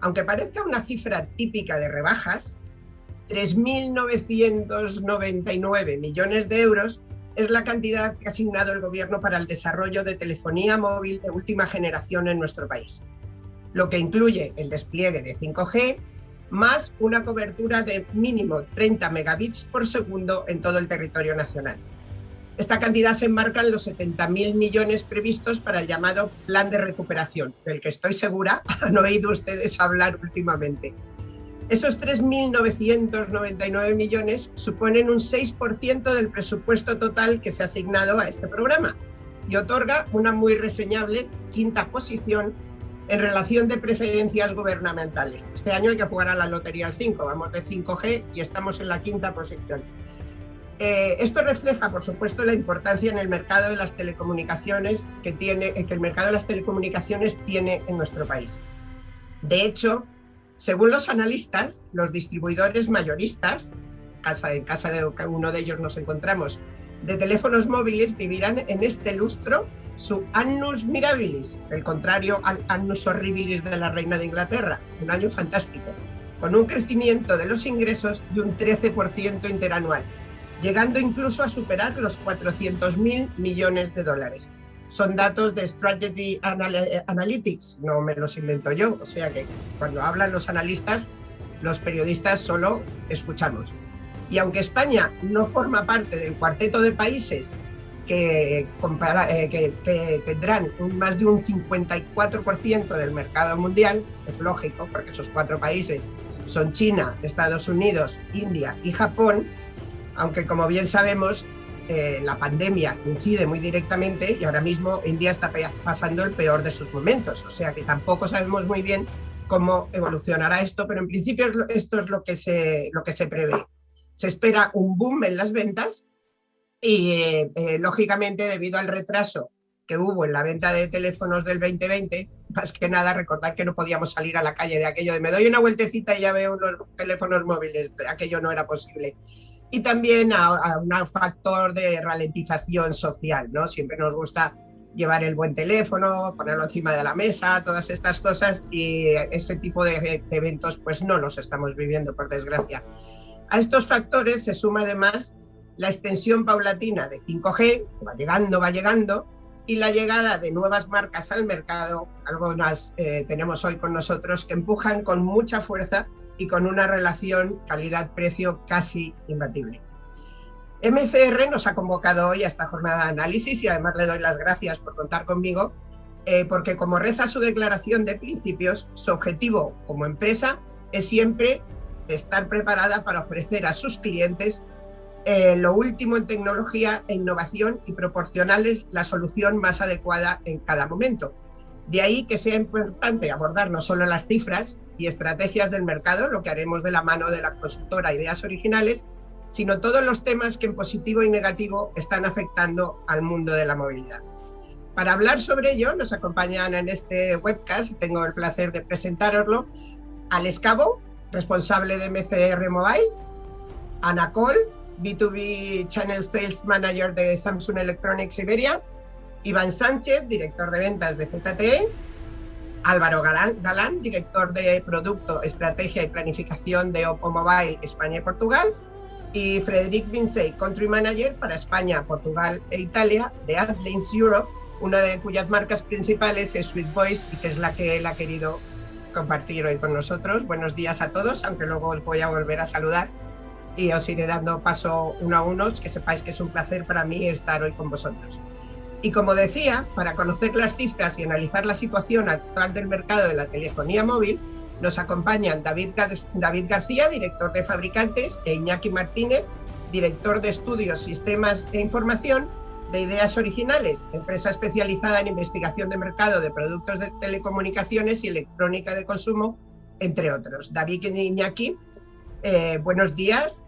Aunque parezca una cifra típica de rebajas, 3.999 millones de euros es la cantidad que ha asignado el Gobierno para el desarrollo de telefonía móvil de última generación en nuestro país, lo que incluye el despliegue de 5G, más una cobertura de mínimo 30 megabits por segundo en todo el territorio nacional. Esta cantidad se enmarca en los 70.000 millones previstos para el llamado Plan de Recuperación, del que estoy segura han oído ustedes hablar últimamente. Esos 3.999 millones suponen un 6% del presupuesto total que se ha asignado a este programa y otorga una muy reseñable quinta posición en relación de preferencias gubernamentales. Este año hay que jugar a la lotería al 5, vamos de 5G y estamos en la quinta posición. Esto refleja, por supuesto, la importancia en el mercado de las telecomunicaciones que el mercado de las telecomunicaciones tiene en nuestro país. De hecho, según los analistas, los distribuidores mayoristas, en casa de uno de ellos nos encontramos, de teléfonos móviles vivirán en este lustro su annus mirabilis, el contrario al annus horribilis de la reina de Inglaterra, un año fantástico, con un crecimiento de los ingresos de un 13% interanual, llegando incluso a superar los 400.000 millones de dólares. Son datos de Strategy Analytics, no me los invento yo, o sea que cuando hablan los analistas, los periodistas solo escuchamos. Y aunque España no forma parte del cuarteto de países que tendrán más de un 54% del mercado mundial, es lógico, porque esos 4 países son China, Estados Unidos, India y Japón, aunque como bien sabemos, la pandemia incide muy directamente y ahora mismo India está pasando el peor de sus momentos, o sea que tampoco sabemos muy bien cómo evolucionará esto, pero en principio esto es lo que se prevé. Se espera un boom en las ventas y, lógicamente, debido al retraso que hubo en la venta de teléfonos del 2020, más que nada recordar que no podíamos salir a la calle de aquello de me doy una vueltecita y ya veo unos teléfonos móviles, aquello no era posible. Y también a un factor de ralentización social, ¿no? Siempre nos gusta llevar el buen teléfono, ponerlo encima de la mesa, todas estas cosas, y ese tipo de eventos pues no los estamos viviendo, por desgracia. A estos factores se suma además la extensión paulatina de 5G, que va llegando, y la llegada de nuevas marcas al mercado, algunas tenemos hoy con nosotros, que empujan con mucha fuerza y con una relación calidad-precio casi imbatible. MCR nos ha convocado hoy a esta jornada de análisis y además le doy las gracias por contar conmigo, porque como reza su declaración de principios, su objetivo como empresa es siempre estar preparada para ofrecer a sus clientes lo último en tecnología e innovación y proporcionarles la solución más adecuada en cada momento. De ahí que sea importante abordar no solo las cifras y estrategias del mercado, lo que haremos de la mano de la consultora Ideas Originales, sino todos los temas que en positivo y negativo están afectando al mundo de la movilidad. Para hablar sobre ello nos acompañan en este webcast, tengo el placer de presentároslo, Alex Cabo, responsable de MCR Mobile, Ana Cole, B2B Channel Sales Manager de Samsung Electronics Iberia, Iván Sánchez, director de ventas de ZTE, Álvaro Galán, director de Producto, Estrategia y Planificación de Oppo Mobile España y Portugal, y Frederic Vincey, Country Manager para España, Portugal e Italia de AdLinks Europe, una de cuyas marcas principales es Swiss Voice y que es la que él ha querido compartir hoy con nosotros. Buenos días a todos, aunque luego os voy a volver a saludar y os iré dando paso uno a uno, que sepáis que es un placer para mí estar hoy con vosotros. Y como decía, para conocer las cifras y analizar la situación actual del mercado de la telefonía móvil, nos acompañan David García, director de fabricantes, e Iñaki Martínez, director de estudios, sistemas e información de Ideas Originales, empresa especializada en investigación de mercado de productos de telecomunicaciones y electrónica de consumo, entre otros. David y Iñaki, buenos días.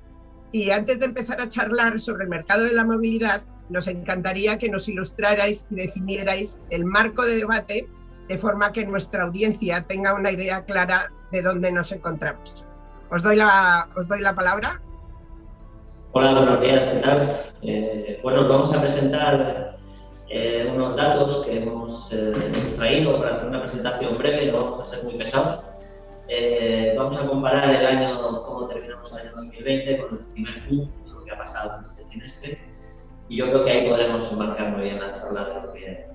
Y antes de empezar a charlar sobre el mercado de la movilidad, nos encantaría que nos ilustrarais y definierais el marco de debate de forma que nuestra audiencia tenga una idea clara de dónde nos encontramos. Os doy la palabra. Hola, buenos días, ¿qué tal? Bueno, vamos a presentar unos datos que hemos extraído para hacer una presentación breve, no vamos a ser muy pesados. Vamos a comparar el año, cómo terminamos el año 2020 con el primer Q, lo que ha pasado en este trimestre. Y yo creo que ahí podremos enmarcar muy bien la charla de lo que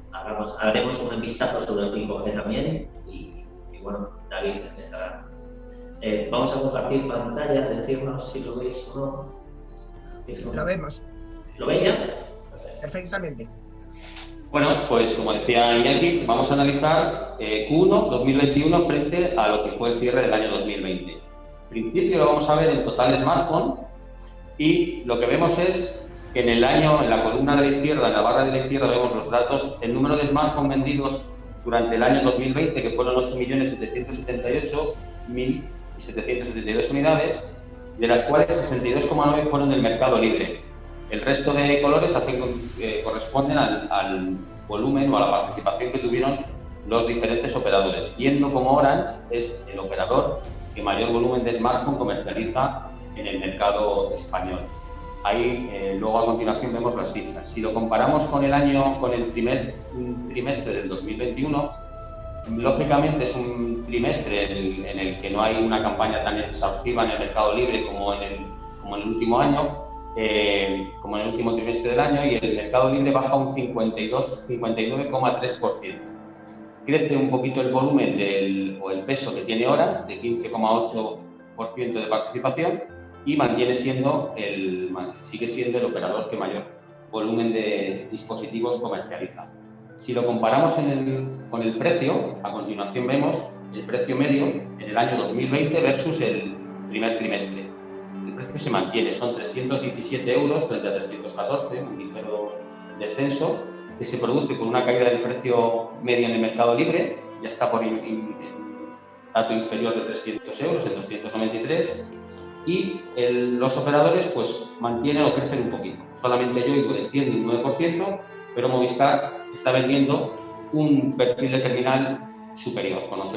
haremos un vistazo sobre el 5G también y bueno, David empezará. Vamos a compartir pantalla, decirnos si lo veis o no. Lo vemos. ¿Lo veis ya? Perfectamente. Bueno, pues como decía Iñaki, vamos a analizar Q1 2021 frente a lo que fue el cierre del año 2020. En principio lo vamos a ver en total smartphone y lo que vemos es que en la columna de la izquierda, en la barra de la izquierda, vemos los datos, el número de smartphones vendidos durante el año 2020, que fueron 8.778.772 unidades, de las cuales 62,9 fueron del mercado libre. El resto de colores corresponden al volumen o a la participación que tuvieron los diferentes operadores, viendo como Orange es el operador que mayor volumen de smartphone comercializa en el mercado español. Ahí luego a continuación vemos las cifras. Si lo comparamos con el primer trimestre del 2021, lógicamente es un trimestre en el que no hay una campaña tan exhaustiva en el mercado libre como en el último año, como en el último trimestre del año, y el mercado libre baja un 59,3%. Crece un poquito el volumen o el peso que tiene Orange, de 15,8% de participación, y sigue siendo el operador que mayor volumen de dispositivos comercializa. Si lo comparamos con el precio, a continuación vemos el precio medio en el año 2020 versus el primer trimestre. El precio se mantiene, son 317 euros frente a 314, un ligero descenso, que se produce con una caída del precio medio en el mercado libre, ya está por dato inferior de 300 euros, en 293, y los operadores pues mantienen o crecen un poquito. Solamente Yoigo desciende un 9%, pero Movistar está vendiendo un perfil de terminal superior, con 11%.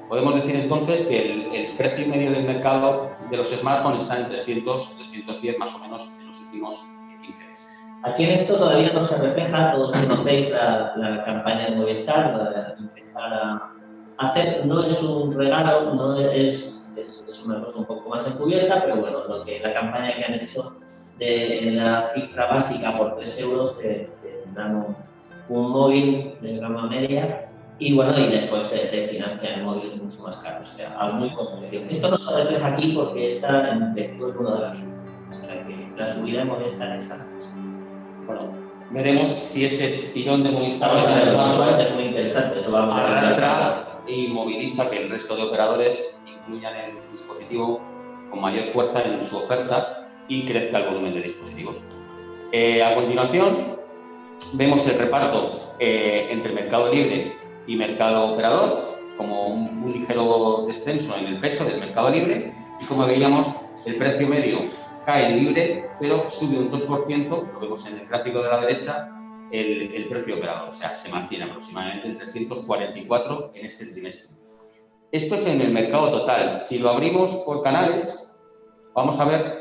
Podemos decir entonces que el precio medio del mercado de los smartphones está en 310 más o menos en los últimos 15 meses. Aquí en esto todavía no se refleja, todos conocéis la campaña de Movistar, la de empezar a hacer, no es un regalo, no es una cosa un poco más encubierta, pero bueno, la campaña que han hecho de la cifra básica por 3 euros te dan un móvil de gama media y bueno, y después te financian móviles mucho más caros, o sea, a muy competición. Esto no se refleja aquí porque está en el 1 de la misma, o sea que la subida de Movistar es esa. Bueno, veremos si ese tirón de Movistar va a ser muy interesante, eso vamos a arrastra y moviliza que el resto de operadores incluyan el dispositivo con mayor fuerza en su oferta y crezca el volumen de dispositivos. A continuación, vemos el reparto entre mercado libre y mercado operador, como un ligero descenso en el peso del mercado libre, y como veíamos, el precio medio cae en libre, pero sube un 2%, lo vemos en el gráfico de la derecha, el precio operador, o sea, se mantiene aproximadamente en 344 en este trimestre. Esto es en el mercado total. Si lo abrimos por canales, vamos a ver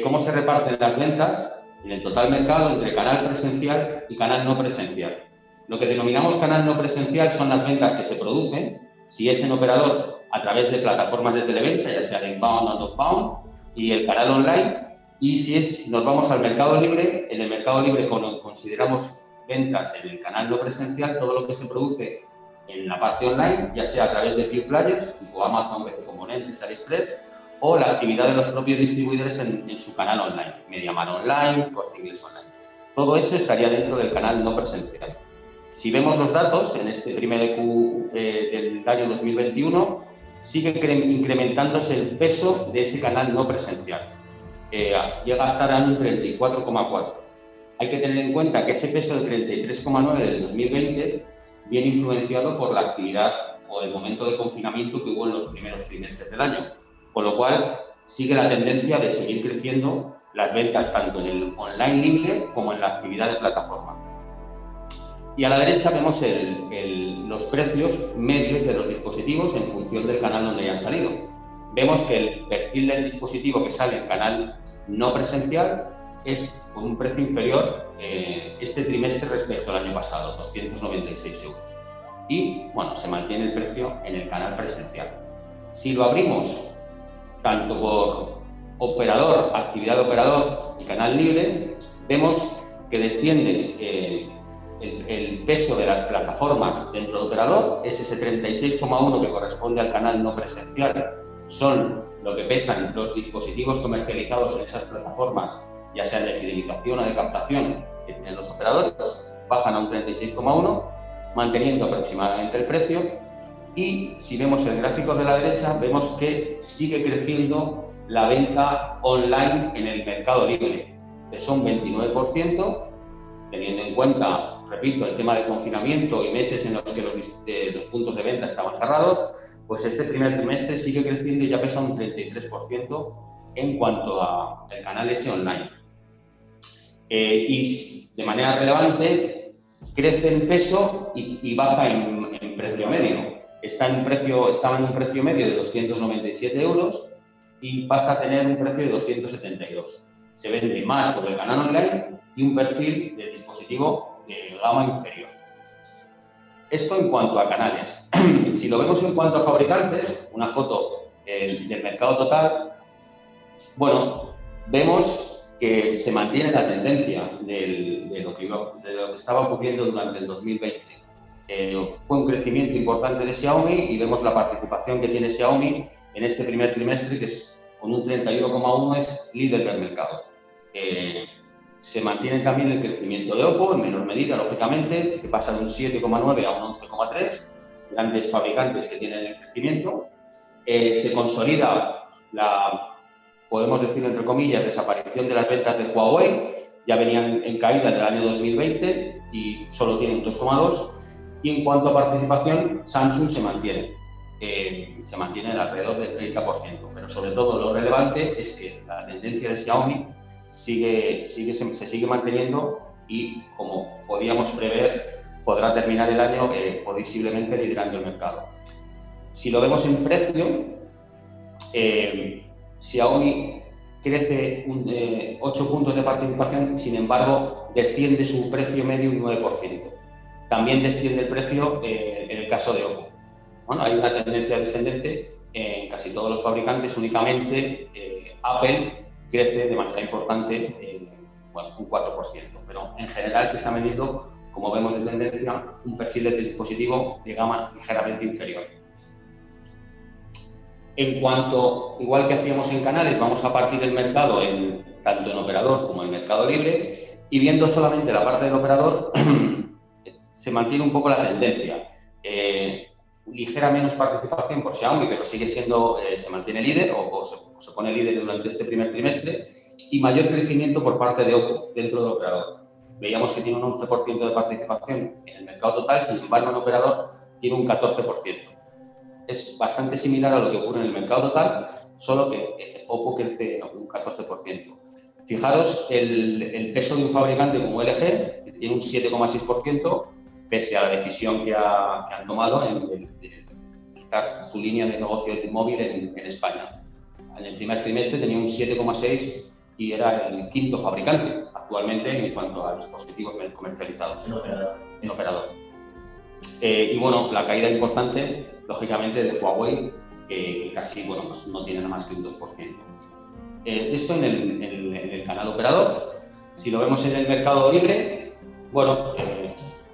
cómo se reparten las ventas en el total mercado entre canal presencial y canal no presencial. Lo que denominamos canal no presencial son las ventas que se producen, si es en operador, a través de plataformas de televenta, ya sea de inbound o outbound, y el canal online. Y si nos vamos al mercado libre, en el mercado libre consideramos ventas en el canal no presencial, todo lo que se produce en la parte online, ya sea a través de pure players, tipo Amazon, BC Componentes, AliExpress, o la actividad de los propios distribuidores en su canal online, MediaMarkt Online, Corte Inglés Online. Todo eso estaría dentro del canal no presencial. Si vemos los datos, en este primer Q del año 2021, sigue incrementándose el peso de ese canal no presencial. Llega a estar en un 34,4. Hay que tener en cuenta que ese peso del 33,9 del 2020 viene influenciado por la actividad o el momento de confinamiento que hubo en los primeros trimestres del año, con lo cual sigue la tendencia de seguir creciendo las ventas tanto en el online libre como en la actividad de plataforma. Y a la derecha vemos los precios medios de los dispositivos en función del canal donde hayan salido. Vemos que el perfil del dispositivo que sale en canal no presencial es con un precio inferior este trimestre respecto al año pasado, 296 euros. Y, bueno, se mantiene el precio en el canal presencial. Si lo abrimos tanto por operador, actividad de operador y canal libre, vemos que desciende el peso de las plataformas dentro de operador, es ese 36,1 que corresponde al canal no presencial, son lo que pesan los dispositivos comercializados en esas plataformas, ya sea de fidelización o de captación que tienen los operadores, bajan a un 36,1, manteniendo aproximadamente el precio. Y si vemos el gráfico de la derecha, vemos que sigue creciendo la venta online en el mercado libre, que son 29%, teniendo en cuenta, repito, el tema de confinamiento y meses en los que los puntos de venta estaban cerrados, pues este primer trimestre sigue creciendo y ya pesa un 33% en cuanto al canal ese online. Y de manera relevante, crece en peso y baja en precio medio. Estaba en un precio medio de 297 euros y pasa a tener un precio de 272. Se vende más por el canal online y un perfil de dispositivo de gama inferior. Esto en cuanto a canales. Si lo vemos en cuanto a fabricantes, una foto del mercado total, bueno, vemos que se mantiene la tendencia de lo que estaba ocurriendo durante el 2020. Fue un crecimiento importante de Xiaomi y vemos la participación que tiene Xiaomi en este primer trimestre, que es con un 31,1 es líder del mercado. Se mantiene también el crecimiento de Oppo, en menor medida, lógicamente, que pasa de un 7,9 a un 11,3, grandes fabricantes que tienen el crecimiento. Se consolida podemos decir entre comillas, desaparición de las ventas de Huawei, ya venían en caída del año 2020 y solo tienen 2,2. Y en cuanto a participación, Samsung se mantiene alrededor del 30%, pero sobre todo lo relevante es que la tendencia de Xiaomi se sigue manteniendo y, como podíamos prever, podrá terminar el año posiblemente liderando el mercado. Si lo vemos en precio, Xiaomi crece 8 puntos de participación, sin embargo, desciende su precio medio un 9%. También desciende el precio en el caso de Oppo. Bueno, hay una tendencia descendente en casi todos los fabricantes, únicamente Apple crece de manera importante, un 4%, pero en general se está vendiendo, como vemos de tendencia, un perfil de dispositivo de gama ligeramente inferior. En cuanto, igual que hacíamos en canales, vamos a partir el mercado tanto en operador como en mercado libre, y viendo solamente la parte del operador, se mantiene un poco la tendencia. Ligera menos participación por Xiaomi, pero sigue siendo, se mantiene líder o se pone líder durante este primer trimestre, y mayor crecimiento por parte de Oppo dentro del operador. Veíamos que tiene un 11% de participación en el mercado total, sin embargo en operador tiene un 14%. Es bastante similar a lo que ocurre en el mercado total, solo que Oppo crece un 14%. Fijaros el peso de un fabricante como LG, que tiene un 7,6%, pese a la decisión que han tomado de quitar su línea de negocio de móvil en España. En el primer trimestre tenía un 7,6% y era el quinto fabricante actualmente en cuanto a dispositivos comercializados. En operador. Y bueno, la caída importante, lógicamente, de Huawei, que casi, pues no tiene nada más que un 2%. Esto en el canal operador. Si lo vemos en el mercado libre, bueno,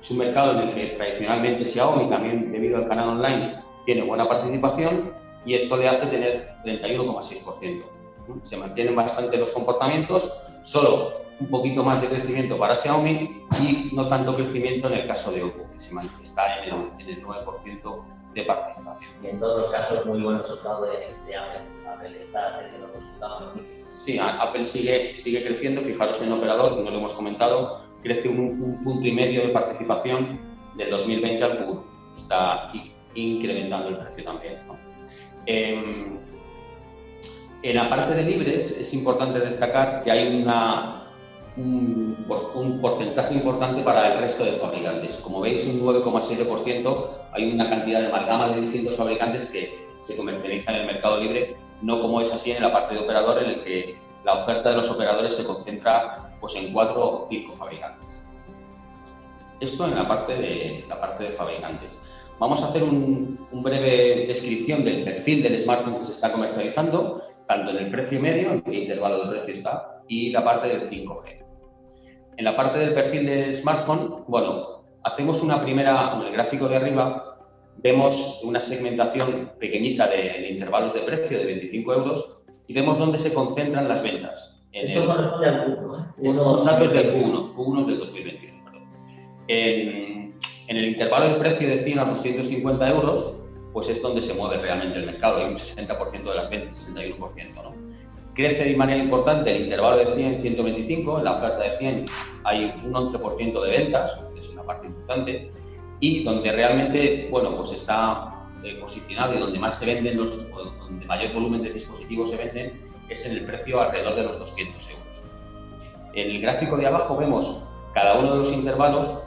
es un mercado en el que tradicionalmente Xiaomi, también debido al canal online, tiene buena participación y esto le hace tener 31,6%. Se mantienen bastante los comportamientos, solo un poquito más de crecimiento para Xiaomi y no tanto crecimiento en el caso de Oppo, que está en el 9% de participación. Y en todos los casos, muy buenos resultados de Apple. Apple está teniendo resultados magníficos. Sí, Apple sigue creciendo. Fijaros en operador, no lo hemos comentado, crece un punto y medio de participación del 2020 al Q1. Está incrementando el precio también, ¿no? En la parte de libres es importante destacar que hay un porcentaje importante para el resto de fabricantes. Como veis, un 9,7%, hay una cantidad de amalgama de distintos fabricantes que se comercializan en el mercado libre, no como es así en la parte de operador, en el que la oferta de los operadores se concentra pues, en 4 o 5 fabricantes. Esto en la parte de fabricantes. vamos a hacer un breve descripción del perfil del smartphone que se está comercializando, tanto en el precio medio, en qué intervalo de precio está, y la parte del 5G. En la parte del perfil del smartphone, bueno, hacemos una primera, en el gráfico de arriba, vemos una segmentación pequeñita de intervalos de precio de 25 euros y vemos dónde se concentran las ventas. Eso corresponde al Q1, ¿eh? Estos son datos del Q1 del 2021. Perdón. En el intervalo de precio de 100 a 250 euros, pues es donde se mueve realmente el mercado. Hay un 60% de las ventas, 61%, ¿no? Crece de manera importante el intervalo de 100-125, en la oferta de 100 hay un 11% de ventas, que es una parte importante, y donde realmente, bueno, pues está posicionado y donde más se venden, donde mayor volumen de dispositivos se venden, es en el precio alrededor de los 200 euros. En el gráfico de abajo vemos cada uno de los intervalos,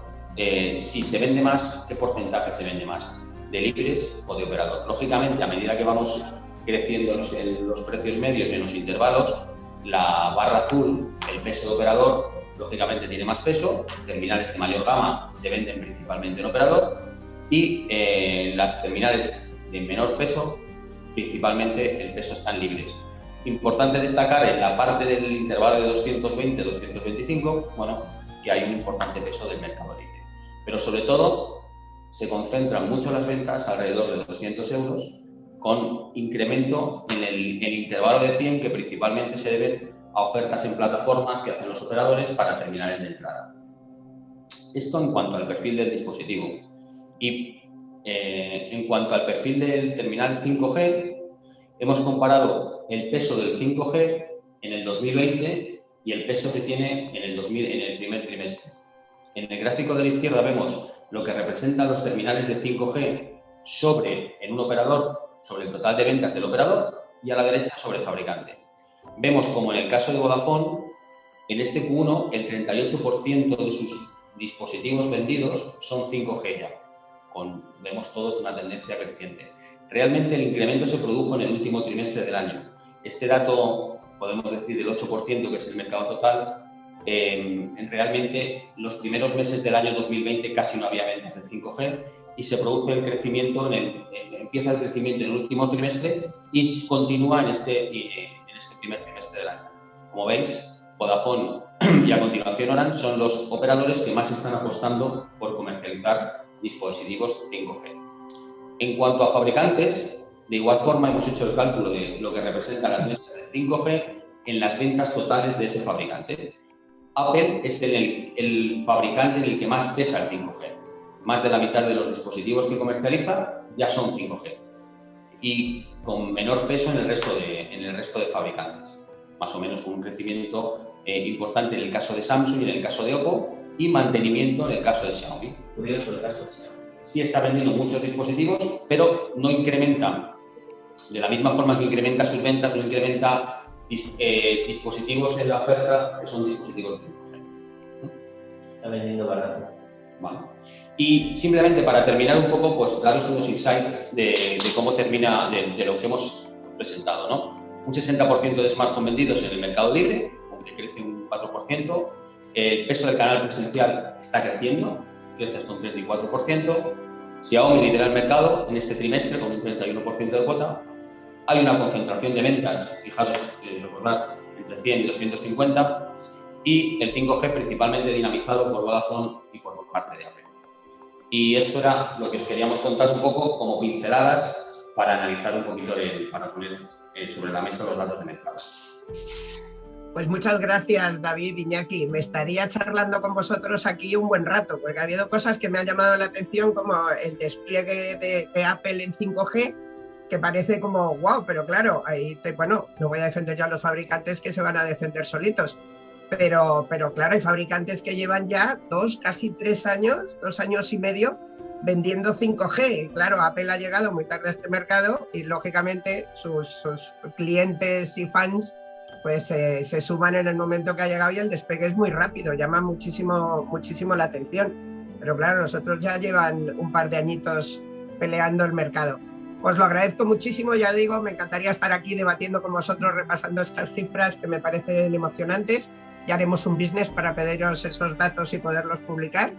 si se vende más, qué porcentaje se vende más, de libres o de operador. Lógicamente, a medida que vamos creciendo los precios medios en los intervalos, la barra azul, el peso de operador, lógicamente tiene más peso, terminales de mayor gama se venden principalmente en operador y las terminales de menor peso, principalmente el peso están libres. Importante destacar en la parte del intervalo de 220-225, bueno, que hay un importante peso del mercado libre. Pero sobre todo, se concentran mucho las ventas alrededor de 200 euros, con incremento en el intervalo de 100, que principalmente se deben a ofertas en plataformas que hacen los operadores para terminales de entrada. Esto en cuanto al perfil del dispositivo. Y en cuanto al perfil del terminal 5G, hemos comparado el peso del 5G en el 2020 y el peso que tiene en el primer trimestre. En el gráfico de la izquierda vemos lo que representan los terminales de 5G en un operador, sobre el total de ventas del operador, y a la derecha sobre el fabricante. Vemos como en el caso de Vodafone, en este Q1, el 38% de sus dispositivos vendidos son 5G ya. Vemos todos una tendencia creciente. Realmente el incremento se produjo en el último trimestre del año. Este dato, podemos decir del 8%, que es el mercado total, realmente los primeros meses del año 2020 casi no había ventas de 5G y se produce el crecimiento, empieza el crecimiento en el último trimestre y continúa en este primer trimestre del año. Como veis, Vodafone y a continuación Orange son los operadores que más están apostando por comercializar dispositivos 5G. En cuanto a fabricantes, de igual forma hemos hecho el cálculo de lo que representan las ventas de 5G en las ventas totales de ese fabricante. Apple es el fabricante en el que más pesa el 5G. Más de la mitad de los dispositivos que comercializa ya son 5G y con menor peso en el resto de fabricantes, más o menos con un crecimiento importante en el caso de Samsung y en el caso de Oppo y mantenimiento en el caso de Xiaomi. Curioso el caso de Xiaomi. Sí está vendiendo muchos dispositivos, pero no incrementa, de la misma forma que incrementa sus ventas, no incrementa dispositivos en la oferta que son dispositivos 5G. Está vendiendo barato. Vale. Y simplemente para terminar un poco, pues daros unos insights de cómo termina, de lo que hemos presentado, ¿no? Un 60% de smartphones vendidos en el mercado libre, aunque crece un 4%. El peso del canal presencial está creciendo, crece hasta un 34%. Xiaomi lidera el mercado en este trimestre con un 31% de cuota. Hay una concentración de ventas, fijaros, recordad, entre 100 y 250. Y el 5G principalmente dinamizado por Vodafone y por parte de Apple. Y esto era lo que os queríamos contar un poco como pinceladas para analizar un poquito, para poner sobre la mesa los datos de mercado. Pues muchas gracias, David, Iñaki. Me estaría charlando con vosotros aquí un buen rato, porque ha habido cosas que me han llamado la atención, como el despliegue de Apple en 5G, que parece como wow, pero claro, bueno, no voy a defender yo a los fabricantes que se van a defender solitos. Pero claro, hay fabricantes que llevan ya casi 3 años, 2 años y medio vendiendo 5G. Y claro, Apple ha llegado muy tarde a este mercado y lógicamente sus clientes y fans pues se suman en el momento que ha llegado y el despegue es muy rápido, llama muchísimo la atención. Pero claro, nosotros ya llevan un par de añitos peleando el mercado. Os lo agradezco muchísimo, ya digo, me encantaría estar aquí debatiendo con vosotros, repasando estas cifras que me parecen emocionantes. Ya haremos un business para pediros esos datos y poderlos publicar.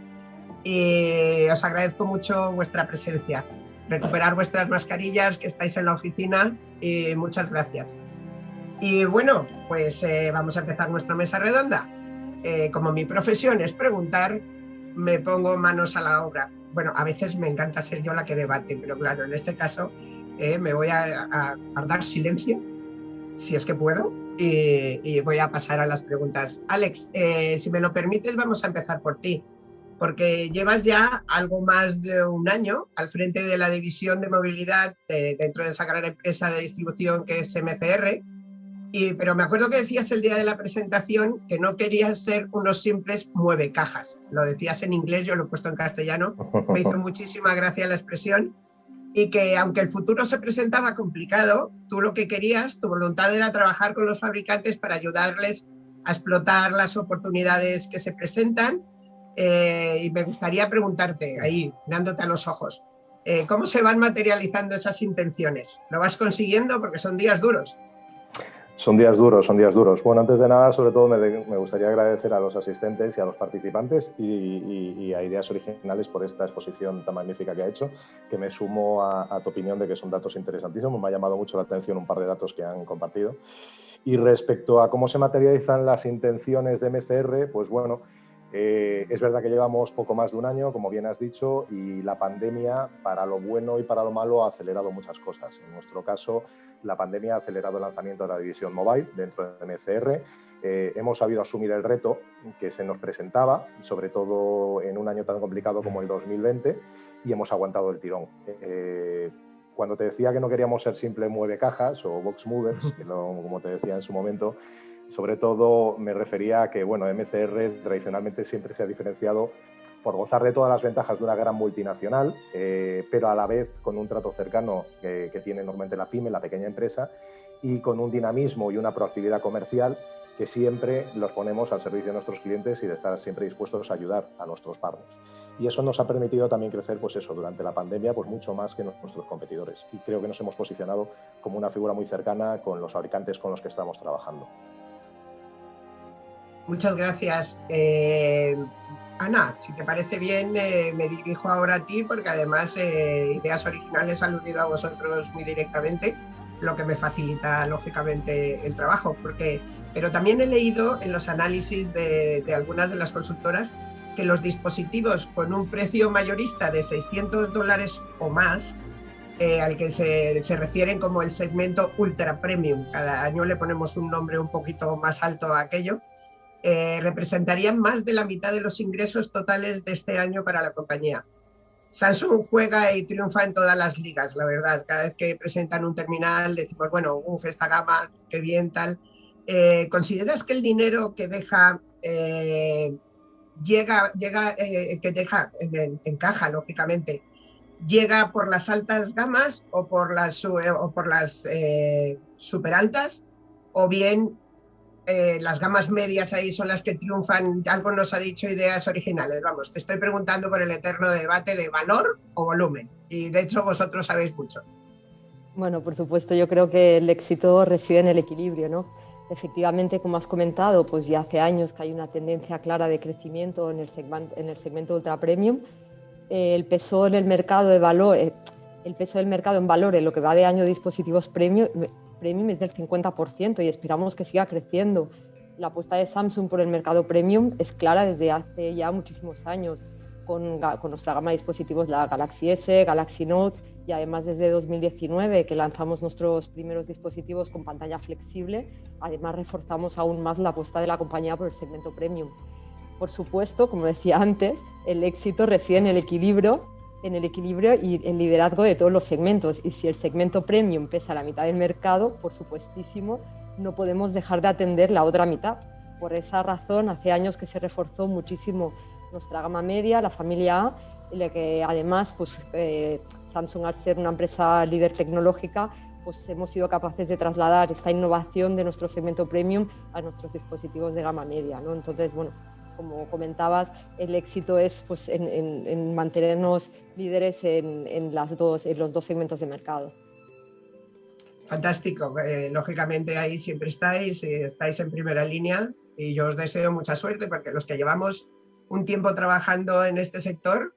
Y os agradezco mucho vuestra presencia. Recuperar vuestras mascarillas, que estáis en la oficina, y muchas gracias. Y bueno, pues vamos a empezar nuestra mesa redonda. Como mi profesión es preguntar, me pongo manos a la obra. Bueno, a veces me encanta ser yo la que debate, pero claro, en este caso me voy a guardar silencio, si es que puedo, y voy a pasar a las preguntas. Alex, si me lo permites, vamos a empezar por ti, porque llevas ya algo más de un año al frente de la división de movilidad dentro de esa gran empresa de distribución que es MCR. Pero me acuerdo que decías el día de la presentación que no querías ser unos simples muevecajas. Lo decías en inglés, yo lo he puesto en castellano. Me hizo muchísima gracia la expresión. Y que aunque el futuro se presentaba complicado, tú lo que querías, tu voluntad era trabajar con los fabricantes para ayudarles a explotar las oportunidades que se presentan. Y me gustaría preguntarte, ahí, mirándote a los ojos, ¿cómo se van materializando esas intenciones? ¿Lo vas consiguiendo? Porque son días duros. Son días duros, son días duros. Bueno, antes de nada, sobre todo, me gustaría agradecer a los asistentes y a los participantes y a Ideas Originales por esta exposición tan magnífica que ha hecho, que me sumo a tu opinión de que son datos interesantísimos. Me ha llamado mucho la atención un par de datos que han compartido. Y respecto a cómo se materializan las intenciones de MCR, pues bueno, es verdad que llevamos poco más de un año, como bien has dicho, y la pandemia, para lo bueno y para lo malo, ha acelerado muchas cosas. En nuestro caso, la pandemia ha acelerado el lanzamiento de la división mobile dentro de MCR. Hemos sabido asumir el reto que se nos presentaba, sobre todo en un año tan complicado como el 2020, y hemos aguantado el tirón. Cuando te decía que no queríamos ser simple muevecajas o box movers, como te decía en su momento, sobre todo me refería a que bueno, MCR tradicionalmente siempre se ha diferenciado por gozar de todas las ventajas de una gran multinacional, pero a la vez con un trato cercano que tiene normalmente la pyme, la pequeña empresa, y con un dinamismo y una proactividad comercial que siempre los ponemos al servicio de nuestros clientes y de estar siempre dispuestos a ayudar a nuestros partners. Y eso nos ha permitido también crecer, pues eso, durante la pandemia, pues mucho más que nuestros competidores. Y creo que nos hemos posicionado como una figura muy cercana con los fabricantes con los que estamos trabajando. Muchas gracias. Ana, si te parece bien, me dirijo ahora a ti, porque además Ideas Originales ha aludido a vosotros muy directamente, lo que me facilita lógicamente el trabajo. Pero también he leído en los análisis de algunas de las consultoras que los dispositivos con un precio mayorista de $600 o más, al que se refieren como el segmento ultra premium, cada año le ponemos un nombre un poquito más alto a aquello, representarían más de la mitad de los ingresos totales de este año para la compañía. Samsung juega y triunfa en todas las ligas, la verdad. Cada vez que presentan un terminal decimos, bueno, esta gama, qué bien, tal. ¿Consideras que el dinero que deja encaja, lógicamente, llega por las altas gamas o por las super altas, o bien las gamas medias ahí son las que triunfan? Algo nos ha dicho Ideas Originales. Vamos, te estoy preguntando por el eterno debate de valor o volumen, y de hecho vosotros sabéis mucho. Bueno, por supuesto, yo creo que el éxito reside en el equilibrio, ¿no? Efectivamente, como has comentado, pues ya hace años que hay una tendencia clara de crecimiento en el segmento ultra premium. El peso en el mercado de valor, el peso del mercado en valor en lo que va de año de dispositivos premium es del 50% y esperamos que siga creciendo. La apuesta de Samsung por el mercado premium es clara desde hace ya muchísimos años, con nuestra gama de dispositivos, la Galaxy S, Galaxy Note, y además desde 2019, que lanzamos nuestros primeros dispositivos con pantalla flexible. Además reforzamos aún más la apuesta de la compañía por el segmento premium. Por supuesto, como decía antes, el éxito reside en el equilibrio y el liderazgo de todos los segmentos. Y si el segmento premium pesa la mitad del mercado, por supuestísimo, no podemos dejar de atender la otra mitad. Por esa razón, hace años que se reforzó muchísimo nuestra gama media, la familia A, en la que además pues, Samsung, al ser una empresa líder tecnológica, pues hemos sido capaces de trasladar esta innovación de nuestro segmento premium a nuestros dispositivos de gama media, ¿no? Entonces, bueno, como comentabas, el éxito es pues, en mantenernos líderes en los dos segmentos de mercado. Fantástico. Lógicamente ahí siempre estáis en primera línea, y yo os deseo mucha suerte, porque los que llevamos un tiempo trabajando en este sector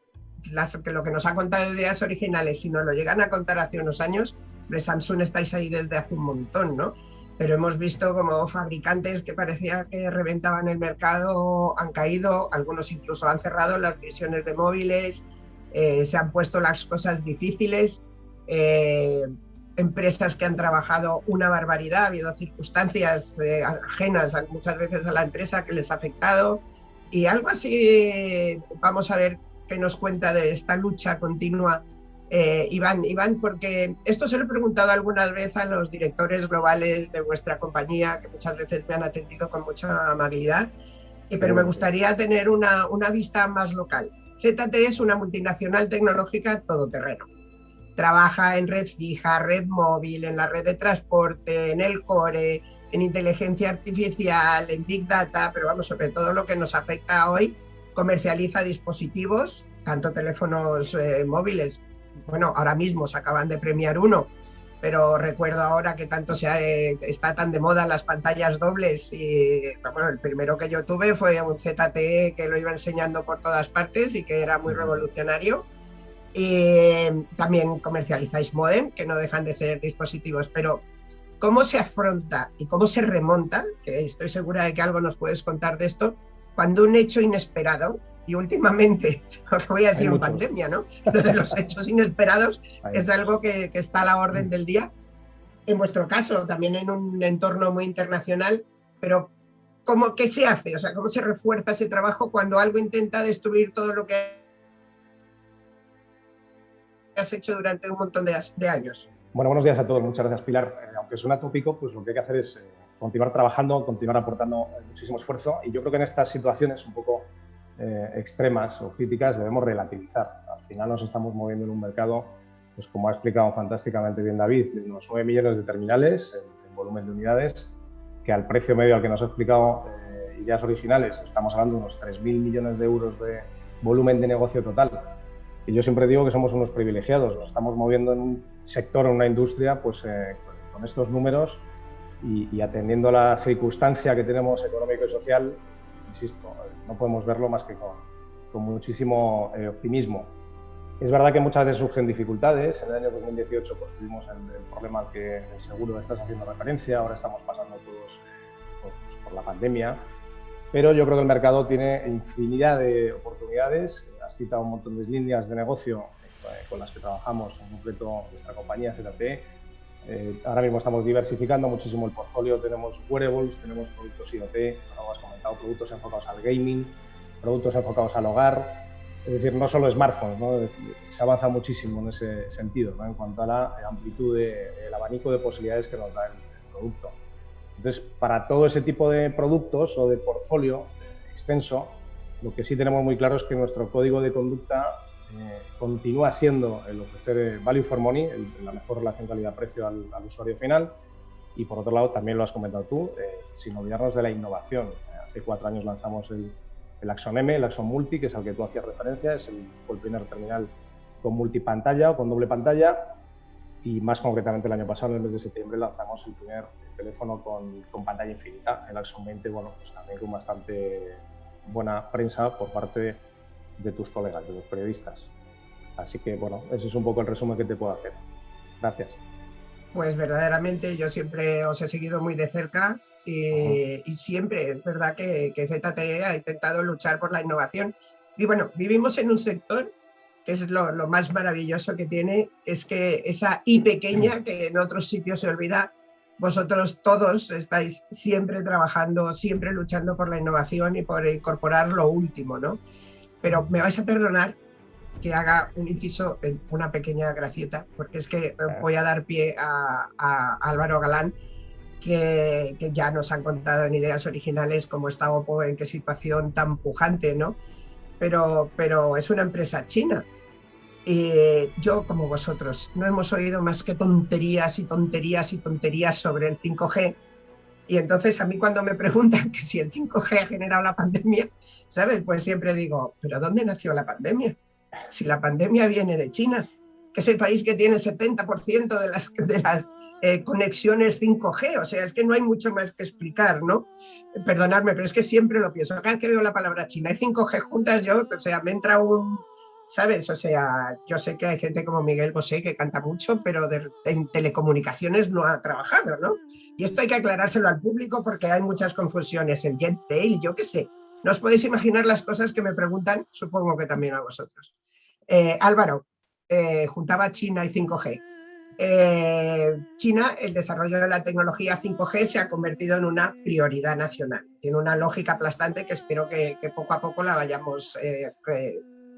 lo que nos ha contado Ideas Originales, si nos lo llegan a contar hace unos años, de Samsung estáis ahí desde hace un montón, ¿no? Pero hemos visto como fabricantes que parecía que reventaban el mercado han caído, algunos incluso han cerrado las divisiones de móviles, se han puesto las cosas difíciles, empresas que han trabajado una barbaridad, ha habido circunstancias ajenas muchas veces a la empresa que les ha afectado, y algo así vamos a ver qué nos cuenta de esta lucha continua. Iván, porque esto se lo he preguntado algunas veces a los directores globales de vuestra compañía, que muchas veces me han atendido con mucha amabilidad, pero me gustaría tener una vista más local. ZTE es una multinacional tecnológica todoterreno. Trabaja en red fija, red móvil, en la red de transporte, en el core, en inteligencia artificial, en Big Data, pero vamos, sobre todo lo que nos afecta hoy, comercializa dispositivos, tanto teléfonos móviles. Bueno, ahora mismo se acaban de premiar uno, pero recuerdo ahora que tanto está tan de moda las pantallas dobles, y bueno, el primero que yo tuve fue un ZTE que lo iba enseñando por todas partes y que era muy revolucionario. Y también comercializáis modem, que no dejan de ser dispositivos, pero ¿cómo se afronta y cómo se remonta? Que estoy segura de que algo nos puedes contar de esto, cuando un hecho inesperado, y últimamente, os voy a decir en pandemia, ¿no? Lo de los hechos inesperados es algo que está a la orden del día. En vuestro caso, también en un entorno muy internacional, pero ¿qué se hace? O sea, ¿cómo se refuerza ese trabajo cuando algo intenta destruir todo lo que has hecho durante un montón de años? Bueno, buenos días a todos. Muchas gracias, Pilar. Aunque suena tópico, pues lo que hay que hacer es continuar trabajando, continuar aportando muchísimo esfuerzo, y yo creo que en estas situaciones un poco extremas o críticas debemos relativizar. Al final nos estamos moviendo en un mercado, pues como ha explicado fantásticamente bien David, de unos 9 millones de terminales en volumen de unidades, que al precio medio al que nos ha explicado Ideas Originales estamos hablando de unos 3.000 millones de euros de volumen de negocio total. Y yo siempre digo que somos unos privilegiados, nos estamos moviendo en un sector, en una industria, pues con estos números y atendiendo a la circunstancia que tenemos económico y social. Insisto, no podemos verlo más que con muchísimo optimismo. Es verdad que muchas veces surgen dificultades. En el año 2018 pues, tuvimos el problema al que seguro estás haciendo referencia, ahora estamos pasando todos por la pandemia, pero yo creo que el mercado tiene infinidad de oportunidades. Has citado un montón de líneas de negocio con las que trabajamos, en concreto nuestra compañía ZTE. Ahora mismo estamos diversificando muchísimo el portfolio, tenemos wearables, tenemos productos IoT, como has comentado, productos enfocados al gaming, productos enfocados al hogar, es decir, no solo smartphones, ¿no? Se avanza muchísimo en ese sentido, ¿no? En cuanto a la amplitud del abanico de posibilidades que nos da el producto. Entonces, para todo ese tipo de productos o de portfolio extenso, lo que sí tenemos muy claro es que nuestro código de conducta continúa siendo el ofrecer value for money, la mejor relación calidad-precio al usuario final, y por otro lado, también lo has comentado tú, sin olvidarnos de la innovación. Hace 4 años lanzamos el Axon M, el Axon Multi, que es al que tú hacías referencia, fue el primer terminal con multipantalla o con doble pantalla, y más concretamente el año pasado, en el mes de septiembre, lanzamos el primer teléfono con pantalla infinita, el Axon 20, bueno, pues también con bastante buena prensa por parte de tus colegas, de los periodistas. Así que, bueno, ese es un poco el resumen que te puedo hacer. Gracias. Pues verdaderamente yo siempre os he seguido muy de cerca y siempre es verdad que ZTE ha intentado luchar por la innovación. Y bueno, vivimos en un sector que es lo más maravilloso que tiene, es que esa I pequeña, que en otros sitios se olvida, vosotros todos estáis siempre trabajando, siempre luchando por la innovación y por incorporar lo último, ¿no? Pero me vais a perdonar que haga un inciso en una pequeña gracieta, porque es que voy a dar pie a Álvaro Galán, que ya nos han contado en Ideas Originales cómo está Oppo, en qué situación tan pujante, ¿no? Pero es una empresa china. Y yo, como vosotros, no hemos oído más que tonterías y tonterías y tonterías sobre el 5G. Y entonces a mí cuando me preguntan que si el 5G ha generado la pandemia, ¿sabes? Pues siempre digo, ¿pero dónde nació la pandemia? Si la pandemia viene de China, que es el país que tiene el 70% de las conexiones 5G, o sea, es que no hay mucho más que explicar, ¿no? Perdonadme, pero es que siempre lo pienso. Cada vez que veo la palabra China y 5G juntas, yo, o sea, me entra ¿sabes? O sea, yo sé que hay gente como Miguel Bosé que canta mucho, pero en telecomunicaciones no ha trabajado, ¿no? Y esto hay que aclarárselo al público porque hay muchas confusiones. El JetBraille, yo qué sé. No os podéis imaginar las cosas que me preguntan, supongo que también a vosotros. Álvaro, juntaba China y 5G. China, el desarrollo de la tecnología 5G se ha convertido en una prioridad nacional. Tiene una lógica aplastante que espero que poco a poco la vayamos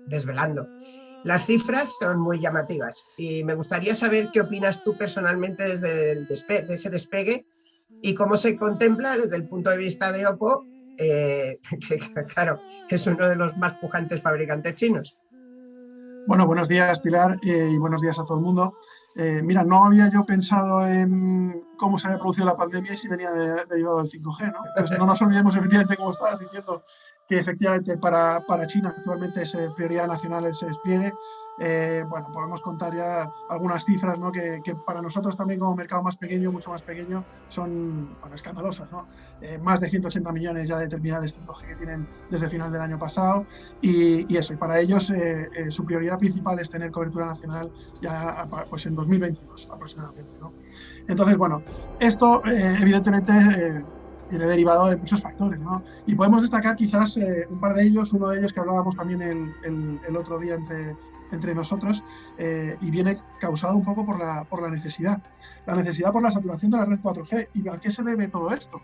desvelando. Las cifras son muy llamativas y me gustaría saber qué opinas tú personalmente desde de ese despegue y cómo se contempla desde el punto de vista de Oppo, que claro, es uno de los más pujantes fabricantes chinos. Bueno, buenos días, Pilar, y buenos días a todo el mundo. Mira, no había yo pensado en cómo se había producido la pandemia y si venía derivado del 5G, ¿no? Entonces, no nos olvidemos, efectivamente, como estabas diciendo, que efectivamente para China actualmente es prioridad nacional ese despliegue. Bueno, podemos contar ya algunas cifras, ¿no? que para nosotros también como mercado más pequeño, mucho más pequeño, son escandalosas, ¿no? Más de 180 millones ya de terminales 5G que tienen desde final del año pasado y eso, y para ellos su prioridad principal es tener cobertura nacional ya pues en 2022 aproximadamente, ¿no? Entonces, bueno, esto evidentemente viene derivado de muchos factores, ¿no? Y podemos destacar quizás un par de ellos, uno de ellos que hablábamos también el otro día entre nosotros, y viene causado un poco por la necesidad. La necesidad por la saturación de la red 4G. ¿Y a qué se debe todo esto?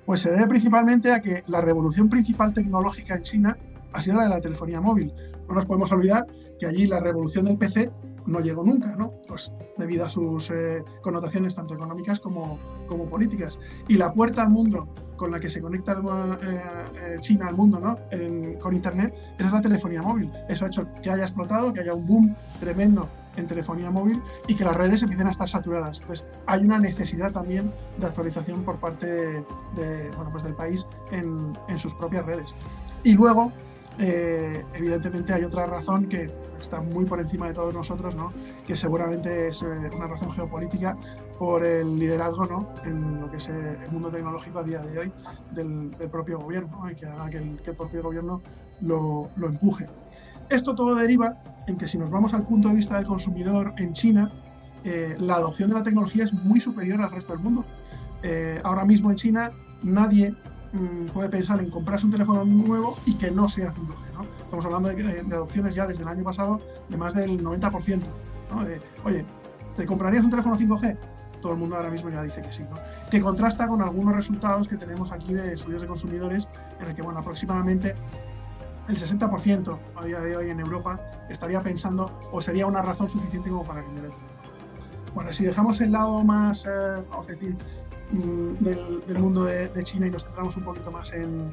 Pues se debe principalmente a que la revolución principal tecnológica en China ha sido la de la telefonía móvil. No nos podemos olvidar que allí la revolución del PC no llegó nunca, ¿no? Pues debido a sus connotaciones tanto económicas como políticas. Y la puerta al mundo con la que se conecta China al mundo, ¿no? Con Internet, esa es la telefonía móvil. Eso ha hecho que haya explotado, que haya un boom tremendo en telefonía móvil y que las redes empiecen a estar saturadas. Entonces, hay una necesidad también de actualización por parte del país en sus propias redes. Y luego, evidentemente, hay otra razón que está muy por encima de todos nosotros, ¿no? Que seguramente es una razón geopolítica por el liderazgo, ¿no? En lo que es el mundo tecnológico a día de hoy del propio gobierno, ¿no? Y que haga que el propio gobierno lo empuje. Esto todo deriva en que si nos vamos al punto de vista del consumidor en China, la adopción de la tecnología es muy superior al resto del mundo. Ahora mismo en China nadie puede pensar en comprarse un teléfono nuevo y que no sea 5G, ¿no? Estamos hablando de adopciones ya desde el año pasado de más del 90%, ¿no? Oye, ¿te comprarías un teléfono 5G? Todo el mundo ahora mismo ya dice que sí, ¿no? Que contrasta con algunos resultados que tenemos aquí de estudios de consumidores en el que, bueno, aproximadamente el 60% a día de hoy en Europa estaría pensando o sería una razón suficiente como para cambiar el teléfono. Bueno, si dejamos el lado más, vamos a decir, del mundo de China y nos centramos un poquito más en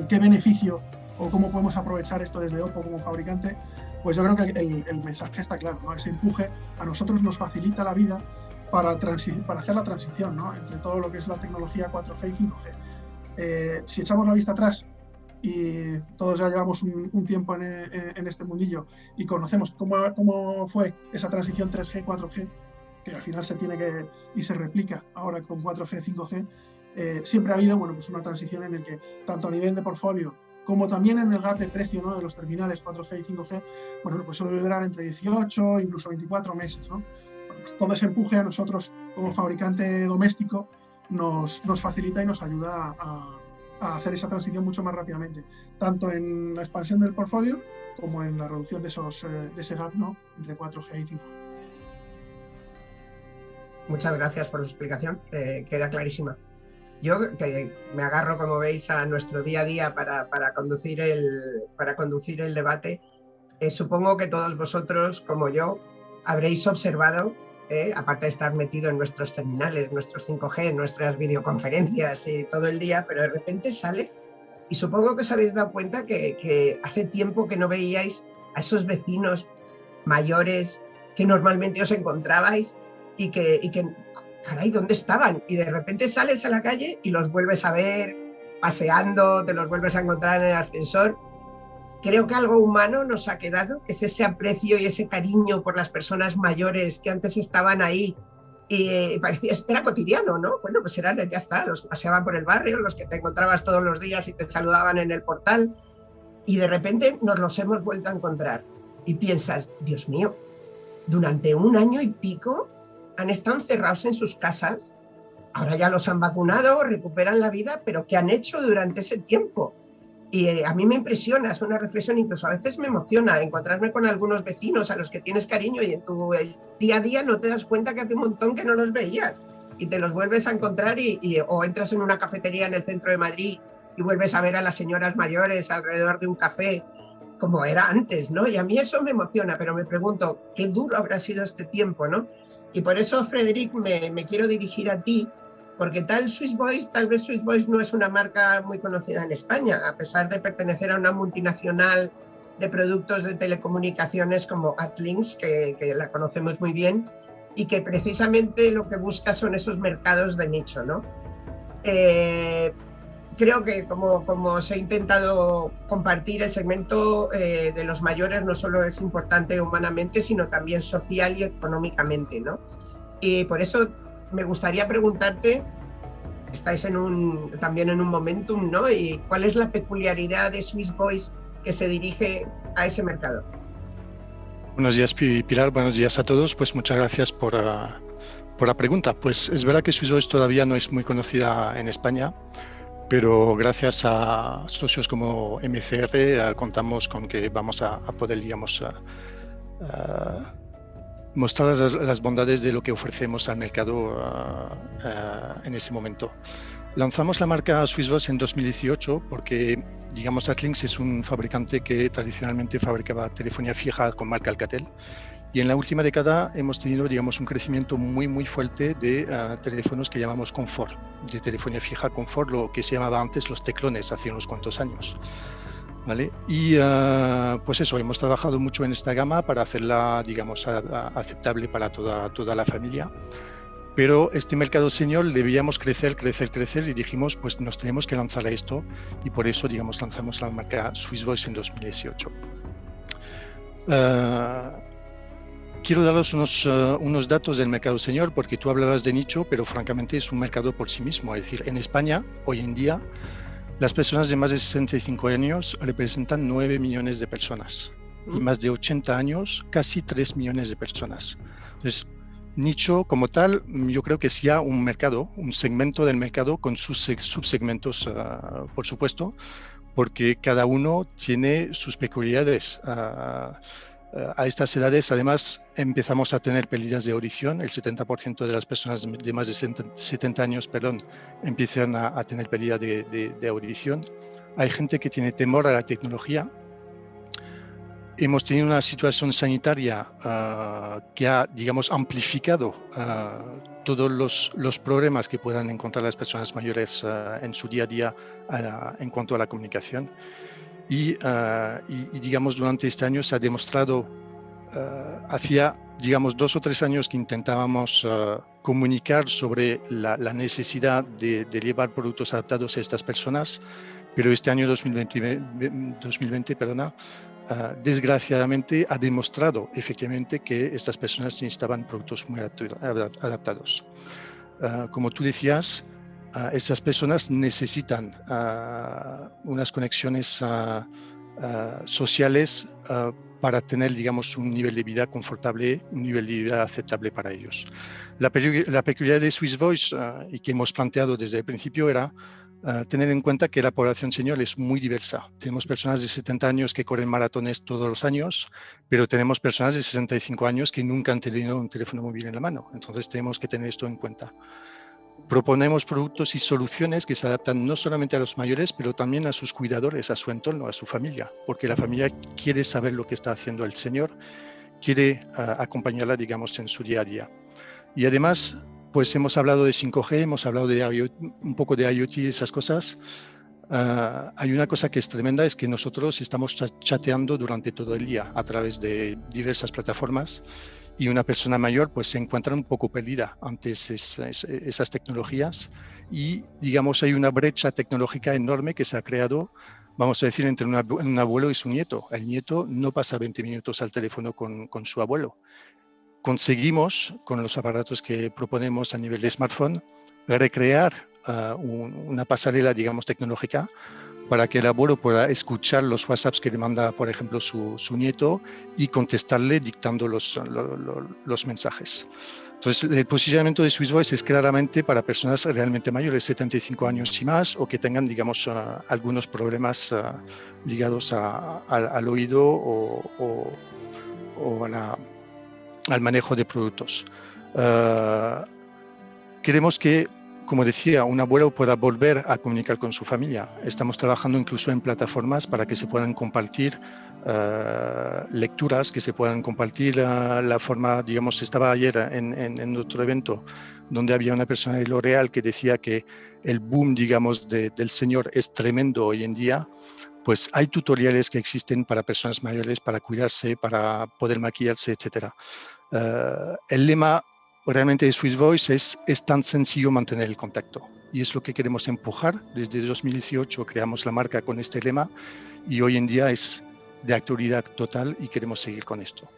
qué beneficio o cómo podemos aprovechar esto desde Oppo como fabricante, pues yo creo que el mensaje está claro, ¿no? Ese empuje a nosotros nos facilita la vida para hacer la transición, ¿no? Entre todo lo que es la tecnología 4G y 5G. Si echamos la vista atrás y todos ya llevamos un tiempo en este mundillo y conocemos cómo fue esa transición 3G, 4G, que al final se tiene que y se replica ahora con 4G, 5G, siempre ha habido, bueno, pues una transición en el que tanto a nivel de portfolio como también en el gap de precio, ¿no? De los terminales 4G y 5G, bueno, pues suele durar entre 18 e incluso 24 meses, ¿no? Bueno, pues todo ese empuje a nosotros como fabricante doméstico nos facilita y nos ayuda a hacer esa transición mucho más rápidamente, tanto en la expansión del portfolio como en la reducción de ese gap, ¿no? Entre 4G y 5G. Muchas gracias por la explicación, queda clarísima. Yo que me agarro, como veis, a nuestro día a día para conducir el debate, supongo que todos vosotros, como yo, habréis observado, aparte de estar metido en nuestros terminales, nuestros 5G, nuestras videoconferencias y todo el día, pero de repente sales y supongo que os habéis dado cuenta que hace tiempo que no veíais a esos vecinos mayores que normalmente os encontrabais y que caray, ¿dónde estaban? Y de repente sales a la calle y los vuelves a ver paseando, te los vuelves a encontrar en el ascensor. Creo que algo humano nos ha quedado, que es ese aprecio y ese cariño por las personas mayores que antes estaban ahí y parecía, era cotidiano, ¿no? Bueno, pues eran, ya está, los que paseaban por el barrio, los que te encontrabas todos los días y te saludaban en el portal y de repente nos los hemos vuelto a encontrar. y piensas, Dios mío, durante 1 año y pico han estado encerrados en sus casas, ahora ya los han vacunado, recuperan la vida, pero ¿qué han hecho durante ese tiempo? Y a mí me impresiona, es una reflexión, incluso a veces me emociona encontrarme con algunos vecinos a los que tienes cariño y en tu día a día no te das cuenta que hace un montón que no los veías y te los vuelves a encontrar o entras en una cafetería en el centro de Madrid y vuelves a ver a las señoras mayores alrededor de un café como era antes, ¿no? Y a mí eso me emociona, pero me pregunto, qué duro habrá sido este tiempo, ¿no? Y por eso, Frederic, me quiero dirigir a ti, porque tal vez Swiss Voice no es una marca muy conocida en España, a pesar de pertenecer a una multinacional de productos de telecomunicaciones como Adlinks, que la conocemos muy bien, y que precisamente lo que busca son esos mercados de nicho, ¿no? Creo que como os he intentado compartir, el segmento de los mayores no solo es importante humanamente, sino también social y económicamente, ¿no? Y por eso me gustaría preguntarte, estáis también en un momentum, ¿no? ¿Y cuál es la peculiaridad de Swiss Voice que se dirige a ese mercado? Buenos días, Pilar. Buenos días a todos. Pues muchas gracias por la pregunta. Pues es verdad que Swiss Voice todavía no es muy conocida en España, pero gracias a socios como MCR contamos con que vamos a poder, digamos, mostrar las bondades de lo que ofrecemos al mercado en ese momento. Lanzamos la marca Swiss Voice en 2018 porque, digamos, Adlinks es un fabricante que tradicionalmente fabricaba telefonía fija con marca Alcatel, y en la última década hemos tenido, digamos, un crecimiento muy fuerte de teléfonos que llamamos confort, de telefonía fija confort, lo que se llamaba antes los teclones hace unos cuantos años. ¿Vale? Y pues eso, hemos trabajado mucho en esta gama para hacerla, digamos, aceptable para toda la familia. Pero este mercado senior debíamos crecer y dijimos, pues nos tenemos que lanzar a esto, y por eso, digamos, lanzamos la marca Swiss Voice en 2018. Quiero daros unos datos del mercado senior, porque tú hablabas de nicho, pero francamente es un mercado por sí mismo. Es decir, en España, hoy en día, las personas de más de 65 años representan 9 millones de personas, y más de 80 años, casi 3 millones de personas. Entonces, nicho como tal, yo creo que es ya un mercado, un segmento del mercado con sus subsegmentos, por supuesto, porque cada uno tiene sus peculiaridades. A estas edades, además, empezamos a tener pérdidas de audición. El 70% de las personas de más de 70 años, empiezan a tener pérdida de audición. Hay gente que tiene temor a la tecnología. Hemos tenido una situación sanitaria que ha, digamos, amplificado todos los problemas que puedan encontrar las personas mayores en su día a día en cuanto a la comunicación. Y digamos, durante este año se ha demostrado, hacía, digamos, 2 o 3 años que intentábamos comunicar sobre la necesidad de llevar productos adaptados a estas personas, pero este año 2020, desgraciadamente ha demostrado efectivamente que estas personas necesitaban productos muy adaptados. Como tú decías, esas personas necesitan unas conexiones sociales para tener, digamos, un nivel de vida confortable, un nivel de vida aceptable para ellos. La peculiaridad de Swiss Voice, y que hemos planteado desde el principio, era tener en cuenta que la población senior es muy diversa. Tenemos personas de 70 años que corren maratones todos los años, pero tenemos personas de 65 años que nunca han tenido un teléfono móvil en la mano. Entonces tenemos que tener esto en cuenta. Proponemos productos y soluciones que se adaptan no solamente a los mayores, pero también a sus cuidadores, a su entorno, a su familia, porque la familia quiere saber lo que está haciendo el señor, quiere acompañarla, digamos, en su día a día. Y además, pues hemos hablado de 5G, hemos hablado de IoT, un poco de IoT y esas cosas. Hay una cosa que es tremenda, es que nosotros estamos chateando durante todo el día a través de diversas plataformas, y una persona mayor pues se encuentra un poco perdida ante esas tecnologías, y digamos hay una brecha tecnológica enorme que se ha creado, vamos a decir, entre un abuelo y su nieto. El nieto no pasa 20 minutos al teléfono con su abuelo. Conseguimos, con los aparatos que proponemos a nivel de smartphone, recrear una pasarela, digamos, tecnológica para que el abuelo pueda escuchar los WhatsApps que le manda, por ejemplo, su nieto y contestarle dictando los mensajes. Entonces, el posicionamiento de SwissVoice es claramente para personas realmente mayores, 75 años y más, o que tengan, digamos, algunos problemas ligados al oído o al manejo de productos. Queremos que, como decía, un abuelo pueda volver a comunicar con su familia. Estamos trabajando incluso en plataformas para que se puedan compartir lecturas, que se puedan compartir la forma, digamos, estaba ayer en otro evento donde había una persona de L'Oréal que decía que el boom, digamos, del señor es tremendo hoy en día. Pues hay tutoriales que existen para personas mayores, para cuidarse, para poder maquillarse, etc. El lema realmente de SwissVoice es tan sencillo mantener el contacto, y es lo que queremos empujar. Desde 2018 creamos la marca con este lema y hoy en día es de actualidad total y queremos seguir con esto.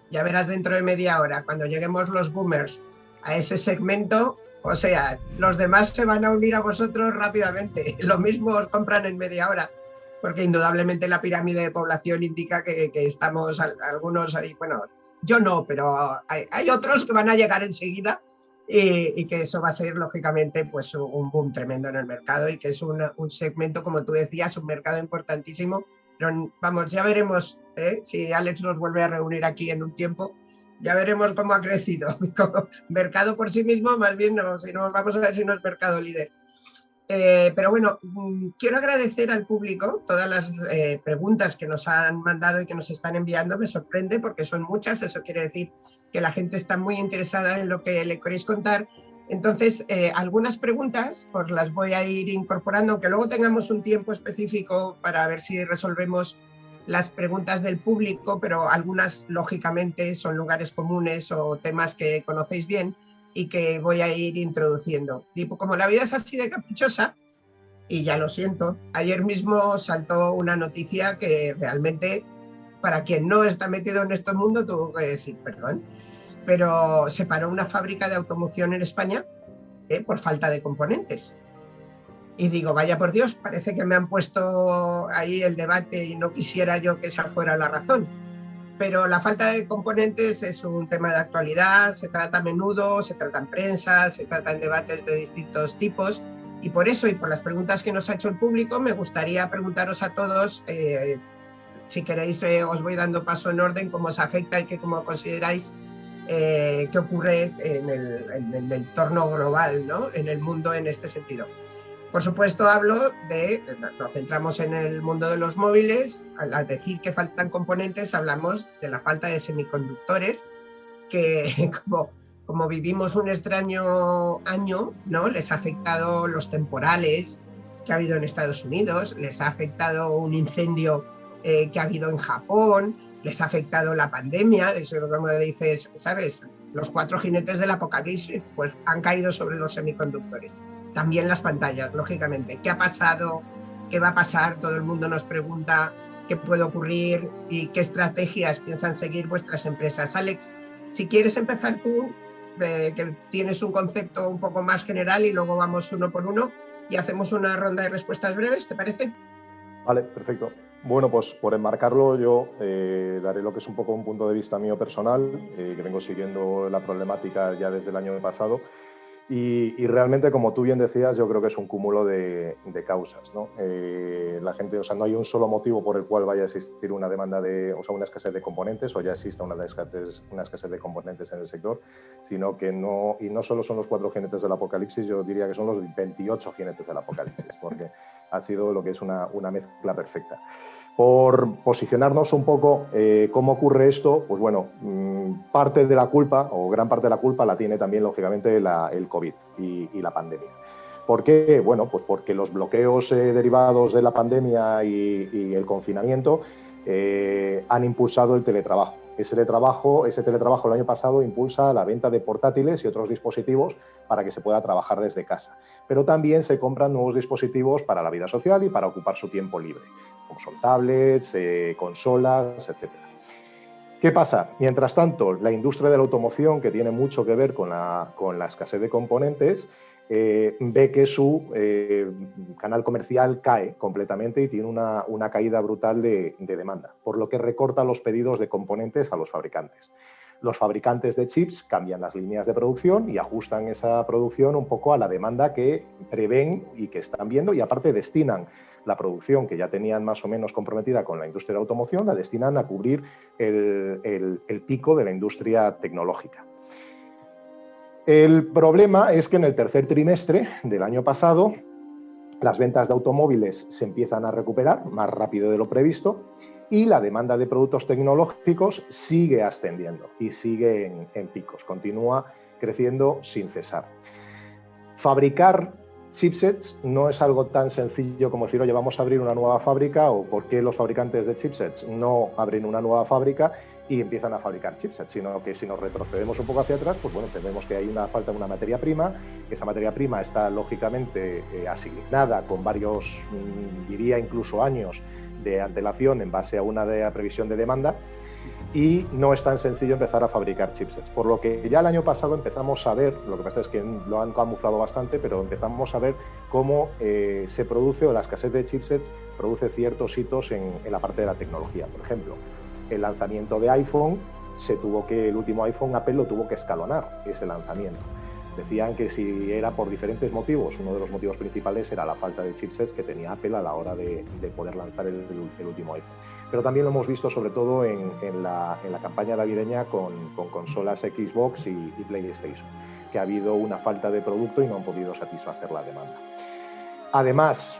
Ya verás dentro de media hora, cuando lleguemos los boomers a ese segmento, o sea, los demás se van a unir a vosotros rápidamente. Lo mismo os compran en media hora, porque indudablemente la pirámide de población indica que estamos algunos ahí, bueno, yo no, pero hay otros que van a llegar enseguida y que eso va a ser, lógicamente, pues un boom tremendo en el mercado y que es un segmento, como tú decías, un mercado importantísimo. Pero vamos, ya veremos, si Alex nos vuelve a reunir aquí en un tiempo, ya veremos cómo ha crecido. Como mercado por sí mismo, más bien no, si no, vamos a ver si no es mercado líder. Pero bueno, quiero agradecer al público todas las preguntas que nos han mandado y que nos están enviando. Me sorprende porque son muchas, eso quiere decir que la gente está muy interesada en lo que le queréis contar. Entonces, algunas preguntas pues las voy a ir incorporando, aunque luego tengamos un tiempo específico para ver si resolvemos las preguntas del público, pero algunas, lógicamente, son lugares comunes o temas que conocéis bien y que voy a ir introduciendo. Tipo, como la vida es así de caprichosa, y ya lo siento, ayer mismo saltó una noticia que realmente, para quien no está metido en este mundo, tuvo que decir, perdón, pero se paró una fábrica de automoción en España por falta de componentes. Y digo, vaya por Dios, parece que me han puesto ahí el debate y no quisiera yo que esa fuera la razón. Pero la falta de componentes es un tema de actualidad, se trata a menudo, se trata en prensa, se trata en debates de distintos tipos, y por eso y por las preguntas que nos ha hecho el público me gustaría preguntaros a todos, si queréis os voy dando paso en orden, cómo os afecta y cómo consideráis qué ocurre en el entorno global, ¿no? En el mundo en este sentido. Por supuesto, nos centramos en el mundo de los móviles. Al decir que faltan componentes, hablamos de la falta de semiconductores, que como vivimos un extraño año, ¿no? Les ha afectado los temporales que ha habido en Estados Unidos, les ha afectado un incendio que ha habido en Japón, les ha afectado la pandemia, eso como dices, ¿sabes? Los 4 jinetes del apocalipsis pues han caído sobre los semiconductores. También las pantallas, lógicamente. ¿Qué ha pasado? ¿Qué va a pasar? Todo el mundo nos pregunta qué puede ocurrir y qué estrategias piensan seguir vuestras empresas. Alex, si quieres empezar tú, que tienes un concepto un poco más general y luego vamos uno por uno y hacemos una ronda de respuestas breves, ¿te parece? Vale, perfecto. Bueno, pues por enmarcarlo yo daré lo que es un poco un punto de vista mío personal, que vengo siguiendo la problemática ya desde el año pasado. Y realmente, como tú bien decías, yo creo que es un cúmulo de causas, ¿no? La gente, o sea, no hay un solo motivo por el cual vaya a existir una demanda una escasez de componentes o ya exista una escasez de componentes en el sector, sino que no solo son los 4 jinetes del apocalipsis, yo diría que son los 28 jinetes del apocalipsis, porque ha sido lo que es una mezcla perfecta. Por posicionarnos un poco, ¿cómo ocurre esto? Pues bueno, parte de la culpa, o gran parte de la culpa, la tiene también, lógicamente, el COVID y la pandemia. ¿Por qué? Bueno, pues porque los bloqueos derivados de la pandemia y el confinamiento han impulsado el teletrabajo. Ese teletrabajo el año pasado impulsa la venta de portátiles y otros dispositivos para que se pueda trabajar desde casa. Pero también se compran nuevos dispositivos para la vida social y para ocupar su tiempo libre, como son tablets, consolas, etc. ¿Qué pasa? Mientras tanto, la industria de la automoción, que tiene mucho que ver con la escasez de componentes, ve que su canal comercial cae completamente y tiene una caída brutal de demanda, por lo que recorta los pedidos de componentes a los fabricantes. Los fabricantes de chips cambian las líneas de producción y ajustan esa producción un poco a la demanda que prevén y que están viendo, y aparte destinan la producción que ya tenían más o menos comprometida con la industria de automoción, la destinan a cubrir el pico de la industria tecnológica. El problema es que en el tercer trimestre del año pasado las ventas de automóviles se empiezan a recuperar más rápido de lo previsto y la demanda de productos tecnológicos sigue ascendiendo y sigue en picos, continúa creciendo sin cesar. Fabricar chipsets no es algo tan sencillo como decir, oye, vamos a abrir una nueva fábrica, o por qué los fabricantes de chipsets no abren una nueva fábrica y empiezan a fabricar chipsets, sino que si nos retrocedemos un poco hacia atrás, pues bueno, tenemos que hay una falta de una materia prima, que esa materia prima está lógicamente asignada con varios, diría incluso años de antelación en base a una previsión de demanda, y no es tan sencillo empezar a fabricar chipsets. Por lo que ya el año pasado empezamos a ver, lo que pasa es que lo han camuflado bastante, pero empezamos a ver cómo se produce, o la escasez de chipsets produce ciertos hitos en la parte de la tecnología. Por ejemplo, el lanzamiento de iPhone, el último iPhone Apple lo tuvo que escalonar, ese lanzamiento. Decían que si era por diferentes motivos, uno de los motivos principales era la falta de chipsets que tenía Apple a la hora de poder lanzar el último iPhone. Pero también lo hemos visto sobre todo en la campaña navideña con consolas Xbox y PlayStation, que ha habido una falta de producto y no han podido satisfacer la demanda. Además,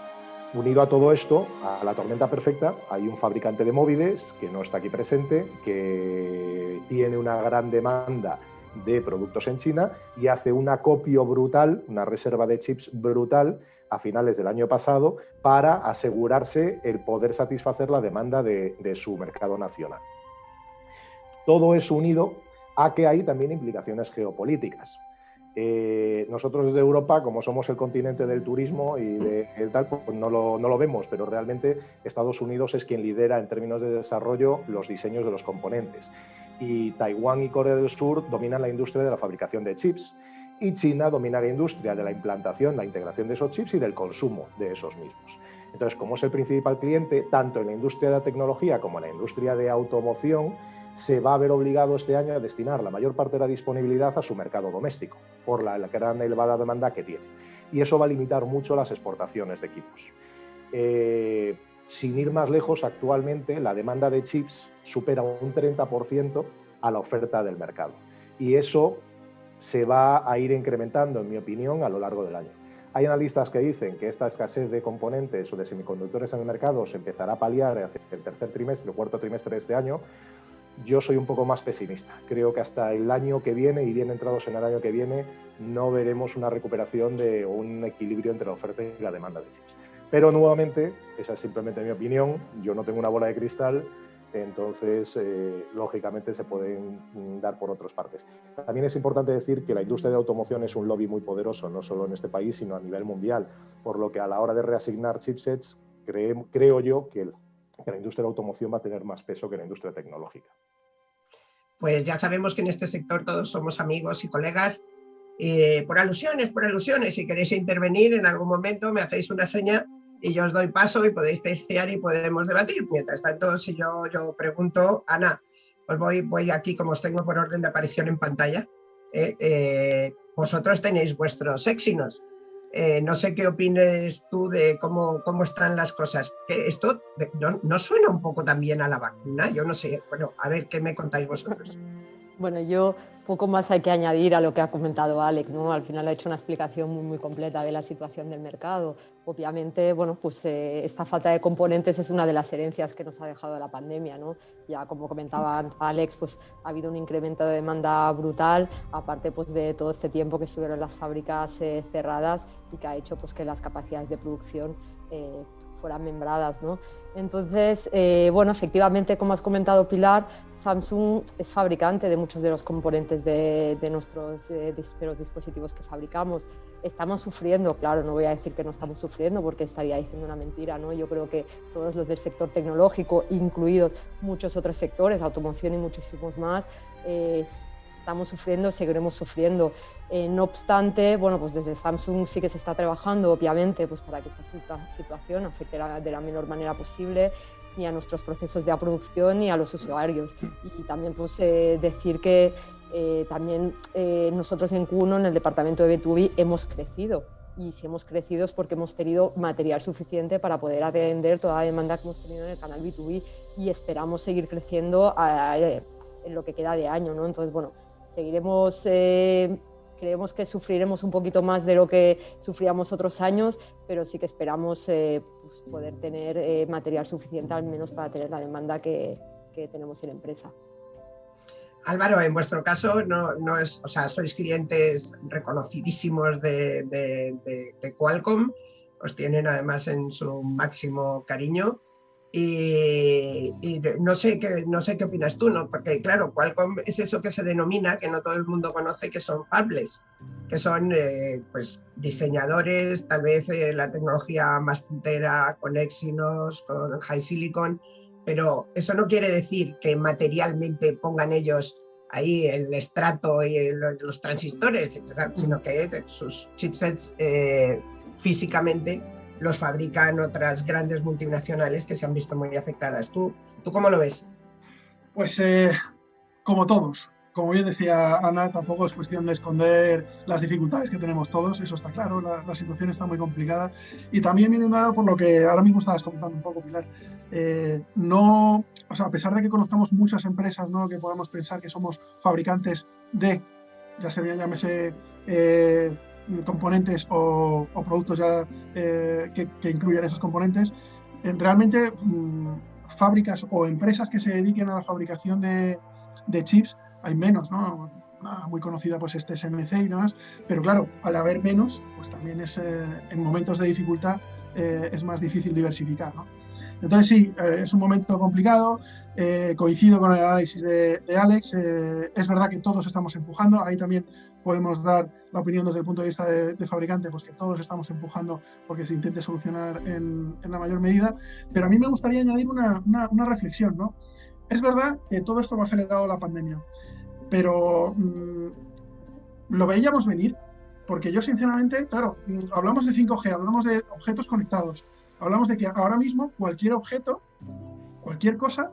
unido a todo esto, a la tormenta perfecta, hay un fabricante de móviles que no está aquí presente, que tiene una gran demanda de productos en China y hace un acopio brutal, una reserva de chips brutal a finales del año pasado para asegurarse el poder satisfacer la demanda de su mercado nacional. Todo eso unido a que hay también implicaciones geopolíticas. Nosotros desde Europa, como somos el continente del turismo y del tal, pues no lo vemos, pero realmente Estados Unidos es quien lidera en términos de desarrollo los diseños de los componentes. Y Taiwán y Corea del Sur dominan la industria de la fabricación de chips, y China domina la industria de la implantación, la integración de esos chips y del consumo de esos mismos. Entonces, como es el principal cliente, tanto en la industria de la tecnología como en la industria de automoción, se va a ver obligado este año a destinar la mayor parte de la disponibilidad a su mercado doméstico, por la gran elevada demanda que tiene. Y eso va a limitar mucho las exportaciones de equipos. Sin ir más lejos, actualmente la demanda de chips supera un 30% a la oferta del mercado. Y eso se va a ir incrementando, en mi opinión, a lo largo del año. Hay analistas que dicen que esta escasez de componentes o de semiconductores en el mercado se empezará a paliar hacia el tercer trimestre o cuarto trimestre de este año. Yo soy un poco más pesimista. Creo que hasta el año que viene, y bien entrados en el año que viene, no veremos una recuperación o un equilibrio entre la oferta y la demanda de chips. Pero nuevamente, esa es simplemente mi opinión, yo no tengo una bola de cristal, entonces lógicamente se pueden dar por otras partes. También es importante decir que la industria de automoción es un lobby muy poderoso, no solo en este país, sino a nivel mundial, por lo que a la hora de reasignar chipsets, creo yo que la industria de automoción va a tener más peso que la industria tecnológica. Pues ya sabemos que en este sector todos somos amigos y colegas. Por alusiones, si queréis intervenir en algún momento me hacéis una seña y yo os doy paso y podéis terciar y podemos debatir. Mientras tanto, si yo pregunto, Ana, os voy aquí como os tengo por orden de aparición en pantalla. Vosotros tenéis vuestros éxinos. No sé qué opines tú de cómo están las cosas. ¿Esto no suena un poco también a la vacuna? Yo no sé. Bueno, a ver, ¿qué me contáis vosotros? Bueno, yo poco más hay que añadir a lo que ha comentado Alex, ¿no? Al final ha hecho una explicación muy completa de la situación del mercado. Obviamente, bueno, pues esta falta de componentes es una de las herencias que nos ha dejado la pandemia, ¿no? Ya como comentaba Alex, pues ha habido un incremento de demanda brutal, aparte pues de todo este tiempo que estuvieron las fábricas cerradas y que ha hecho pues que las capacidades de producción fueran membradas, ¿no? Entonces, bueno, efectivamente, como has comentado Pilar, Samsung es fabricante de muchos de los componentes de los dispositivos que fabricamos. Estamos sufriendo, claro, no voy a decir que no estamos sufriendo porque estaría diciendo una mentira, ¿no? Yo creo que todos los del sector tecnológico, incluidos muchos otros sectores, automoción y muchísimos más, estamos sufriendo, seguiremos sufriendo. No obstante, bueno, pues desde Samsung sí que se está trabajando, obviamente, pues para que esta situación afecte de la menor manera posible ni a nuestros procesos de producción ni a los usuarios. Y también pues decir que también nosotros en Kuno, en el departamento de B2B, hemos crecido. Y si hemos crecido es porque hemos tenido material suficiente para poder atender toda la demanda que hemos tenido en el canal B2B y esperamos seguir creciendo en lo que queda de año, ¿no? Entonces, bueno, seguiremos, creemos que sufriremos un poquito más de lo que sufríamos otros años, pero sí que esperamos pues poder tener material suficiente al menos para tener la demanda que tenemos en la empresa. Álvaro, en vuestro caso no es, o sea, sois clientes reconocidísimos de Qualcomm, os tienen además en su máximo cariño y no sé qué opinas tú, ¿no? Porque claro, Qualcomm es eso que se denomina, que no todo el mundo conoce, que son fabless, que son pues diseñadores, tal vez la tecnología más puntera con Exynos, con High Silicon, pero eso no quiere decir que materialmente pongan ellos ahí el estrato y los transistores, sino que sus chipsets físicamente los fabrican otras grandes multinacionales que se han visto muy afectadas. ¿Tú cómo lo ves? Pues como todos. Como bien decía Ana, tampoco es cuestión de esconder las dificultades que tenemos todos, eso está claro, la situación está muy complicada. Y también viene dado por lo que ahora mismo estabas comentando un poco, Pilar. No, o sea, a pesar de que conozcamos muchas empresas, ¿no?, que podamos pensar que somos fabricantes de, ya se llámese componentes o productos ya que incluyan esos componentes, realmente fábricas o empresas que se dediquen a la fabricación de chips hay menos, ¿no? Una muy conocida pues SMC y demás, pero claro, al haber menos, pues también es en momentos de dificultad es más difícil diversificar, ¿no? Entonces sí, es un momento complicado, coincido con el análisis de Alex, es verdad que todos estamos empujando, ahí también podemos dar la opinión desde el punto de vista de fabricante, pues que todos estamos empujando porque se intente solucionar en la mayor medida, pero a mí me gustaría añadir una reflexión, ¿no? Es verdad que todo esto lo ha acelerado la pandemia, pero lo veíamos venir, porque yo sinceramente, claro, hablamos de 5G, hablamos de objetos conectados, hablamos de que ahora mismo cualquier objeto, cualquier cosa,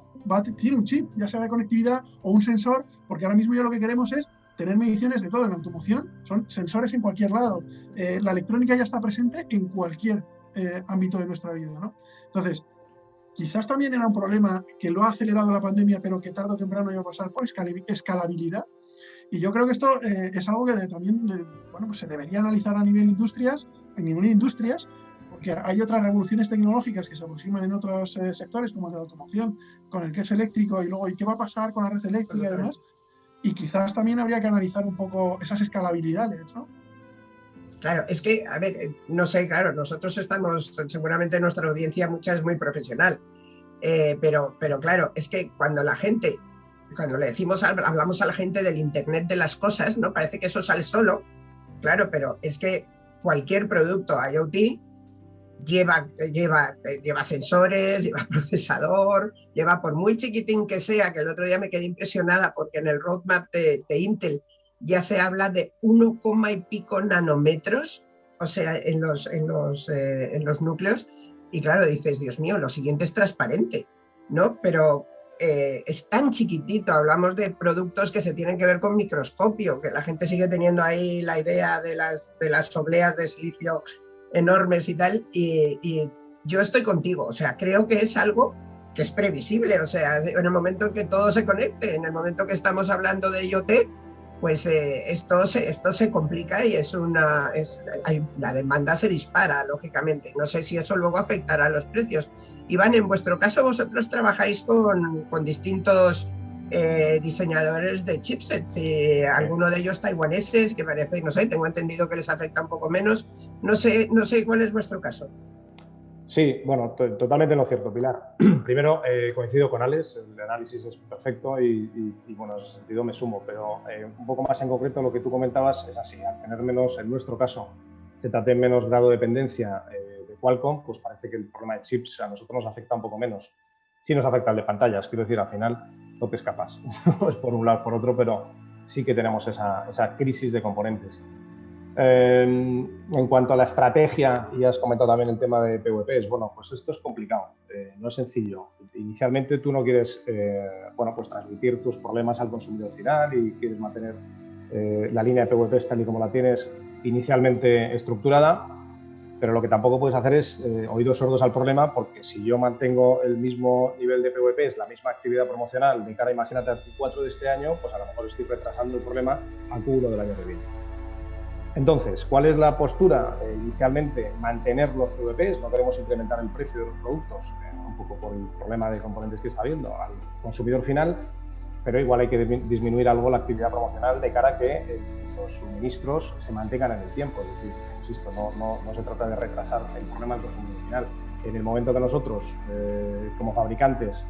tiene un chip, ya sea de conectividad o un sensor, porque ahora mismo ya lo que queremos es tener mediciones de todo. En automoción son sensores en cualquier lado. La electrónica ya está presente en cualquier ámbito de nuestra vida, ¿no? Entonces, quizás también era un problema que lo ha acelerado la pandemia, pero que tarde o temprano iba a pasar por escalabilidad. Y yo creo que esto es algo que también bueno, pues se debería analizar a nivel industrias, porque hay otras revoluciones tecnológicas que se aproximan en otros sectores, como el de la automoción, con el que es eléctrico, y luego, ¿y qué va a pasar con la red eléctrica y demás? Y quizás también habría que analizar un poco esas escalabilidades, ¿no? Claro, es que, a ver, no sé, claro, nosotros estamos, seguramente nuestra audiencia mucha es muy profesional, pero claro, es que cuando le decimos, hablamos a la gente del Internet de las cosas, ¿no? Parece que eso sale solo, claro, pero es que cualquier producto IoT lleva sensores, lleva procesador, lleva, por muy chiquitín que sea, que el otro día me quedé impresionada porque en el roadmap de Intel ya se habla de 1, y pico nanómetros, o sea, en los núcleos, y claro, dices, Dios mío, lo siguiente es transparente, ¿no? Pero es tan chiquitito, hablamos de productos que se tienen que ver con microscopio, que la gente sigue teniendo ahí la idea de las obleas de silicio enormes y tal, y yo estoy contigo, o sea, creo que es algo que es previsible, o sea, en el momento en que todo se conecte, en el momento que estamos hablando de IoT, pues esto se complica y la demanda se dispara, lógicamente. No sé si eso luego afectará a los precios. Iván, en vuestro caso, vosotros trabajáis con distintos diseñadores de chipsets, alguno de ellos taiwaneses, que parece, no sé, tengo entendido que les afecta un poco menos. No sé cuál es vuestro caso. Sí, bueno, totalmente lo cierto, Pilar. Primero, coincido con Alex, el análisis es perfecto y bueno, en ese sentido me sumo, pero un poco más en concreto lo que tú comentabas es así, al tener menos, en nuestro caso, ZT menos grado de dependencia de Qualcomm, pues parece que el problema de chips a nosotros nos afecta un poco menos. Sí nos afecta el de pantallas, quiero decir, al final no te escapas, no es por un lado por otro, pero sí que tenemos esa crisis de componentes. En cuanto a la estrategia, y has comentado también el tema de PVPs, bueno, pues esto es complicado, no es sencillo. Inicialmente tú no quieres pues transmitir tus problemas al consumidor final y quieres mantener la línea de PVPs tal y como la tienes inicialmente estructurada, pero lo que tampoco puedes hacer es oídos sordos al problema, porque si yo mantengo el mismo nivel de PVPs, la misma actividad promocional de cara, imagínate, al Q4 de este año, pues a lo mejor estoy retrasando el problema al Q1 del año que viene. Entonces, ¿cuál es la postura? Inicialmente, mantener los PVPs, no queremos incrementar el precio de los productos, un poco por el problema de componentes que está habiendo al consumidor final, pero igual hay que disminuir algo la actividad promocional de cara a que los suministros se mantengan en el tiempo. Es decir, insisto, no se trata de retrasar el problema del consumidor final. En el momento que nosotros, como fabricantes,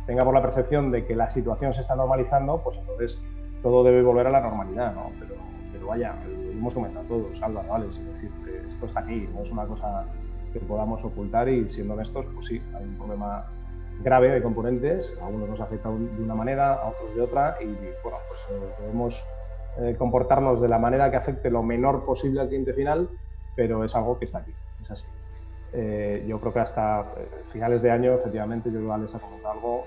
tengamos la percepción de que la situación se está normalizando, pues entonces todo debe volver a la normalidad, ¿no? Pero vaya, lo hemos comentado todos, Álvaro, ¿vale? Es decir, esto está aquí, no es una cosa que podamos ocultar y, siendo honestos, pues sí, hay un problema grave de componentes, a unos nos afecta de una manera, a otros de otra, y bueno, pues debemos comportarnos de la manera que afecte lo menor posible al cliente final, pero es algo que está aquí, es así. Yo creo que hasta finales de año, efectivamente, yo creo que Alex ha comentado algo,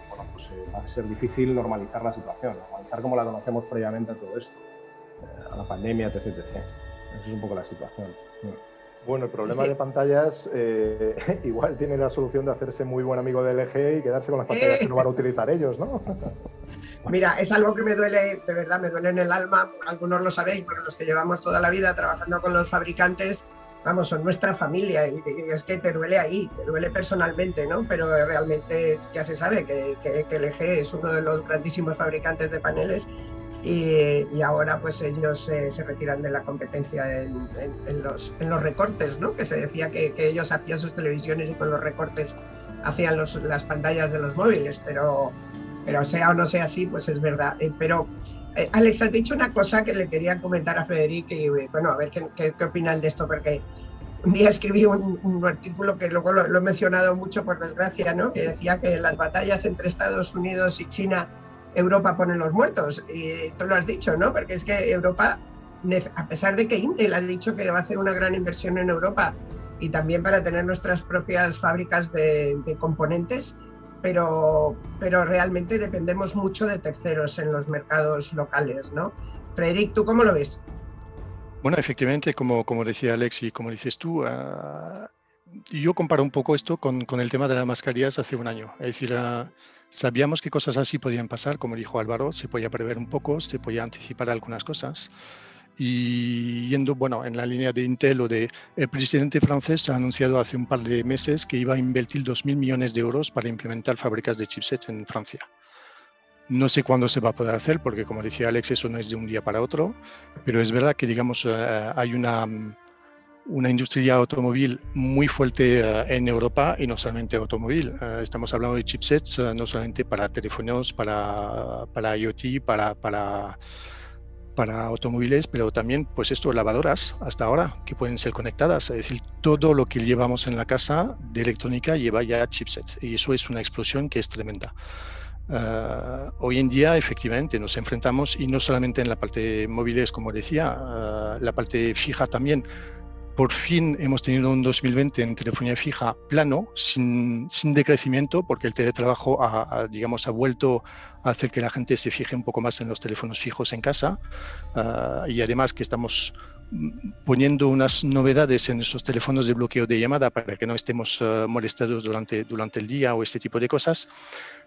bueno, pues va a ser difícil normalizar la situación, normalizar como la conocemos previamente a todo esto, a la pandemia, etc. Esa es un poco la situación. Bueno, el problema de pantallas igual tiene la solución de hacerse muy buen amigo del LG y quedarse con las pantallas que no van a utilizar ellos, ¿no? Mira, es algo que me duele, de verdad, me duele en el alma. Algunos lo sabéis, porque los que llevamos toda la vida trabajando con los fabricantes, vamos, son nuestra familia, y es que te duele ahí, te duele personalmente, ¿no? Pero realmente ya se sabe que LG es uno de los grandísimos fabricantes de paneles. Y ahora pues ellos se retiran de la competencia en los recortes, ¿no? Que se decía que ellos hacían sus televisiones y con los recortes hacían las pantallas de los móviles, pero sea o no sea así, pues es verdad. Pero Alex, has dicho una cosa que le quería comentar a Frederic, y bueno, a ver qué opinan de esto, porque un día escribí un artículo que luego lo he mencionado mucho, por desgracia, ¿no? Que decía que las batallas entre Estados Unidos y China, Europa pone los muertos, y tú lo has dicho, ¿no? Porque es que Europa, a pesar de que Intel ha dicho que va a hacer una gran inversión en Europa y también para tener nuestras propias fábricas de componentes, pero realmente dependemos mucho de terceros en los mercados locales, ¿no? Frederic, ¿tú cómo lo ves? Bueno, efectivamente, como decía Alex y como dices tú, yo comparo un poco esto con el tema de las mascarillas hace un año. Es decir, sabíamos que cosas así podían pasar, como dijo Álvaro, se podía prever un poco, se podía anticipar algunas cosas. Y yendo, bueno, en la línea de Intel el presidente francés ha anunciado hace un par de meses que iba a invertir 2.000 millones de euros para implementar fábricas de chipsets en Francia. No sé cuándo se va a poder hacer, porque como decía Alex, eso no es de un día para otro, pero es verdad que, digamos, hay una industria automóvil muy fuerte en Europa, y no solamente automóvil. Estamos hablando de chipsets no solamente para teléfonos, para IoT, para automóviles, pero también, pues esto, lavadoras hasta ahora que pueden ser conectadas. Es decir, todo lo que llevamos en la casa de electrónica lleva ya chipsets, y eso es una explosión que es tremenda. Hoy en día, efectivamente, nos enfrentamos, y no solamente en la parte de móviles, como decía, la parte fija también. Por fin hemos tenido un 2020 en telefonía fija plano, sin decrecimiento, porque el teletrabajo digamos, ha vuelto a hacer que la gente se fije un poco más en los teléfonos fijos en casa, y además que estamos poniendo unas novedades en esos teléfonos de bloqueo de llamada para que no estemos molestados durante el día o este tipo de cosas.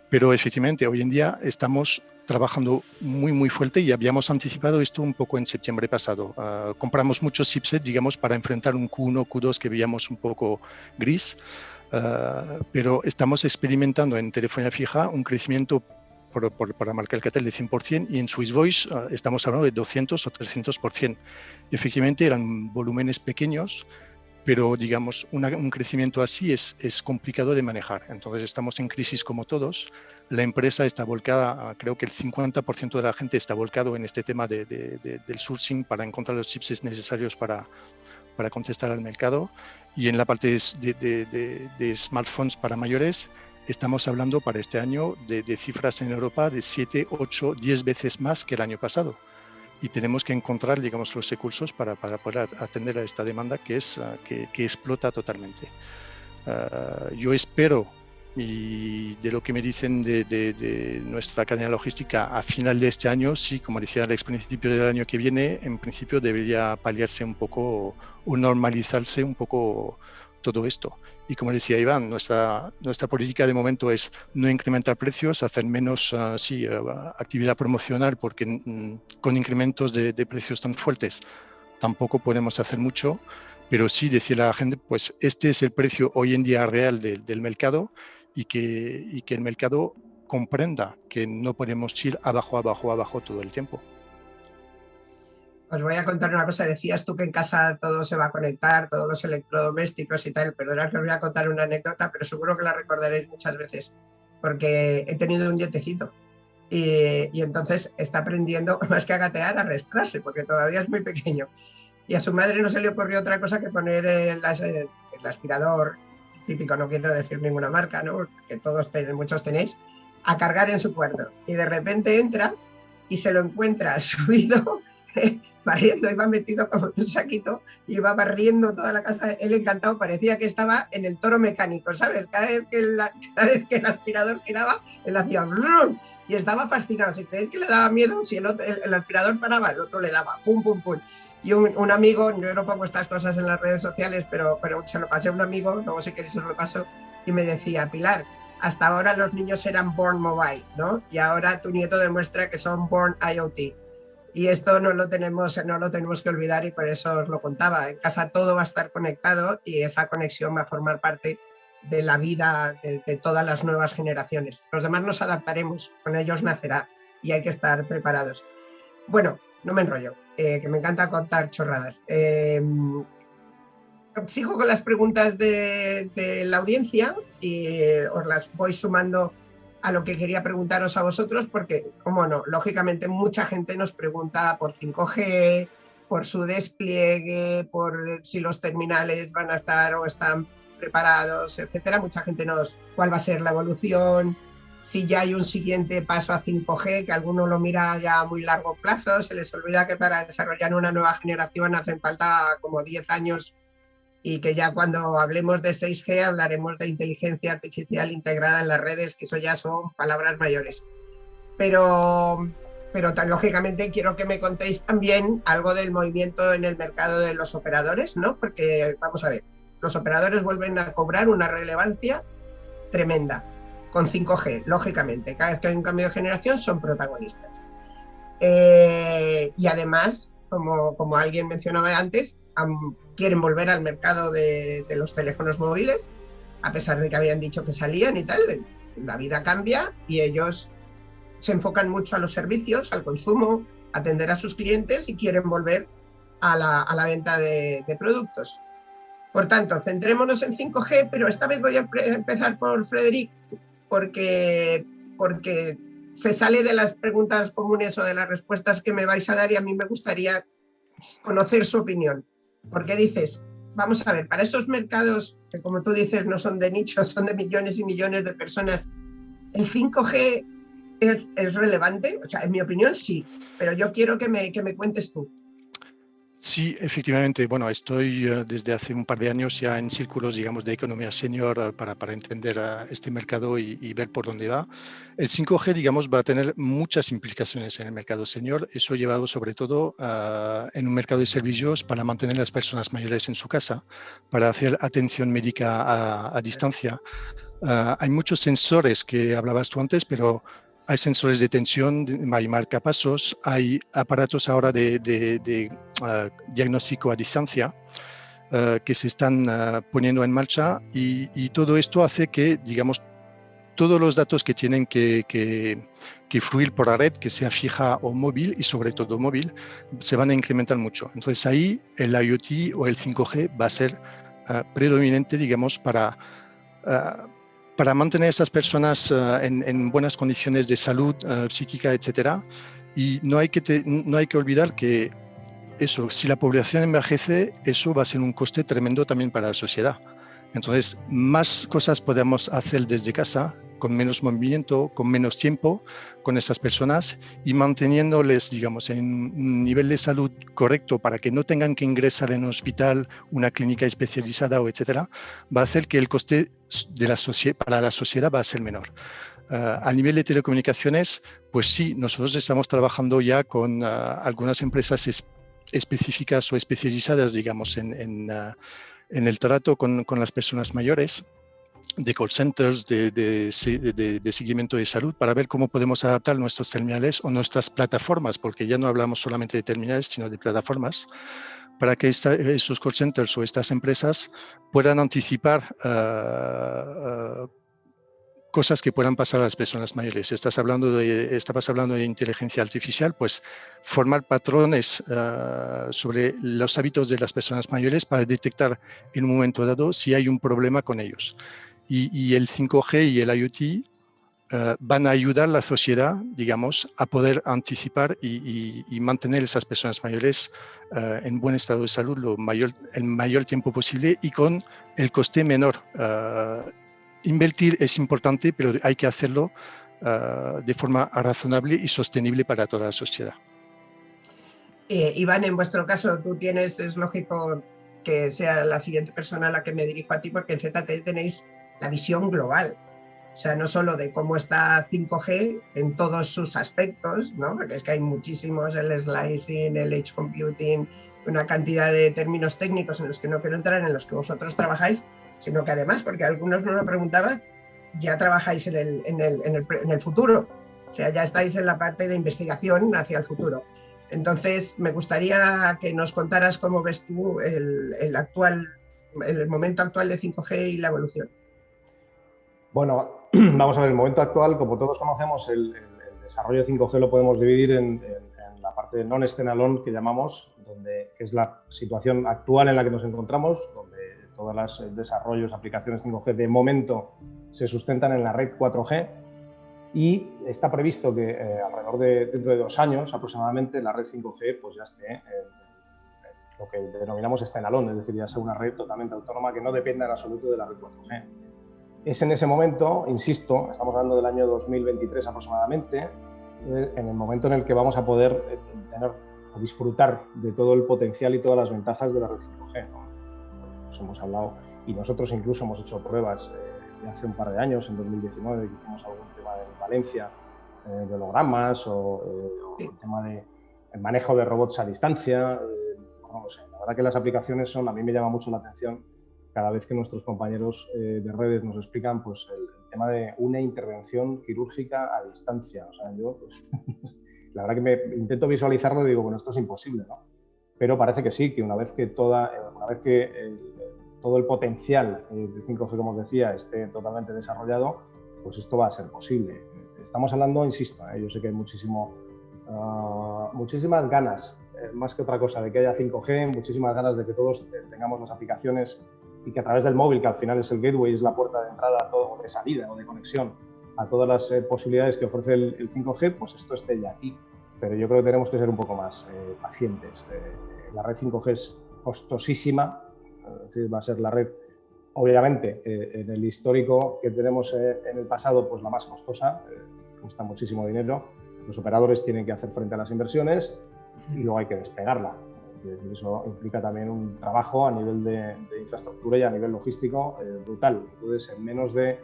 Pero efectivamente, hoy en día estamos trabajando muy, muy fuerte, y habíamos anticipado esto un poco en septiembre pasado. Compramos muchos chipsets, digamos, para enfrentar un Q1, Q2 que veíamos un poco gris, pero estamos experimentando en telefonía fija un crecimiento para marcar el cartel de 100%, y en Swiss Voice estamos hablando de 200 o 300%. Efectivamente, eran volúmenes pequeños, pero digamos, un crecimiento así es complicado de manejar. Entonces estamos en crisis como todos. La empresa está volcada, creo que el 50% de la gente está volcado en este tema del sourcing para encontrar los chips necesarios para contestar al mercado. Y en la parte de smartphones para mayores, estamos hablando para este año de cifras en Europa de 7, 8, 10 veces más que el año pasado. Y tenemos que encontrar, digamos, los recursos para poder atender a esta demanda que explota totalmente. Yo espero, y de lo que me dicen de nuestra cadena logística, a final de este año, sí, como decía Alex, principio del año que viene, en principio debería paliarse un poco o normalizarse un poco todo esto. Y como decía Iván, nuestra política de momento es no incrementar precios, hacer menos actividad promocional, porque con incrementos de precios tan fuertes tampoco podemos hacer mucho, pero sí decirle a la gente, pues este es el precio hoy en día real del mercado, y que el mercado comprenda que no podemos ir abajo, abajo, abajo todo el tiempo. Os voy a contar una cosa. Decías tú que en casa todo se va a conectar, todos los electrodomésticos y tal. Perdonad que os voy a contar una anécdota, pero seguro que la recordaréis muchas veces, porque he tenido un nietecito y entonces está aprendiendo, más que a gatear, a arrastrarse, porque todavía es muy pequeño. Y a su madre no se le ocurrió otra cosa que poner el aspirador típico, no quiero decir ninguna marca, ¿no?, que muchos tenéis, a cargar en su cuarto. Y de repente entra y se lo encuentra subido, barriendo, iba metido como en un saquito, y iba barriendo toda la casa. Él encantado, parecía que estaba en el toro mecánico, ¿sabes? Cada vez que el aspirador giraba, él hacía brum, y estaba fascinado. Si creéis que le daba miedo, si el aspirador paraba, el otro le daba pum, pum, pum. Y un amigo, yo no pongo estas cosas en las redes sociales, pero se lo pasé a un amigo, luego si queréis os lo paso, y me decía: Pilar, hasta ahora los niños eran born mobile, ¿no? Y ahora tu nieto demuestra que son born IoT. Y esto no lo tenemos que olvidar, y por eso os lo contaba. En casa todo va a estar conectado, y esa conexión va a formar parte de la vida de todas las nuevas generaciones. Los demás nos adaptaremos, con ellos nacerá, y hay que estar preparados. Bueno, no me enrollo, que me encanta contar chorradas. Sigo con las preguntas de la audiencia, y os las voy sumando a lo que quería preguntaros a vosotros, porque, como no, lógicamente mucha gente nos pregunta por 5G, por su despliegue, por si los terminales van a estar o están preparados, etcétera. Mucha gente cuál va a ser la evolución, si ya hay un siguiente paso a 5G, que alguno lo mira ya a muy largo plazo. Se les olvida que para desarrollar una nueva generación hacen falta como 10 años, y que ya cuando hablemos de 6G hablaremos de inteligencia artificial integrada en las redes, que eso ya son palabras mayores. Pero tan lógicamente quiero que me contéis también algo del movimiento en el mercado de los operadores, ¿no? Porque, vamos a ver, los operadores vuelven a cobrar una relevancia tremenda con 5G, lógicamente. Cada vez que hay un cambio de generación son protagonistas. Y además, como alguien mencionaba antes, quieren volver al mercado de los teléfonos móviles, a pesar de que habían dicho que salían y tal. La vida cambia y ellos se enfocan mucho a los servicios, al consumo, a atender a sus clientes, y quieren volver a la venta de productos. Por tanto, centrémonos en 5G, pero esta vez voy a empezar por Frederic, porque se sale de las preguntas comunes o de las respuestas que me vais a dar, y a mí me gustaría conocer su opinión. Porque dices, vamos a ver, para esos mercados que, como tú dices, no son de nicho, son de millones y millones de personas, ¿el 5G es relevante? O sea, en mi opinión sí, pero yo quiero que me cuentes tú. Sí, efectivamente. Bueno, estoy desde hace un par de años ya en círculos, digamos, de economía senior para entender este mercado y ver por dónde va. El 5G, digamos, va a tener muchas implicaciones en el mercado senior. Eso llevado sobre todo en un mercado de servicios para mantener a las personas mayores en su casa, para hacer atención médica a distancia. Hay muchos sensores que hablabas tú antes, pero hay sensores de tensión, hay marcapasos, hay aparatos ahora de diagnóstico a distancia que se están poniendo en marcha, y todo esto hace que, digamos, todos los datos que tienen que fluir por la red, que sea fija o móvil, y sobre todo móvil, se van a incrementar mucho. Entonces ahí el IoT o el 5G va a ser predominante, digamos, para mantener a esas personas en buenas condiciones de salud psíquica, etcétera. Y no hay que olvidar que eso, si la población envejece, eso va a ser un coste tremendo también para la sociedad. Entonces, más cosas podemos hacer desde casa, con menos movimiento, con menos tiempo con esas personas y manteniéndoles, digamos, en un nivel de salud correcto para que no tengan que ingresar en un hospital, una clínica especializada o etcétera, va a hacer que el coste de para la sociedad va a ser menor. A nivel de telecomunicaciones, pues sí, nosotros estamos trabajando ya con algunas empresas específicas o especializadas, digamos, en el trato con las personas mayores, de call centers, de seguimiento de salud, para ver cómo podemos adaptar nuestros terminales o nuestras plataformas, porque ya no hablamos solamente de terminales, sino de plataformas, para que esos call centers o estas empresas puedan anticipar cosas que puedan pasar a las personas mayores. Estabas hablando de inteligencia artificial, pues formar patrones sobre los hábitos de las personas mayores para detectar en un momento dado si hay un problema con ellos. Y el 5G y el IoT van a ayudar a la sociedad, digamos, a poder anticipar y mantener a esas personas mayores en buen estado de salud el mayor tiempo posible y con el coste menor. Invertir es importante, pero hay que hacerlo de forma razonable y sostenible para toda la sociedad. Iván, en vuestro caso, es lógico que sea la siguiente persona a la que me dirijo a ti, porque en ZTE tenéis la visión global. O sea, no solo de cómo está 5G en todos sus aspectos, ¿no? Porque es que hay muchísimos, el slicing, el edge computing, una cantidad de términos técnicos en los que no quiero entrar, en los que vosotros trabajáis, sino que además, porque algunos nos lo preguntabas, ya trabajáis en el futuro. O sea, ya estáis en la parte de investigación hacia el futuro. Entonces, me gustaría que nos contaras cómo ves tú el momento actual de 5G y la evolución. Bueno, vamos a ver, el momento actual, como todos conocemos, el desarrollo de 5G lo podemos dividir en la parte de non-standalone que llamamos, que es la situación actual en la que nos encontramos, donde todos los desarrollos, aplicaciones 5G de momento se sustentan en la red 4G y está previsto que dentro de 2 años aproximadamente la red 5G pues ya esté lo que denominamos standalone, es decir, ya sea una red totalmente autónoma que no dependa en absoluto de la red 4G. Es en ese momento, insisto, estamos hablando del año 2023 aproximadamente, en el momento en el que vamos a poder tener o disfrutar de todo el potencial y todas las ventajas de la red 5G, ¿no? Pues hemos hablado, y nosotros incluso hemos hecho pruebas de hace un par de años, en 2019, que hicimos algún tema en Valencia, de hologramas o el tema de el manejo de robots a distancia. No sé, la verdad que las aplicaciones a mí me llama mucho la atención cada vez que nuestros compañeros de redes nos explican pues, el tema de una intervención quirúrgica a distancia. O sea, yo, pues, la verdad que intento visualizarlo y digo, bueno, esto es imposible, ¿no? Pero parece que sí, que una vez que todo el potencial de 5G, como os decía, esté totalmente desarrollado, pues esto va a ser posible. Estamos hablando, insisto, yo sé que hay muchísimas ganas, más que otra cosa, de que haya 5G, muchísimas ganas de que todos tengamos las aplicaciones y que a través del móvil, que al final es el gateway, es la puerta de entrada a todo, o de salida o de conexión a todas las posibilidades que ofrece el 5G, pues esto esté ya aquí. Pero yo creo que tenemos que ser un poco más pacientes. La red 5G es costosísima, va a ser la red, obviamente, en el histórico que tenemos en el pasado, pues la más costosa, cuesta muchísimo dinero. Los operadores tienen que hacer frente a las inversiones y luego hay que despegarla. Eso implica también un trabajo a nivel de infraestructura y a nivel logístico brutal. Entonces, en menos de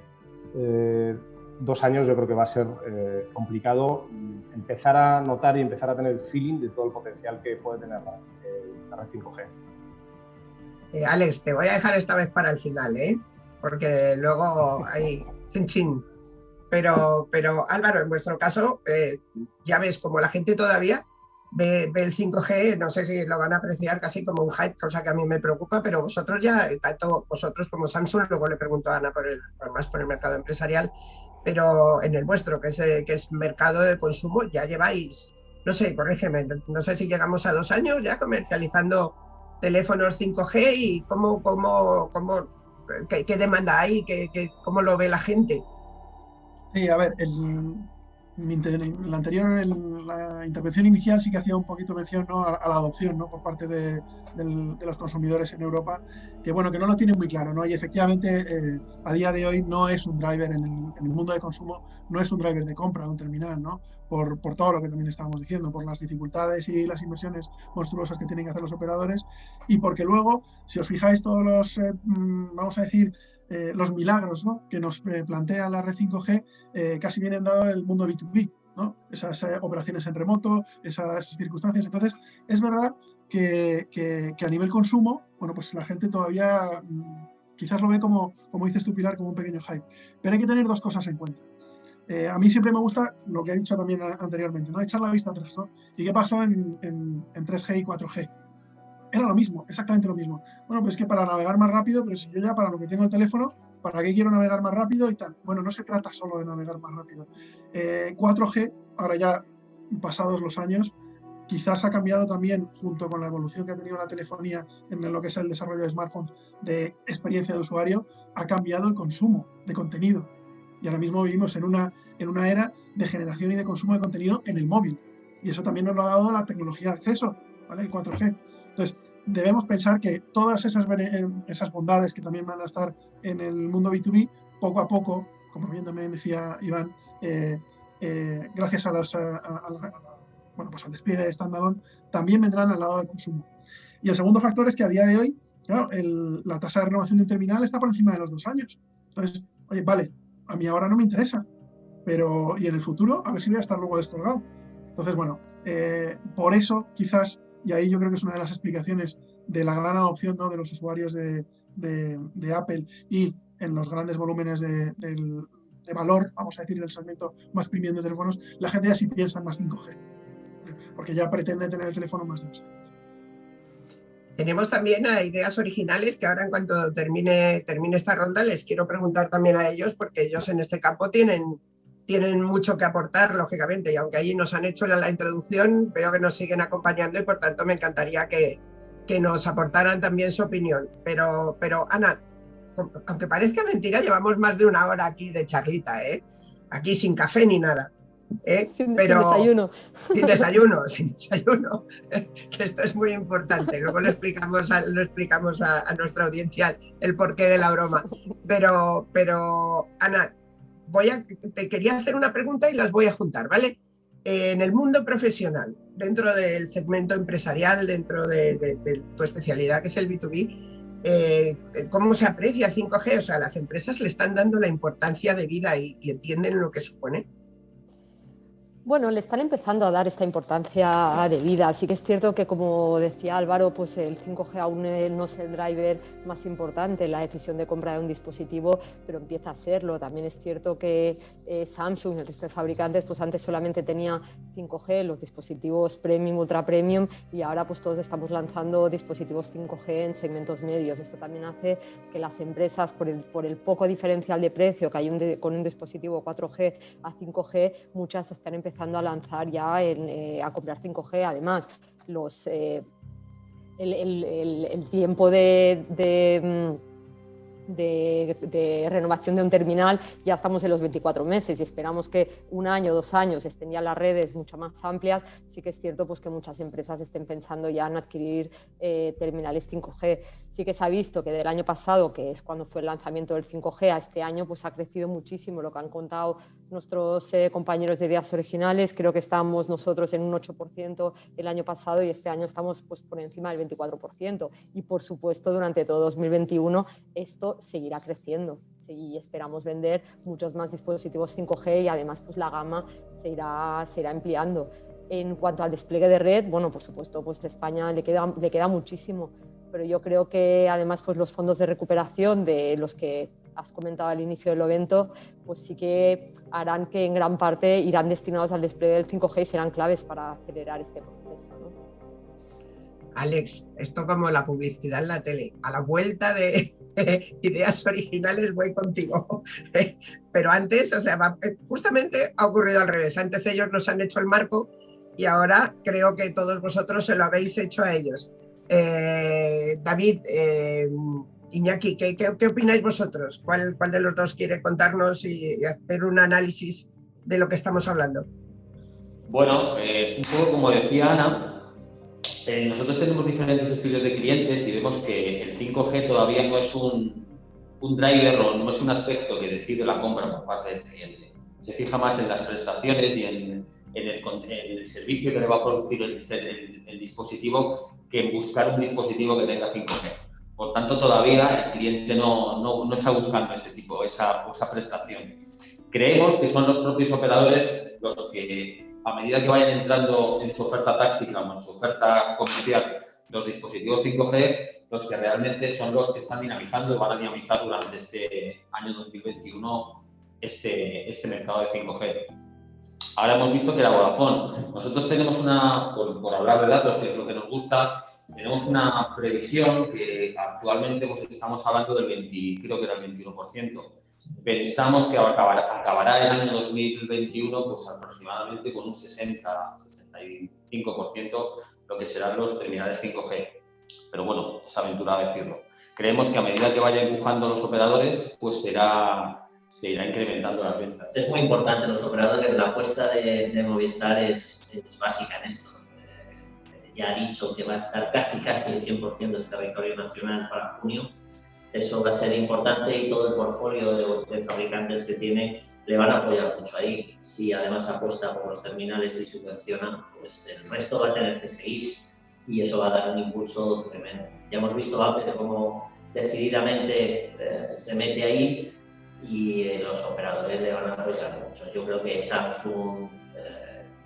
2 años yo creo que va a ser complicado empezar a notar y empezar a tener el feeling de todo el potencial que puede tener la red 5G. Alex, te voy a dejar esta vez para el final, porque luego hay chin. Pero Álvaro, en vuestro caso, ya ves como la gente todavía ve el 5G, no sé si lo van a apreciar casi como un hype, cosa que a mí me preocupa, pero vosotros ya, tanto vosotros como Samsung, luego le pregunto a Ana más por el mercado empresarial, pero en el vuestro, que es mercado de consumo, ya lleváis, no sé, corrígeme, no sé si llegamos a 2 años ya comercializando teléfonos 5G y qué demanda hay, cómo lo ve la gente. Sí, a ver, la anterior, la intervención inicial sí que hacía un poquito mención, ¿no?, a la adopción, ¿no?, por parte de los consumidores en Europa, que bueno, que no lo tienen muy claro, ¿no? Y efectivamente a día de hoy no es un driver en el mundo de consumo, no es un driver de compra de un terminal, ¿no? Por todo lo que también estábamos diciendo, por las dificultades y las inversiones monstruosas que tienen que hacer los operadores, y porque luego, si os fijáis, todos los, vamos a decir, los milagros, ¿no?, que nos plantea la red 5G casi vienen dado el mundo B2B, ¿no? Esas operaciones en remoto, esas circunstancias. Entonces, es verdad que a nivel consumo, bueno, pues la gente todavía quizás lo ve como dices tú, Pilar, como un pequeño hype. Pero hay que tener dos cosas en cuenta. A mí siempre me gusta lo que he dicho también anteriormente, ¿no?, echar la vista atrás, ¿no? ¿Y qué pasó en 3G y 4G? Era lo mismo, exactamente lo mismo. Bueno, pues es que para navegar más rápido, pero si yo ya para lo que tengo el teléfono, ¿para qué quiero navegar más rápido y tal? Bueno, no se trata solo de navegar más rápido. 4G, ahora ya pasados los años, quizás ha cambiado también, junto con la evolución que ha tenido la telefonía en lo que es el desarrollo de smartphones, de experiencia de usuario, ha cambiado el consumo de contenido. Y ahora mismo vivimos en una era de generación y de consumo de contenido en el móvil. Y eso también nos lo ha dado la tecnología de acceso, ¿vale?, el 4G. Entonces, debemos pensar que todas esas bondades que también van a estar en el mundo B2B, poco a poco, como bien también decía Iván, gracias bueno, pues al despliegue de standalone, también vendrán al lado de consumo. Y el segundo factor es que a día de hoy, claro, la tasa de renovación de un terminal está por encima de los 2 años. Entonces, oye, vale, a mí ahora no me interesa, pero y en el futuro a ver si voy a estar luego descolgado. Entonces, bueno, por eso quizás, y ahí yo creo que es una de las explicaciones de la gran adopción, ¿no?, de los usuarios de Apple y en los grandes volúmenes de valor, vamos a decir, del segmento más premium de teléfonos, la gente ya sí piensa en más 5G, porque ya pretende tener el teléfono más de 2 años. Tenemos también a Ideas Originales, que ahora en cuanto termine esta ronda les quiero preguntar también a ellos, porque ellos en este campo tienen mucho que aportar, lógicamente, y aunque allí nos han hecho la introducción, veo que nos siguen acompañando y por tanto me encantaría que nos aportaran también su opinión. Pero Ana, aunque parezca mentira, llevamos más de 1 hora aquí de charlita, aquí sin café ni nada. Sin desayuno. Sin desayuno, que esto es muy importante. Luego lo explicamos a nuestra audiencia el porqué de la broma. Pero Ana, te quería hacer una pregunta y las voy a juntar, ¿vale? En el mundo profesional, dentro del segmento empresarial, dentro de tu especialidad, que es el B2B, ¿cómo se aprecia el 5G? O sea, ¿las empresas le están dando la importancia de vida y entienden lo que supone? Bueno, le están empezando a dar esta importancia de vida. Sí que es cierto que, como decía Álvaro, pues el 5G aún no es el driver más importante en la decisión de compra de un dispositivo, pero empieza a serlo. También es cierto que Samsung, el resto de fabricantes, pues antes solamente tenía 5G, los dispositivos premium, ultra premium, y ahora pues todos estamos lanzando dispositivos 5G en segmentos medios. Esto también hace que las empresas, por el poco diferencial de precio que hay con un dispositivo 4G a 5G, muchas están empezando a lanzar ya a comprar 5G. Además, el tiempo de renovación de un terminal ya estamos en los 24 meses y esperamos que 1 año, 2 años estén ya las redes mucho más amplias. Sí que es cierto pues que muchas empresas estén pensando ya en adquirir terminales 5G. Sí que se ha visto que del año pasado, que es cuando fue el lanzamiento del 5G, a este año pues ha crecido muchísimo lo que han contado nuestros compañeros de Ideas Originales. Creo que estamos nosotros en un 8% el año pasado y este año estamos pues por encima del 24%, y por supuesto durante todo 2021 esto seguirá creciendo y esperamos vender muchos más dispositivos 5G y además pues la gama se irá ampliando. En cuanto al despliegue de red, bueno, por supuesto, pues a España le queda muchísimo, pero yo creo que además pues los fondos de recuperación de los que has comentado al inicio del evento, pues sí que harán que en gran parte irán destinados al despliegue del 5G y serán claves para acelerar este proceso, ¿no? Alex, esto como la publicidad en la tele, a la vuelta de Ideas Originales voy contigo. Pero antes, o sea, justamente ha ocurrido al revés. Antes ellos nos han hecho el marco y ahora creo que todos vosotros se lo habéis hecho a ellos. David, Iñaki, ¿qué opináis vosotros? ¿Cuál de los dos quiere contarnos y hacer un análisis de lo que estamos hablando? Bueno, un poco como decía Ana, nosotros tenemos diferentes estudios de clientes y vemos que el 5G todavía no es un driver o no es un aspecto que decide la compra por parte del cliente. Se fija más en las prestaciones y en el servicio que le va a producir el dispositivo que en buscar un dispositivo que tenga 5G. Por tanto, todavía el cliente no está buscando ese tipo, esa prestación. Creemos que son los propios operadores los que, a medida que vayan entrando en su oferta táctica o en su oferta comercial los dispositivos 5G, los que realmente son los que están dinamizando y van a dinamizar durante este año 2021 este mercado de 5G. Ahora hemos visto que la Vodafone, nosotros tenemos por hablar de datos, que es lo que nos gusta, tenemos una previsión que actualmente pues, estamos hablando creo que era el 21%. Pensamos que acabará el año 2021 pues, aproximadamente con un 60-65% lo que serán los terminales 5G. Pero bueno, es aventurado decirlo. Creemos que a medida que vaya empujando los operadores, pues se irá incrementando las ventas. Es muy importante los operadores, la apuesta de Movistar es básica en esto. Ya ha dicho que va a estar casi el 100% del territorio nacional para junio. Eso va a ser importante y todo el portfolio de fabricantes que tiene le van a apoyar mucho ahí. Si además apuesta por los terminales y subvenciona, pues el resto va a tener que seguir y eso va a dar un impulso tremendo. Ya hemos visto Apple cómo decididamente se mete ahí y los operadores le van a apoyar mucho. Yo creo que Samsung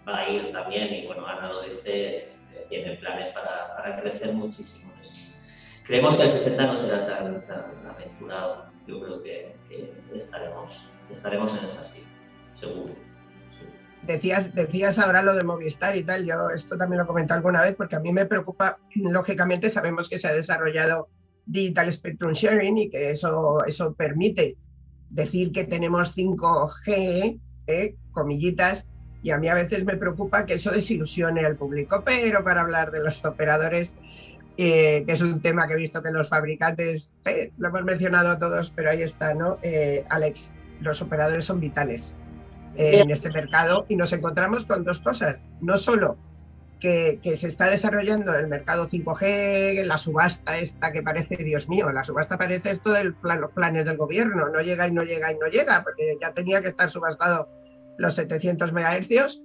va a ir también y bueno, Ana lo dice, tiene planes para crecer muchísimo. Creemos que el 60 no será tan aventurado. Yo creo que estaremos en esa cifra, seguro. Decías ahora lo de Movistar y tal, yo esto también lo he comentado alguna vez porque a mí me preocupa, lógicamente sabemos que se ha desarrollado Digital Spectrum Sharing y que eso permite decir que tenemos 5G, comillitas, y a mí a veces me preocupa que eso desilusione al público, pero para hablar de los operadores, que es un tema que he visto que los fabricantes, lo hemos mencionado todos, pero ahí está, ¿no? Alex, los operadores son vitales en este mercado y nos encontramos con dos cosas, no solo que se está desarrollando el mercado 5G, la subasta esta que parece, Dios mío, la subasta parece esto de los planes del gobierno, no llega, porque ya tenía que estar subastado los 700 MHz,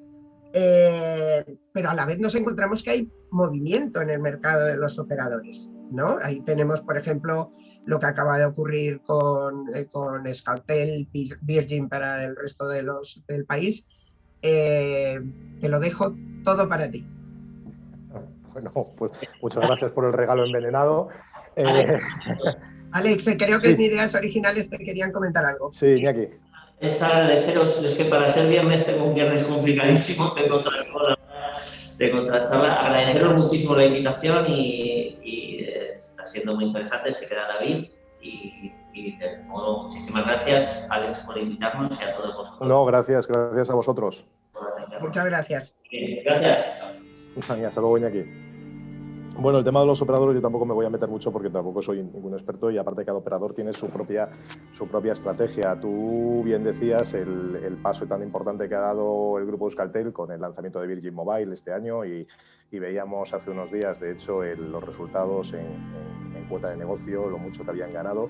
pero a la vez nos encontramos que hay movimiento en el mercado de los operadores, ¿no? Ahí tenemos, por ejemplo, lo que acaba de ocurrir con Scouttel, Virgin para el resto del país. Te lo dejo todo para ti. Bueno, pues muchas gracias por el regalo envenenado. Alex, creo que en Ideas Originales te querían comentar algo. Sí, Iñaki. Es agradeceros, es que para ser viernes tengo un viernes complicadísimo, tengo otra charla. Agradeceros muchísimo la invitación y está siendo muy interesante, se queda David y de nuevo muchísimas gracias, Alex, por invitarnos y a todos vosotros. No, gracias a vosotros. Muchas gracias. Gracias. Hasta luego, Iñaki. Bueno, el tema de los operadores yo tampoco me voy a meter mucho porque tampoco soy ningún experto y aparte cada operador tiene su propia estrategia. Tú bien decías el paso tan importante que ha dado el grupo Euskaltel con el lanzamiento de Virgin Mobile este año y veíamos hace unos días, de hecho, los resultados en cuota de negocio, lo mucho que habían ganado.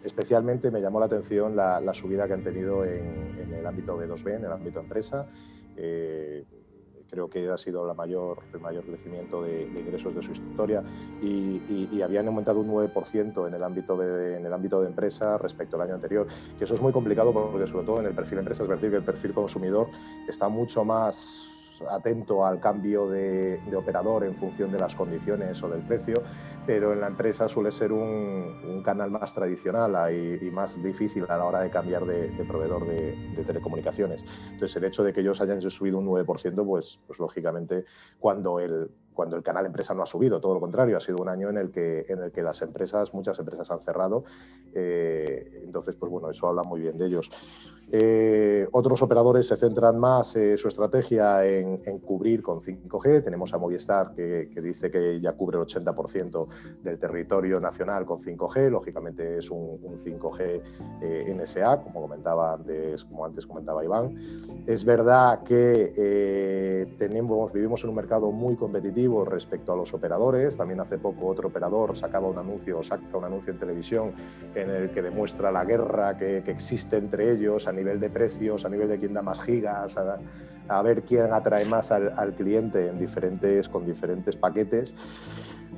Especialmente me llamó la atención la subida que han tenido en el ámbito B2B, en el ámbito empresa. Creo que ha sido el mayor crecimiento de ingresos de su historia y habían aumentado un 9% en el ámbito de empresa respecto al año anterior, que eso es muy complicado porque sobre todo en el perfil empresa, es decir, que el perfil consumidor está mucho más atento al cambio de operador en función de las condiciones o del precio, pero en la empresa suele ser un canal más tradicional y más difícil a la hora de cambiar de proveedor de telecomunicaciones. Entonces, el hecho de que ellos hayan subido un 9%, pues lógicamente, cuando cuando el canal empresa no ha subido, todo lo contrario, ha sido un año en el que muchas empresas han cerrado, entonces pues bueno, eso habla muy bien de ellos. Otros operadores se centran más su estrategia en cubrir con 5G. Tenemos a Movistar que dice que ya cubre el 80% del territorio nacional con 5G, lógicamente es un 5G NSA, como antes comentaba Iván. Es verdad que vivimos en un mercado muy competitivo respecto a los operadores. También hace poco otro operador saca un anuncio en televisión en el que demuestra la guerra que existe entre ellos a nivel de precios, a nivel de quién da más gigas, a ver quién atrae más al cliente con diferentes paquetes.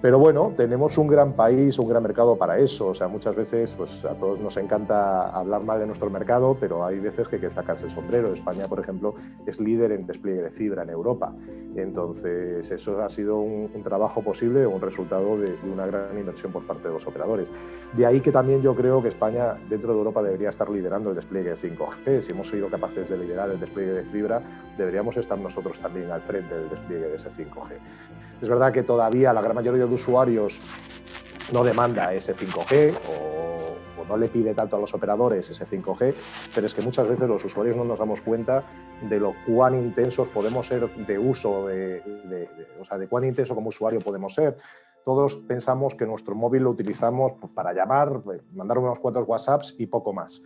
Pero bueno, tenemos un gran país, un gran mercado para eso. O sea, muchas veces pues, a todos nos encanta hablar mal de nuestro mercado, pero hay veces que hay que sacarse el sombrero. España, por ejemplo, es líder en despliegue de fibra en Europa. Entonces, eso ha sido un trabajo posible, un resultado de una gran inversión por parte de los operadores. De ahí que también yo creo que España, dentro de Europa, debería estar liderando el despliegue de 5G. Si hemos sido capaces de liderar el despliegue de fibra, deberíamos estar nosotros también al frente del despliegue de ese 5G. Es verdad que todavía la gran mayoría de usuarios no demanda ese 5G o no le pide tanto a los operadores ese 5G, pero es que muchas veces los usuarios no nos damos cuenta de lo cuán intensos podemos ser de uso, o sea, de cuán intenso como usuario podemos ser. Todos pensamos que nuestro móvil lo utilizamos para llamar, mandar unos cuantos WhatsApps y poco más.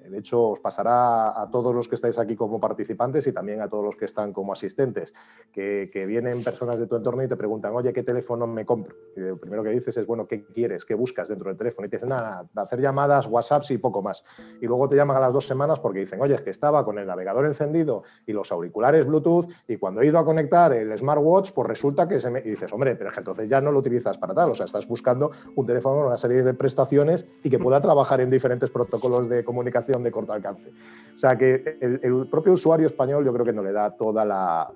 De hecho, os pasará a todos los que estáis aquí como participantes y también a todos los que están como asistentes, que vienen personas de tu entorno y te preguntan, oye, ¿qué teléfono me compro? Y lo primero que dices es, bueno, ¿qué quieres? ¿Qué buscas dentro del teléfono? Y te dicen, nada, hacer llamadas, WhatsApps y poco más. Y luego te llaman a las 2 semanas porque dicen, oye, es que estaba con el navegador encendido y los auriculares Bluetooth y cuando he ido a conectar el smartwatch, pues resulta que Y dices, hombre, pero es que entonces ya no lo utilizas para tal. O sea, estás buscando un teléfono con una serie de prestaciones y que pueda trabajar en diferentes protocolos de comunicación de corto alcance. O sea que el propio usuario español yo creo que no le da toda la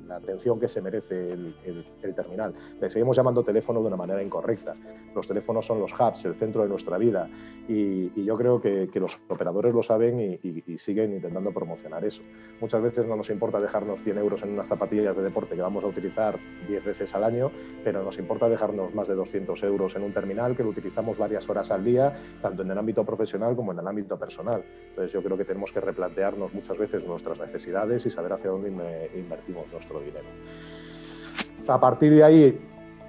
atención que se merece el terminal. Le seguimos llamando teléfono de una manera incorrecta. Los teléfonos son los hubs, el centro de nuestra vida y yo creo que los operadores lo saben y siguen intentando promocionar eso. Muchas veces no nos importa dejarnos 100 euros en unas zapatillas de deporte que vamos a utilizar 10 veces al año, pero nos importa dejarnos más de 200 euros en un terminal que lo utilizamos varias horas al día, tanto en el ámbito profesional como en el ámbito personal. Entonces yo creo que tenemos que replantearnos muchas veces nuestras necesidades y saber hacia dónde invertimos nuestro dinero. A partir de ahí,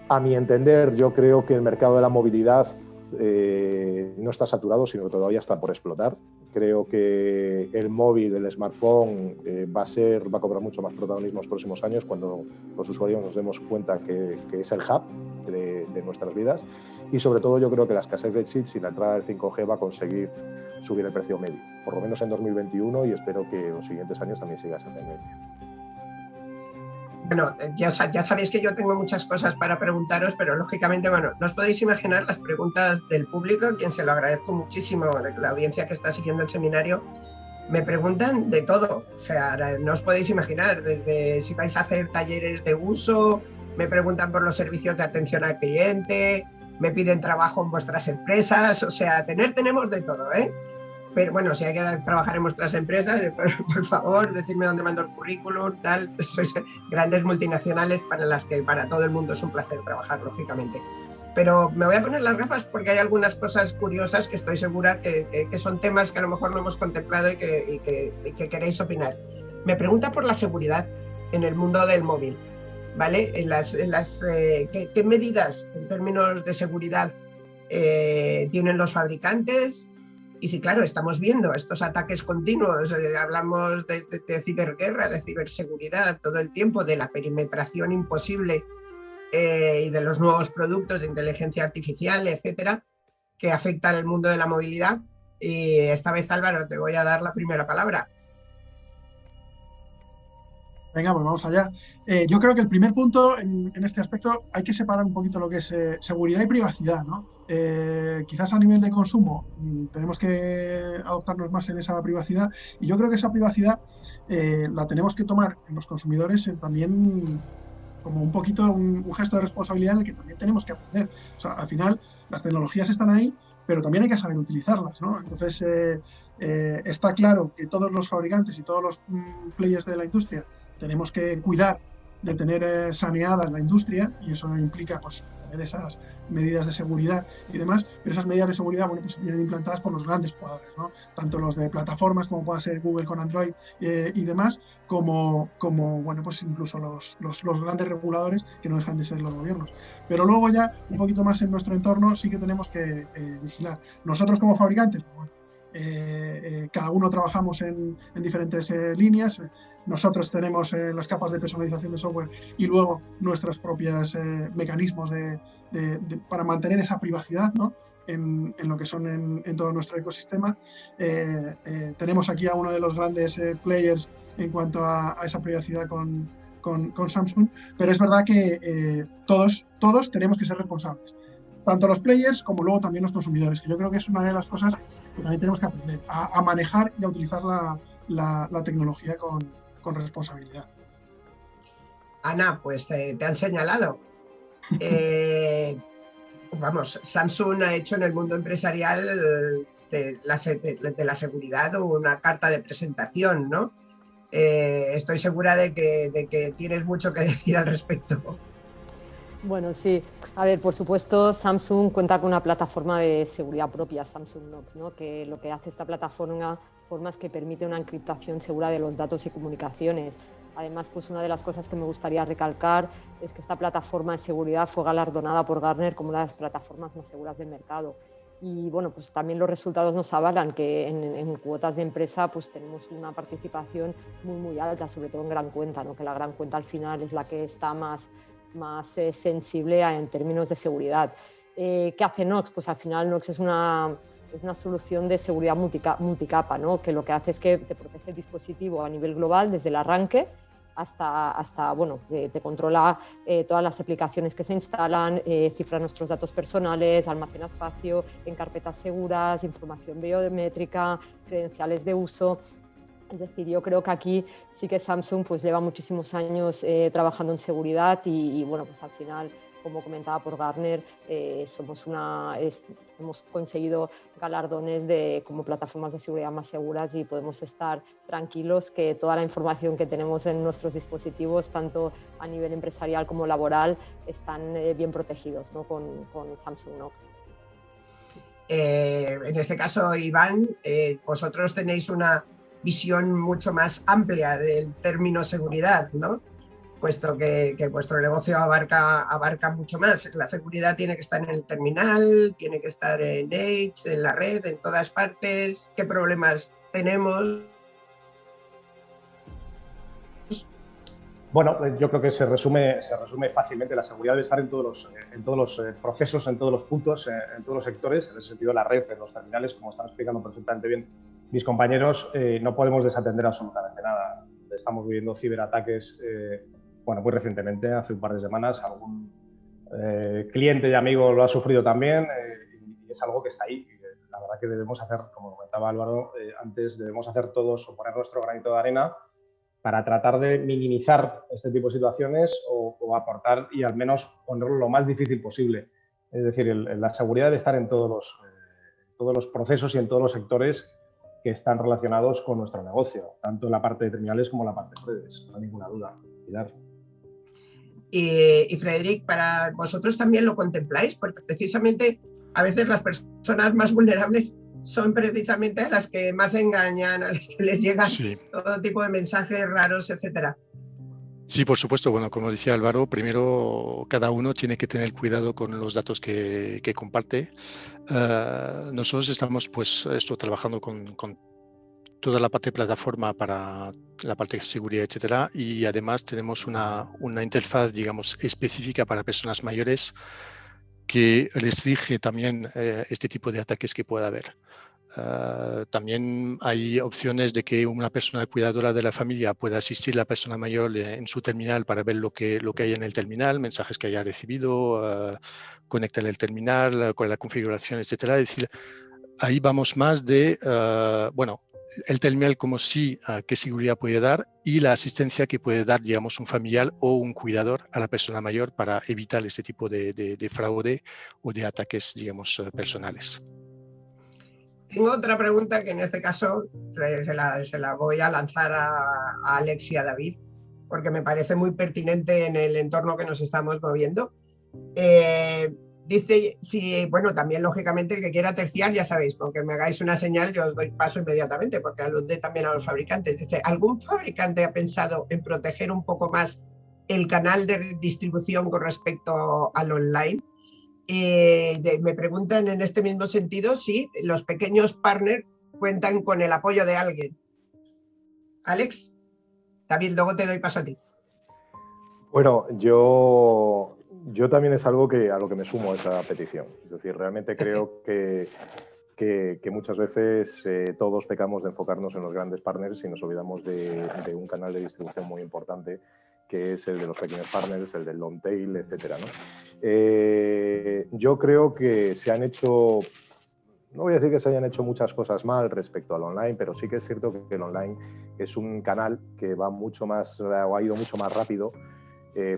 a mi entender, yo creo que el mercado de la movilidad no está saturado, sino que todavía está por explotar. Creo que el móvil, el smartphone, va a cobrar mucho más protagonismo en los próximos años cuando los usuarios nos demos cuenta que es el hub de nuestras vidas. Y sobre todo yo creo que la escasez de chips y la entrada del 5G va a conseguir subir el precio medio, por lo menos en 2021, y espero que en los siguientes años también siga esa tendencia. Bueno, ya sabéis que yo tengo muchas cosas para preguntaros, pero lógicamente, bueno, no os podéis imaginar las preguntas del público, a quien se lo agradezco muchísimo, la audiencia que está siguiendo el seminario. Me preguntan de todo, o sea, no os podéis imaginar, desde si vais a hacer talleres de uso, me preguntan por los servicios de atención al cliente, me piden trabajo en vuestras empresas, o sea, tenemos de todo, ¿eh? Pero bueno, si hay que trabajar en vuestras empresas, por favor, decidme dónde mando el currículum, tal. Sois grandes multinacionales para las que para todo el mundo es un placer trabajar, lógicamente. Pero me voy a poner las gafas porque hay algunas cosas curiosas que estoy segura que son temas que a lo mejor no hemos contemplado y que queréis opinar. Me pregunta por la seguridad en el mundo del móvil, ¿vale? ¿Qué medidas en términos de seguridad tienen los fabricantes? Y sí, claro, estamos viendo estos ataques continuos, hablamos de ciberguerra, de ciberseguridad todo el tiempo, de la perimetración imposible y de los nuevos productos de inteligencia artificial, etcétera, que afectan al mundo de la movilidad. Y esta vez, Álvaro, te voy a dar la primera palabra. Venga, pues vamos allá. Yo creo que el primer punto en este aspecto hay que separar un poquito lo que es seguridad y privacidad, ¿no? Quizás a nivel de consumo tenemos que adoptarnos más en esa privacidad y yo creo que esa privacidad la tenemos que tomar en los consumidores también como un poquito un gesto de responsabilidad en el que también tenemos que aprender. O sea, al final las tecnologías están ahí, pero también hay que saber utilizarlas, ¿no? Entonces, está claro que todos los fabricantes y todos los players de la industria tenemos que cuidar de tener saneada la industria, y eso implica pues, tener esas medidas de seguridad y demás, pero esas medidas de seguridad, bueno, pues vienen implantadas por los grandes jugadores, ¿no? Tanto los de plataformas como pueda ser Google con Android y demás, como bueno, pues incluso los grandes reguladores, que no dejan de ser los gobiernos. Pero luego ya un poquito más en nuestro entorno sí que tenemos que vigilar. Nosotros como fabricantes, bueno, cada uno trabajamos en diferentes líneas. Nosotros tenemos las capas de personalización de software y luego nuestros propios mecanismos para mantener esa privacidad, ¿no? en lo que son en todo nuestro ecosistema. Tenemos aquí a uno de los grandes players en cuanto a esa privacidad con Samsung, pero es verdad que todos tenemos que ser responsables, tanto los players como luego también los consumidores, que yo creo que es una de las cosas que también tenemos que aprender a manejar y a utilizar la tecnología con responsabilidad. Ana, pues te han señalado. Vamos, Samsung ha hecho en el mundo empresarial de la seguridad una carta de presentación, ¿no? Estoy segura de que tienes mucho que decir al respecto. Bueno, sí. A ver, por supuesto, Samsung cuenta con una plataforma de seguridad propia, Samsung Knox, ¿no? Que lo que hace esta plataforma es que permite una encriptación segura de los datos y comunicaciones. Además, pues una de las cosas que me gustaría recalcar es que esta plataforma de seguridad fue galardonada por Gartner como una de las plataformas más seguras del mercado. Y bueno, pues también los resultados nos avalan que en cuotas de empresa pues tenemos una participación muy alta, sobre todo en gran cuenta, ¿no? Que la gran cuenta al final es la que está más sensible en términos de seguridad. ¿Qué hace Knox? Pues al final Knox es una solución de seguridad multicapa, ¿no? Que lo que hace es que te protege el dispositivo a nivel global desde el arranque hasta bueno, te controla todas las aplicaciones que se instalan, cifra nuestros datos personales, almacena espacio en carpetas seguras, información biométrica, credenciales de uso. Es decir, yo creo que aquí sí que Samsung pues lleva muchísimos años trabajando en seguridad y bueno, pues al final, como comentaba por Gartner, hemos conseguido galardones como plataformas de seguridad más seguras y podemos estar tranquilos que toda la información que tenemos en nuestros dispositivos, tanto a nivel empresarial como laboral, están bien protegidos, ¿no? con Samsung Knox. En este caso, Iván, vosotros tenéis una visión mucho más amplia del término seguridad, ¿no? Puesto que vuestro negocio abarca mucho más. La seguridad tiene que estar en el terminal, tiene que estar en Edge, en la red, en todas partes. ¿Qué problemas tenemos? Bueno, yo creo que se resume fácilmente. La seguridad debe estar en todos los procesos, en todos los puntos, en todos los sectores. En ese sentido, la red, en los terminales, como están explicando perfectamente bien mis compañeros, no podemos desatender absolutamente nada. Estamos viviendo ciberataques, bueno, muy recientemente, hace un par de semanas, algún cliente y amigo lo ha sufrido también y es algo que está ahí. La verdad que debemos hacer, como comentaba Álvaro antes, debemos hacer todos o poner nuestro granito de arena para tratar de minimizar este tipo de situaciones o aportar y al menos ponerlo lo más difícil posible. Es decir, la seguridad debe estar en todos los procesos y en todos los sectores que están relacionados con nuestro negocio, tanto en la parte de terminales como en la parte de redes, no hay ninguna duda. Pilar. Y Frederic, ¿para vosotros también lo contempláis? Porque precisamente a veces las personas más vulnerables son precisamente a las que más engañan, a las que les llegan todo tipo de mensajes raros, etcétera. Sí, por supuesto. Bueno, como decía Álvaro, primero cada uno tiene que tener cuidado con los datos que comparte. Nosotros estamos pues trabajando con toda la parte de plataforma para la parte de seguridad, etcétera, y además tenemos una interfaz, digamos, específica para personas mayores que restringe también este tipo de ataques que pueda haber. También hay opciones de que una persona cuidadora de la familia pueda asistir a la persona mayor en su terminal para ver lo que hay en el terminal, mensajes que haya recibido, conectar el terminal con la configuración, etcétera. Es decir, ahí vamos más de, bueno, el terminal como sí, qué seguridad puede dar y la asistencia que puede dar, digamos, un familiar o un cuidador a la persona mayor para evitar este tipo de fraude o de ataques, digamos, personales. Tengo otra pregunta que en este caso se la voy a lanzar a Alex y a David, porque me parece muy pertinente en el entorno que nos estamos moviendo. Dice, si, bueno, también lógicamente el que quiera terciar, ya sabéis, con que me hagáis una señal yo os doy paso inmediatamente, porque alude también a los fabricantes. Dice, ¿algún fabricante ha pensado en proteger un poco más el canal de distribución con respecto al online? Me preguntan en este mismo sentido si los pequeños partners cuentan con el apoyo de alguien. Alex, David, luego te doy paso a ti. Bueno, yo también es algo a lo que me sumo a esa petición. Es decir, realmente creo que muchas veces todos pecamos de enfocarnos en los grandes partners y nos olvidamos de un canal de distribución muy importante, que es el de los pequeños partners, el del long tail, etcétera, ¿no? Yo creo que se han hecho, no voy a decir que se hayan hecho muchas cosas mal respecto al online, pero sí que es cierto que el online es un canal que va mucho más, o ha ido mucho más rápido,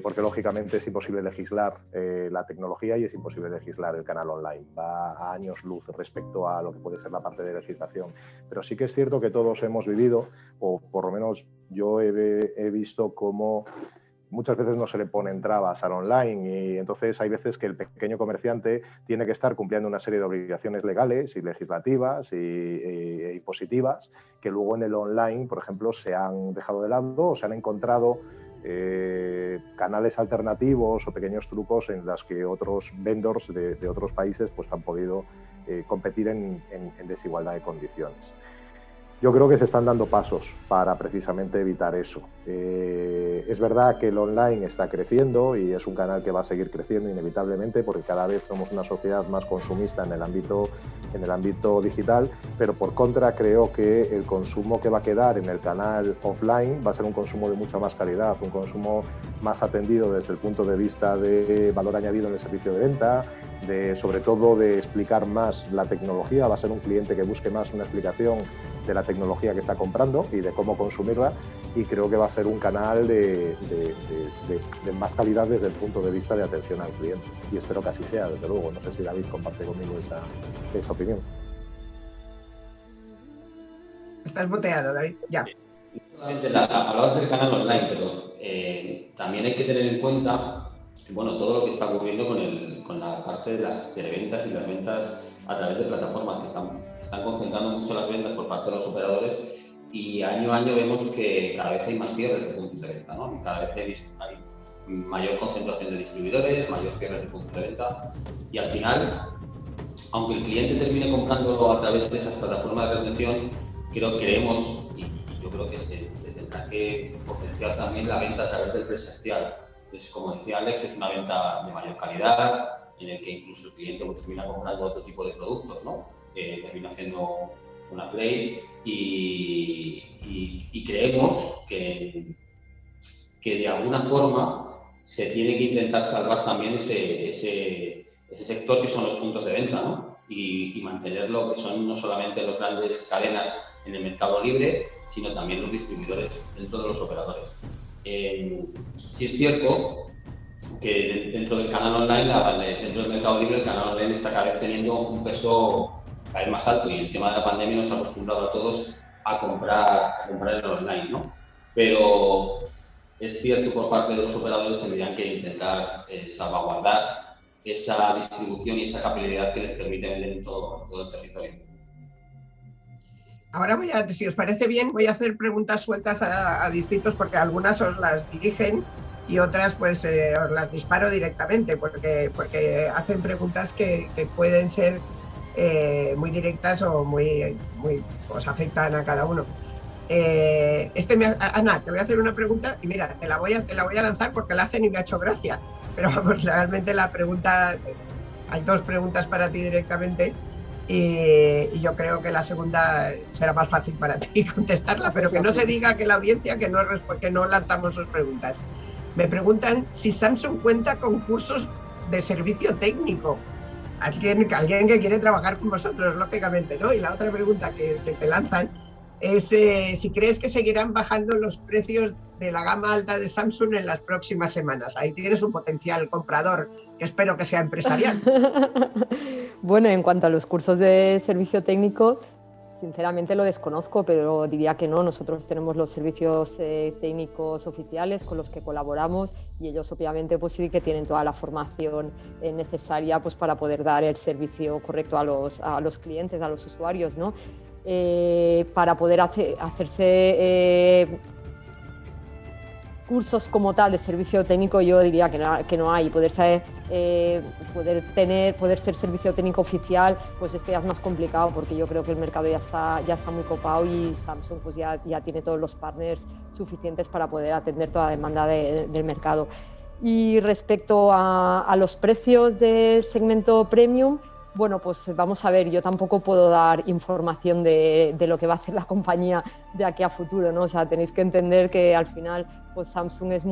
porque lógicamente es imposible legislar la tecnología y es imposible legislar el canal online. Va a años luz respecto a lo que puede ser la parte de legislación. Pero sí que es cierto que todos hemos vivido, o por lo menos yo he visto cómo muchas veces no se le ponen trabas al online y entonces hay veces que el pequeño comerciante tiene que estar cumpliendo una serie de obligaciones legales y legislativas y positivas que luego en el online, por ejemplo, se han dejado de lado o se han encontrado canales alternativos o pequeños trucos en los que otros vendors de otros países pues, han podido competir en desigualdad de condiciones. Yo creo que se están dando pasos para precisamente evitar eso. Es verdad que el online está creciendo y es un canal que va a seguir creciendo inevitablemente porque cada vez somos una sociedad más consumista en el ámbito digital, pero por contra creo que el consumo que va a quedar en el canal offline va a ser un consumo de mucha más calidad, un consumo más atendido desde el punto de vista de valor añadido en el servicio de venta, sobre todo de explicar más la tecnología. Va a ser un cliente que busque más una explicación de la tecnología que está comprando y de cómo consumirla, y creo que va a ser un canal de más calidad desde el punto de vista de atención al cliente, y espero que así sea, desde luego. No sé si David comparte conmigo esa opinión. Estás muteado, David, ya. Hablabas del canal online, pero también hay que tener en cuenta bueno, todo lo que está ocurriendo con la parte de las televentas y las ventas a través de plataformas que están concentrando mucho las ventas por parte de los operadores, y año a año vemos que cada vez hay más cierres de puntos de venta, ¿no? Y cada vez hay mayor concentración de distribuidores, mayor cierres de puntos de venta, y al final, aunque el cliente termine comprándolo a través de esas plataformas de retención, creemos y yo creo que se tendrá que potenciar también la venta a través del presencial. Pues, como decía Alex, es una venta de mayor calidad, en el que incluso el cliente termina comprando otro tipo de productos, ¿no? Termina haciendo un upgrade y creemos que de alguna forma se tiene que intentar salvar también ese sector que son los puntos de venta, ¿no? Y mantenerlo, que son no solamente las grandes cadenas en el mercado libre, sino también los distribuidores dentro de los operadores. Sí es cierto que dentro del canal online, dentro del mercado libre, el canal online está cada vez teniendo un peso cada vez más alto, y el tema de la pandemia nos ha acostumbrado a todos a comprar en el online, ¿no? Pero es cierto, por parte de los operadores tendrían que intentar salvaguardar esa distribución y esa capilaridad que les permite vender en todo el territorio. Ahora si os parece bien, voy a hacer preguntas sueltas a distintos, porque algunas os las dirigen y otras pues os las disparo directamente, porque hacen preguntas que pueden ser muy directas o muy os afectan a cada uno. Ana, te voy a hacer una pregunta y mira, te la voy a lanzar porque la hacen y me ha hecho gracia, pero vamos, realmente la pregunta, hay dos preguntas para ti directamente. Y yo creo que la segunda será más fácil para ti contestarla, pero que no se diga que la audiencia que no lanzamos sus preguntas. Me preguntan si Samsung cuenta con cursos de servicio técnico. Alguien que quiere trabajar con vosotros, lógicamente, ¿no? Y la otra pregunta que te lanzan es si crees que seguirán bajando los precios de la gama alta de Samsung en las próximas semanas. Ahí tienes un potencial comprador que espero que sea empresarial. Bueno, en cuanto a los cursos de servicio técnico, sinceramente lo desconozco, pero diría que no. Nosotros tenemos los servicios técnicos oficiales con los que colaboramos y ellos obviamente pues sí que tienen toda la formación necesaria pues para poder dar el servicio correcto a los clientes, a los usuarios, ¿no? Para poder hacerse cursos como tal de servicio técnico, yo diría que no hay. Poder ser servicio técnico oficial, pues esto ya es más complicado, porque yo creo que el mercado ya está muy copado y Samsung pues ya tiene todos los partners suficientes para poder atender toda la demanda del mercado. Y respecto a los precios del segmento premium, bueno, pues vamos a ver, yo tampoco puedo dar información de lo que va a hacer la compañía de aquí a futuro, ¿no? O sea, tenéis que entender que al final pues Samsung es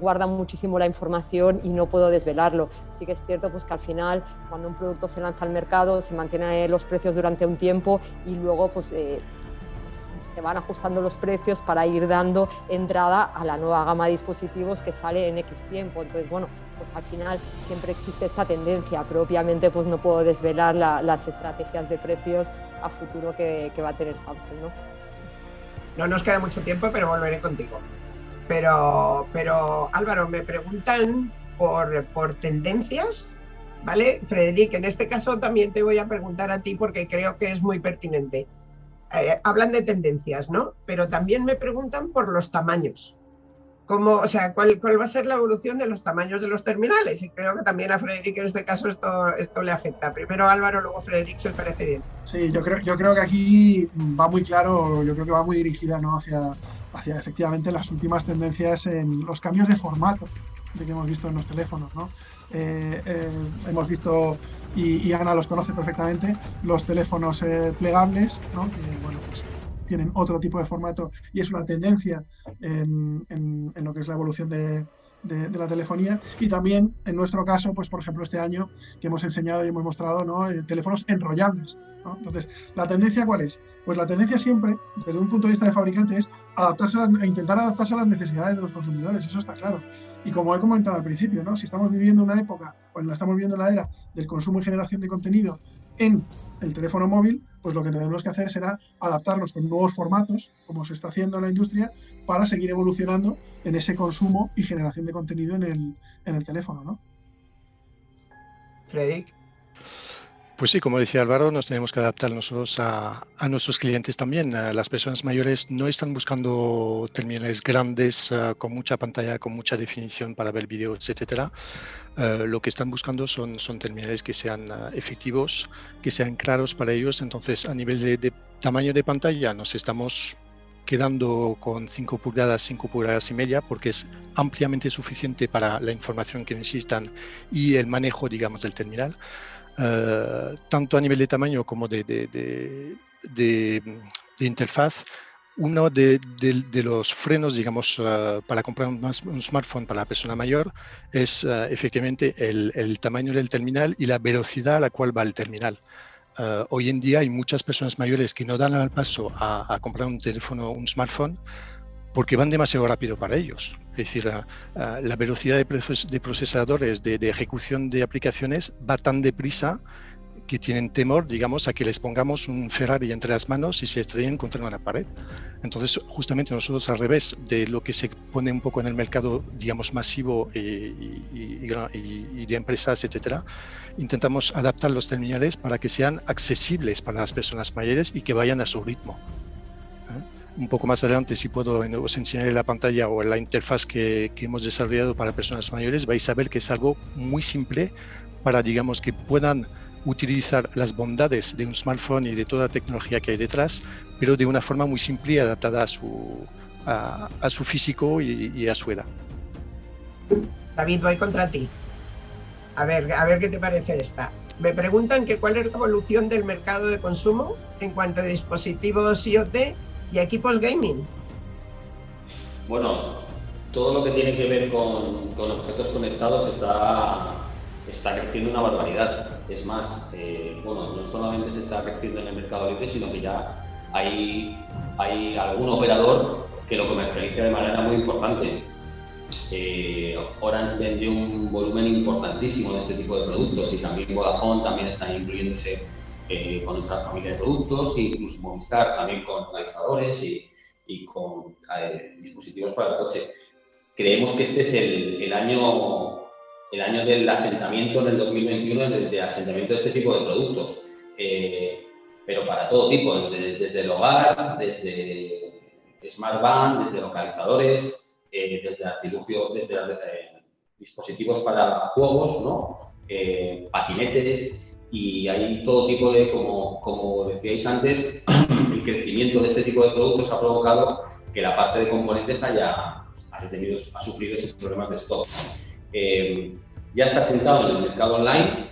guarda muchísimo la información y no puedo desvelarlo. Sí que es cierto pues que al final, cuando un producto se lanza al mercado, se mantienen los precios durante un tiempo y luego pues se van ajustando los precios para ir dando entrada a la nueva gama de dispositivos que sale en X tiempo. Entonces, bueno, pues al final siempre existe esta tendencia, pero obviamente pues no puedo desvelar las estrategias de precios a futuro que va a tener Samsung, ¿no? No nos queda mucho tiempo, pero volveré contigo. Pero Álvaro, me preguntan por tendencias, ¿vale? Frederic, en este caso también te voy a preguntar a ti porque creo que es muy pertinente. Hablan de tendencias, ¿no? Pero también me preguntan por los tamaños. ¿Cuál va a ser la evolución de los tamaños de los terminales? Y creo que también a Frederic en este caso esto le afecta. Primero Álvaro, luego Frederic, si os parece bien. Sí, yo creo que aquí va muy claro, yo creo que va muy dirigida, ¿no? hacia efectivamente las últimas tendencias en los cambios de formato que hemos visto en los teléfonos, ¿no? Hemos visto, y Ana los conoce perfectamente, los teléfonos plegables, ¿no? Que, bueno, pues tienen otro tipo de formato y es una tendencia en lo que es la evolución de la telefonía. Y también en nuestro caso, pues por ejemplo este año que hemos enseñado y hemos mostrado, ¿no? Teléfonos enrollables, ¿no? Entonces, ¿la tendencia cuál es? Pues la tendencia siempre, desde un punto de vista de fabricante, es intentar adaptarse a las necesidades de los consumidores, eso está claro. Y como he comentado al principio, ¿no? Si estamos viviendo una época, o estamos viviendo la era del consumo y generación de contenido en el teléfono móvil, pues lo que tenemos que hacer será adaptarnos con nuevos formatos, como se está haciendo en la industria, para seguir evolucionando en ese consumo y generación de contenido en el teléfono, ¿no? Frederic. Pues sí, como decía Álvaro, nos tenemos que adaptar nosotros a nuestros clientes también. Las personas mayores no están buscando terminales grandes con mucha pantalla, con mucha definición para ver vídeos, etcétera. Lo que están buscando son terminales que sean efectivos, que sean claros para ellos. Entonces, a nivel de tamaño de pantalla, nos estamos quedando con 5 pulgadas y media, porque es ampliamente suficiente para la información que necesitan y el manejo, digamos, del terminal. Tanto a nivel de tamaño como de interfaz. Uno de los frenos, digamos, para comprar un smartphone para la persona mayor es efectivamente el tamaño del terminal y la velocidad a la cual va el terminal. Hoy en día hay muchas personas mayores que no dan el paso a comprar un teléfono, un smartphone, porque van demasiado rápido para ellos. Es decir, la velocidad de procesadores, de ejecución de aplicaciones va tan deprisa que tienen temor, digamos, a que les pongamos un Ferrari entre las manos y se estrellen contra una pared. Entonces, justamente nosotros, al revés de lo que se pone un poco en el mercado, digamos, masivo y de empresas, etcétera, intentamos adaptar los terminales para que sean accesibles para las personas mayores y que vayan a su ritmo. Un poco más adelante, si puedo, os enseñaré la pantalla o la interfaz que hemos desarrollado para personas mayores. Vais a ver que es algo muy simple para, digamos, que puedan utilizar las bondades de un smartphone y de toda la tecnología que hay detrás, pero de una forma muy simple y adaptada a su físico y a su edad. David, voy contra ti. A ver qué te parece esta. Me preguntan que cuál es la evolución del mercado de consumo en cuanto a dispositivos IoT y equipos gaming. Bueno, todo lo que tiene que ver con objetos conectados está creciendo una barbaridad. Es más, no solamente se está creciendo en el mercado IoT, sino que ya hay algún operador que lo comercializa de manera muy importante. Orange vende un volumen importantísimo de este tipo de productos y también Vodafone también está incluyéndose con otra familia de productos, incluso Movistar también con localizadores y con dispositivos para el coche. Creemos que este es el año del asentamiento en el 2021, de asentamiento de este tipo de productos, pero para todo tipo, desde el hogar, desde Smart Band, desde localizadores, desde artilugio, desde dispositivos para juegos, ¿no? Patinetes, y hay todo tipo de, como decíais antes, el crecimiento de este tipo de productos ha provocado que la parte de componentes ha sufrido esos problemas de stock. Ya está sentado en el mercado online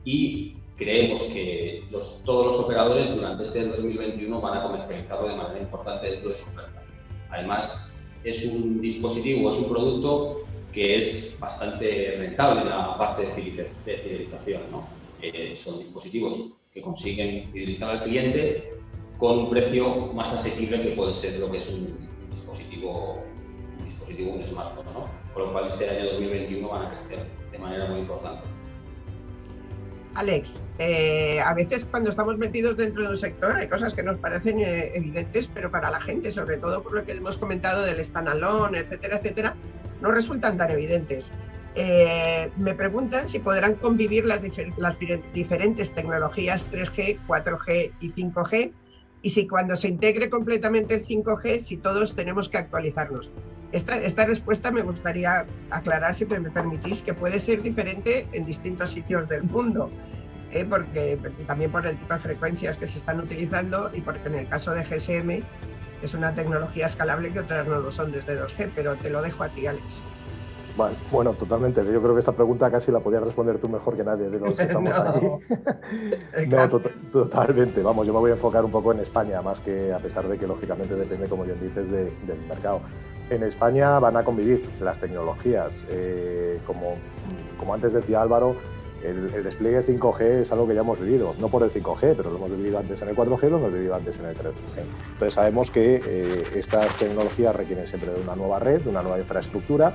y creemos que todos los operadores durante este 2021 van a comercializarlo de manera importante dentro de su oferta. Además, es un dispositivo, es un producto que es bastante rentable en la parte de fidelización, ¿no? Son dispositivos que consiguen fidelizar al cliente con un precio más asequible que puede ser lo que es un dispositivo, un smartphone, ¿no? Con lo cual este año 2021 van a crecer de manera muy importante. Alex, a veces cuando estamos metidos dentro de un sector hay cosas que nos parecen evidentes, pero para la gente, sobre todo por lo que hemos comentado del standalone, etcétera, etcétera, no resultan tan evidentes. Me preguntan si podrán convivir las diferentes tecnologías 3G, 4G y 5G, y si cuando se integre completamente el 5G, si todos tenemos que actualizarnos. Esta respuesta me gustaría aclarar, si me permitís, que puede ser diferente en distintos sitios del mundo, porque también por el tipo de frecuencias que se están utilizando y porque en el caso de GSM es una tecnología escalable que otras no lo son desde 2G, pero te lo dejo a ti, Alex. Vale, bueno, totalmente. Yo creo que esta pregunta casi la podías responder tú mejor que nadie de los que estamos aquí. No, totalmente. Vamos, yo me voy a enfocar un poco en España, más que a pesar de que lógicamente depende, como bien dices, del mercado. En España van a convivir las tecnologías. Como antes decía Álvaro, el despliegue 5G es algo que ya hemos vivido, no por el 5G, pero lo hemos vivido antes en el 4G, lo hemos vivido antes en el 3G. Entonces sabemos que estas tecnologías requieren siempre de una nueva red, de una nueva infraestructura.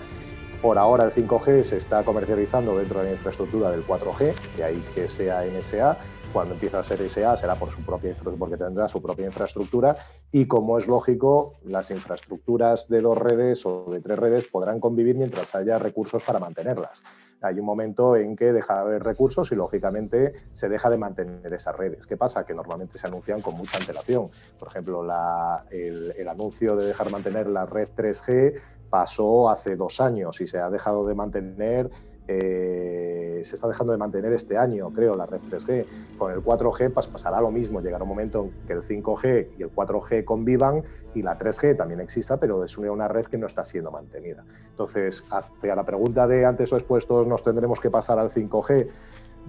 Por ahora el 5G se está comercializando dentro de la infraestructura del 4G, de ahí que sea NSA. Cuando empieza a ser SA será por su propia porque tendrá su propia infraestructura, y como es lógico, las infraestructuras de 2 redes o de 3 redes podrán convivir mientras haya recursos para mantenerlas. Hay un momento en que deja de haber recursos y lógicamente se deja de mantener esas redes. ¿Qué pasa? Que normalmente se anuncian con mucha antelación. Por ejemplo, el anuncio de dejar mantener la red 3G pasó hace 2 años y se ha dejado de mantener. Se está dejando de mantener este año, creo, la red 3G. Con el 4G pasará lo mismo. Llegará un momento en que el 5G y el 4G convivan y la 3G también exista, pero es una red que no está siendo mantenida. Entonces, hacia la pregunta de antes o después todos nos tendremos que pasar al 5G,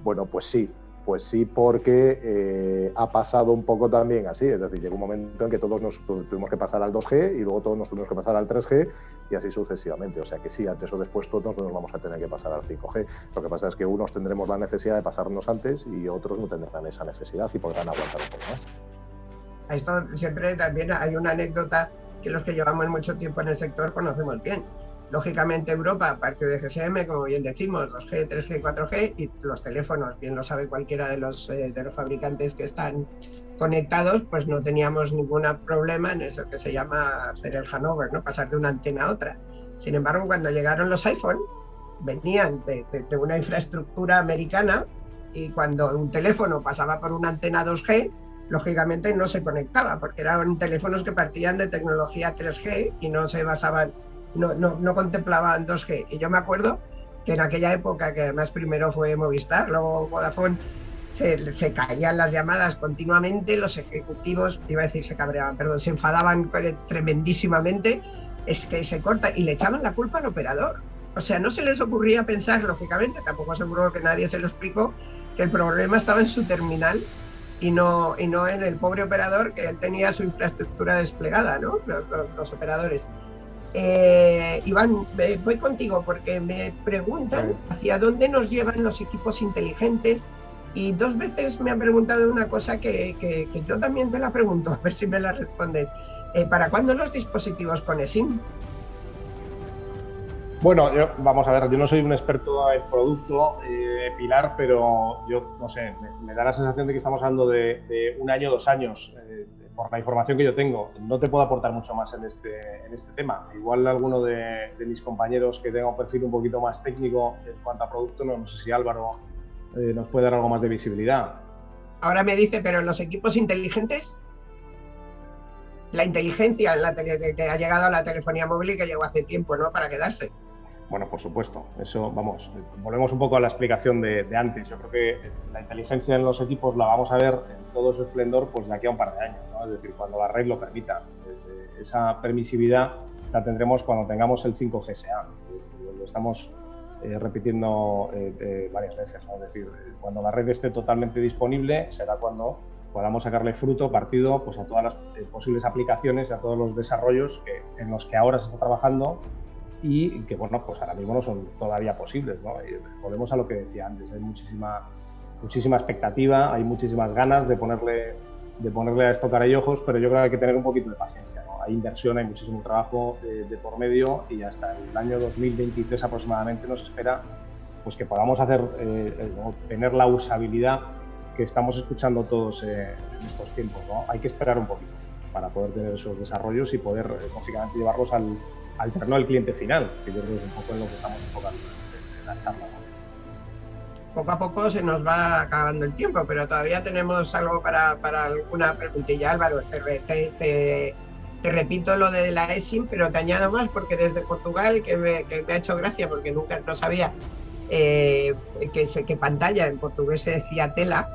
bueno, pues sí, porque ha pasado un poco también así, es decir, llegó un momento en que todos nos tuvimos que pasar al 2G y luego todos nos tuvimos que pasar al 3G y así sucesivamente, o sea que sí, antes o después todos nos vamos a tener que pasar al 5G. Lo que pasa es que unos tendremos la necesidad de pasarnos antes y otros no tendrán esa necesidad y podrán aguantar un poco más. Esto siempre también hay una anécdota que los que llevamos mucho tiempo en el sector conocemos bien. Lógicamente Europa, partió de GSM, como bien decimos, 2G, 3G, 4G y los teléfonos, bien lo sabe cualquiera de los fabricantes que están conectados, pues no teníamos ningún problema en eso que se llama hacer el handover, ¿no? Pasar de una antena a otra. Sin embargo, cuando llegaron los iPhone, venían de una infraestructura americana y cuando un teléfono pasaba por una antena 2G, lógicamente no se conectaba porque eran teléfonos que partían de tecnología 3G y no se basaban, no contemplaban 2G. Y yo me acuerdo que en aquella época, que además primero fue Movistar, luego Vodafone, se caían las llamadas continuamente, los ejecutivos, iba a decir se cabreaban, perdón, se enfadaban tremendísimamente, es que se corta, y le echaban la culpa al operador. O sea, no se les ocurría pensar, lógicamente, tampoco seguro que nadie se lo explicó, que el problema estaba en su terminal y no en el pobre operador, que él tenía su infraestructura desplegada, ¿no? Los operadores. Iván, voy contigo porque me preguntan hacia dónde nos llevan los equipos inteligentes y 2 veces me han preguntado una cosa que yo también te la pregunto, a ver si me la respondes. ¿Para cuándo los dispositivos con eSIM? Bueno, vamos a ver, yo no soy un experto en producto, Pilar, pero yo no sé, me da la sensación de que estamos hablando de 1 año, 2 años, por la información que yo tengo. No te puedo aportar mucho más en este tema. Igual alguno de mis compañeros que tenga un perfil un poquito más técnico en cuanto a producto, no sé si Álvaro nos puede dar algo más de visibilidad. Ahora me dice, pero los equipos inteligentes, la inteligencia que ha llegado a la telefonía móvil y que llegó hace tiempo, ¿no?, para quedarse. Bueno, por supuesto. Eso, vamos, volvemos un poco a la explicación de antes. Yo creo que la inteligencia en los equipos la vamos a ver en todo su esplendor pues de aquí a un par de años, ¿no? Es decir, cuando la red lo permita. Esa permisividad la tendremos cuando tengamos el 5G SA. Lo estamos repitiendo varias veces, ¿no? Es decir, cuando la red esté totalmente disponible será cuando podamos sacarle fruto, partido, pues a todas las posibles aplicaciones y a todos los desarrollos en los que ahora se está trabajando y que, bueno, pues ahora mismo no son todavía posibles, ¿no? Y volvemos a lo que decía antes, hay muchísima expectativa, hay muchísimas ganas de ponerle a esto cara y ojos, pero yo creo que hay que tener un poquito de paciencia, ¿no? Hay inversión, hay muchísimo trabajo de por medio y hasta el año 2023 aproximadamente nos espera pues que podamos tener la usabilidad que estamos escuchando todos en estos tiempos, ¿no? Hay que esperar un poquito para poder tener esos desarrollos y poder, lógicamente, llevarlos al terreno del cliente final, que yo creo que es un poco en lo que estamos enfocando en la charla, ¿no? Poco a poco se nos va acabando el tiempo, pero todavía tenemos algo para alguna preguntilla. Álvaro, te repito lo de la eSIM, pero te añado más porque desde Portugal, que me ha hecho gracia porque nunca no sabía que pantalla en portugués se decía tela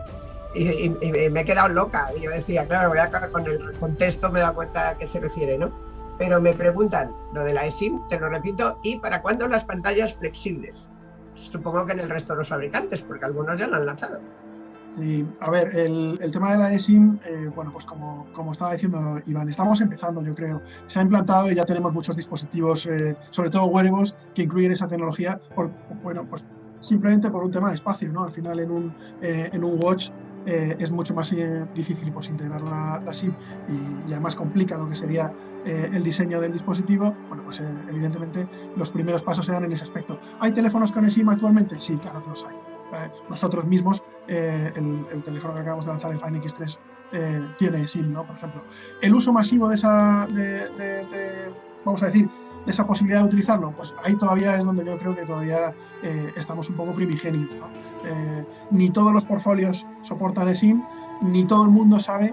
y me he quedado loca. Y yo decía, claro, con el contexto me he dado cuenta a qué se refiere, ¿no? Pero me preguntan lo de la eSIM, te lo repito, ¿y para cuándo las pantallas flexibles? Supongo que en el resto de los fabricantes, porque algunos ya lo han lanzado. Sí, a ver, el tema de la eSIM, bueno, pues como estaba diciendo Iván, estamos empezando, yo creo. Se ha implantado y ya tenemos muchos dispositivos, sobre todo wearables, que incluyen esa tecnología, bueno, pues simplemente por un tema de espacio, ¿no? Al final en un watch es mucho más difícil pues, integrar la SIM y además complica lo que sería el diseño del dispositivo. Bueno, pues evidentemente los primeros pasos se dan en ese aspecto. ¿Hay teléfonos con eSIM actualmente? Sí, claro que los hay. Nosotros mismos, el teléfono que acabamos de lanzar, el Fine X3, tiene SIM, ¿no? Por ejemplo. El uso masivo de vamos a decir, de esa posibilidad de utilizarlo, pues ahí todavía es donde yo creo que todavía estamos un poco primigenios, ¿no? Ni todos los portfolios soportan eSIM, ni todo el mundo sabe,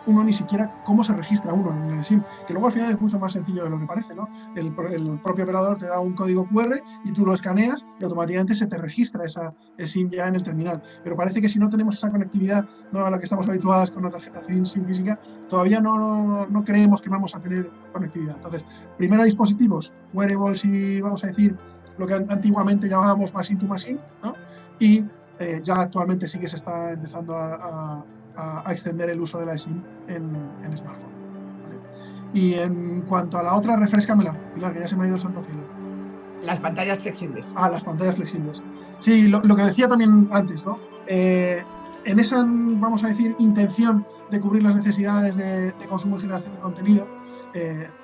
uno ni siquiera cómo se registra uno en el SIM, que luego al final es mucho más sencillo de lo que parece, ¿no? El propio operador te da un código QR y tú lo escaneas y automáticamente se te registra esa SIM ya en el terminal. Pero parece que si no tenemos esa conectividad, no a la que estamos habituadas con una tarjeta SIM física, todavía no creemos que vamos a tener conectividad. Entonces, primero dispositivos, wearables y, vamos a decir, lo que antiguamente llamábamos machine to machine, ¿no? Y ya actualmente sí que se está empezando a extender el uso de la eSIM en smartphone, ¿vale? Y en cuanto a la otra, refréscamela, Pilar, que ya se me ha ido el santo cielo. Las pantallas flexibles. Las pantallas flexibles. Sí, lo que decía también antes, ¿no? En esa, vamos a decir, intención de cubrir las necesidades de consumo y generación de contenido,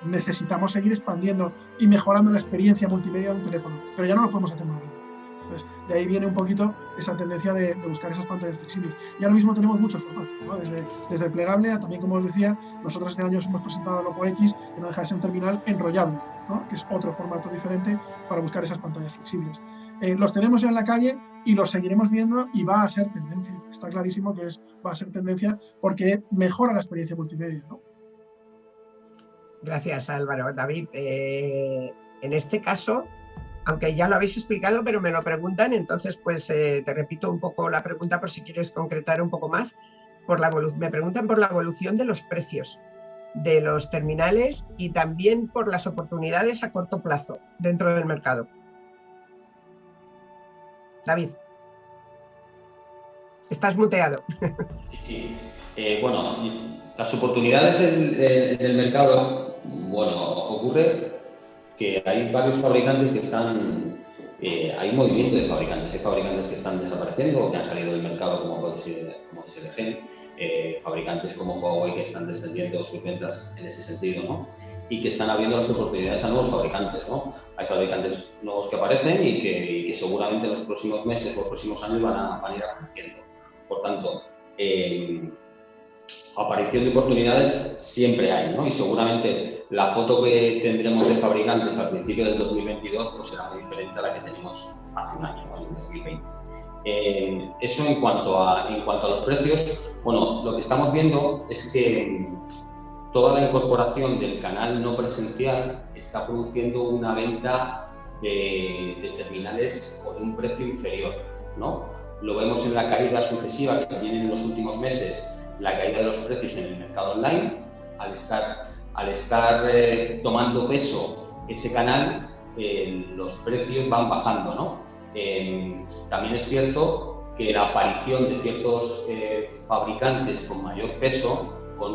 necesitamos seguir expandiendo y mejorando la experiencia multimedia de un teléfono, pero ya no lo podemos hacer más grande. Entonces, de ahí viene un poquito esa tendencia de buscar esas pantallas flexibles. Y ahora mismo tenemos muchos formatos, ¿no? Desde el plegable a, también, como os decía, nosotros este año hemos presentado el Oppo X, que no deja de ser un terminal enrollable, ¿no? Que es otro formato diferente para buscar esas pantallas flexibles. Los tenemos ya en la calle y los seguiremos viendo y va a ser tendencia. Está clarísimo que va a ser tendencia porque mejora la experiencia multimedia, ¿no? Gracias, Álvaro. David, en este caso, aunque ya lo habéis explicado, pero me lo preguntan, entonces pues te repito un poco la pregunta por si quieres concretar un poco más. Me preguntan por la evolución de los precios de los terminales y también por las oportunidades a corto plazo dentro del mercado. David, estás muteado. Sí. Bueno, las oportunidades del mercado, bueno, ocurre que hay varios fabricantes que están, hay movimiento de fabricantes, hay fabricantes que están desapareciendo o que han salido del mercado, como puede ser LG, fabricantes como Huawei que están descendiendo sus ventas en ese sentido, ¿no? y que están abriendo las oportunidades a nuevos fabricantes, ¿no? Hay fabricantes nuevos que aparecen y que seguramente en los próximos meses o los próximos años van a ir apareciendo. Por tanto, aparición de oportunidades siempre hay, ¿no? Y seguramente la foto que tendremos de fabricantes al principio del 2022 pues será muy diferente a la que tenemos hace un año, ¿no? En 2020. Eso en cuanto a los precios, bueno, lo que estamos viendo es que toda la incorporación del canal no presencial está produciendo una venta de terminales con un precio inferior, ¿no? Lo vemos en la caída sucesiva que viene en los últimos meses, la caída de los precios en el mercado online. Al estar tomando peso ese canal, los precios van bajando, ¿no? También es cierto que la aparición de ciertos fabricantes con mayor peso, con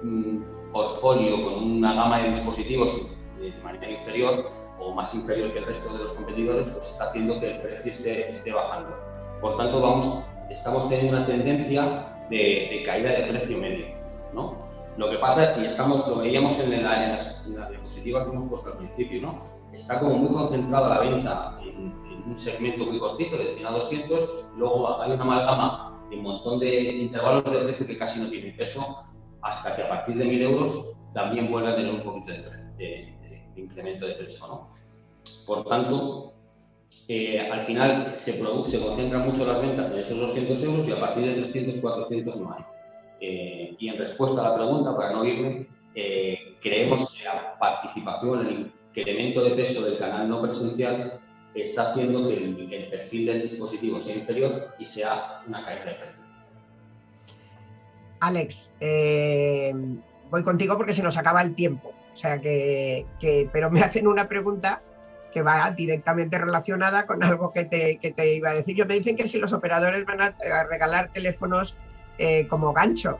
un portfolio, con una gama de dispositivos de manera inferior o más inferior que el resto de los competidores, pues está haciendo que el precio esté bajando. Por tanto, estamos teniendo una tendencia de caída de precio medio, ¿no? Lo que pasa, y lo veíamos en la diapositiva que hemos puesto al principio, ¿no? Está como muy concentrada la venta en un segmento muy cortito, de 100 a 200, luego hay una amalgama de un montón de intervalos de precio que casi no tienen peso, hasta que a partir de 1.000 euros también vuelve a tener un poquito de incremento de precio, ¿no? Por tanto, al final se concentran mucho las ventas en esos 200 euros y a partir de 300, 400 no hay. Y en respuesta a la pregunta, para no irme, creemos que la participación, el incremento de peso del canal no presencial está haciendo que el perfil del dispositivo sea inferior y sea una caída de precio. Alex, voy contigo porque se nos acaba el tiempo, o sea pero me hacen una pregunta que va directamente relacionada con algo que te iba a decir. Me dicen que si los operadores van a regalar teléfonos como gancho,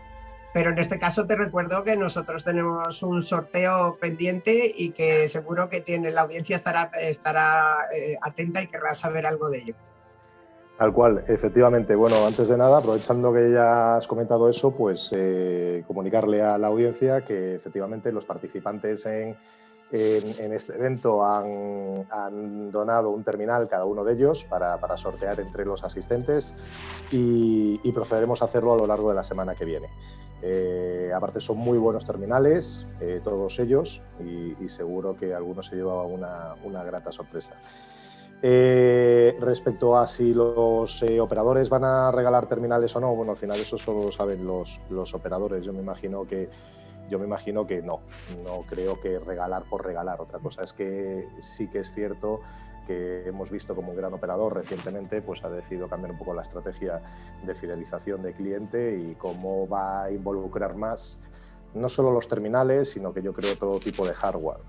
pero en este caso te recuerdo que nosotros tenemos un sorteo pendiente y que seguro que la audiencia estará atenta y querrá saber algo de ello. Tal cual, efectivamente. Bueno, antes de nada, aprovechando que ya has comentado eso, pues comunicarle a la audiencia que efectivamente los participantes en este evento han donado un terminal cada uno de ellos para sortear entre los asistentes y procederemos a hacerlo a lo largo de la semana que viene. Aparte son muy buenos terminales, todos ellos, y seguro que alguno se lleva una grata sorpresa. Respecto a si los operadores van a regalar terminales o no, bueno, al final eso solo lo saben los operadores. Yo me imagino que no creo que regalar por regalar. Otra cosa es que sí que es cierto que hemos visto como un gran operador recientemente pues ha decidido cambiar un poco la estrategia de fidelización de cliente y cómo va a involucrar más no solo los terminales, sino que yo creo todo tipo de hardware.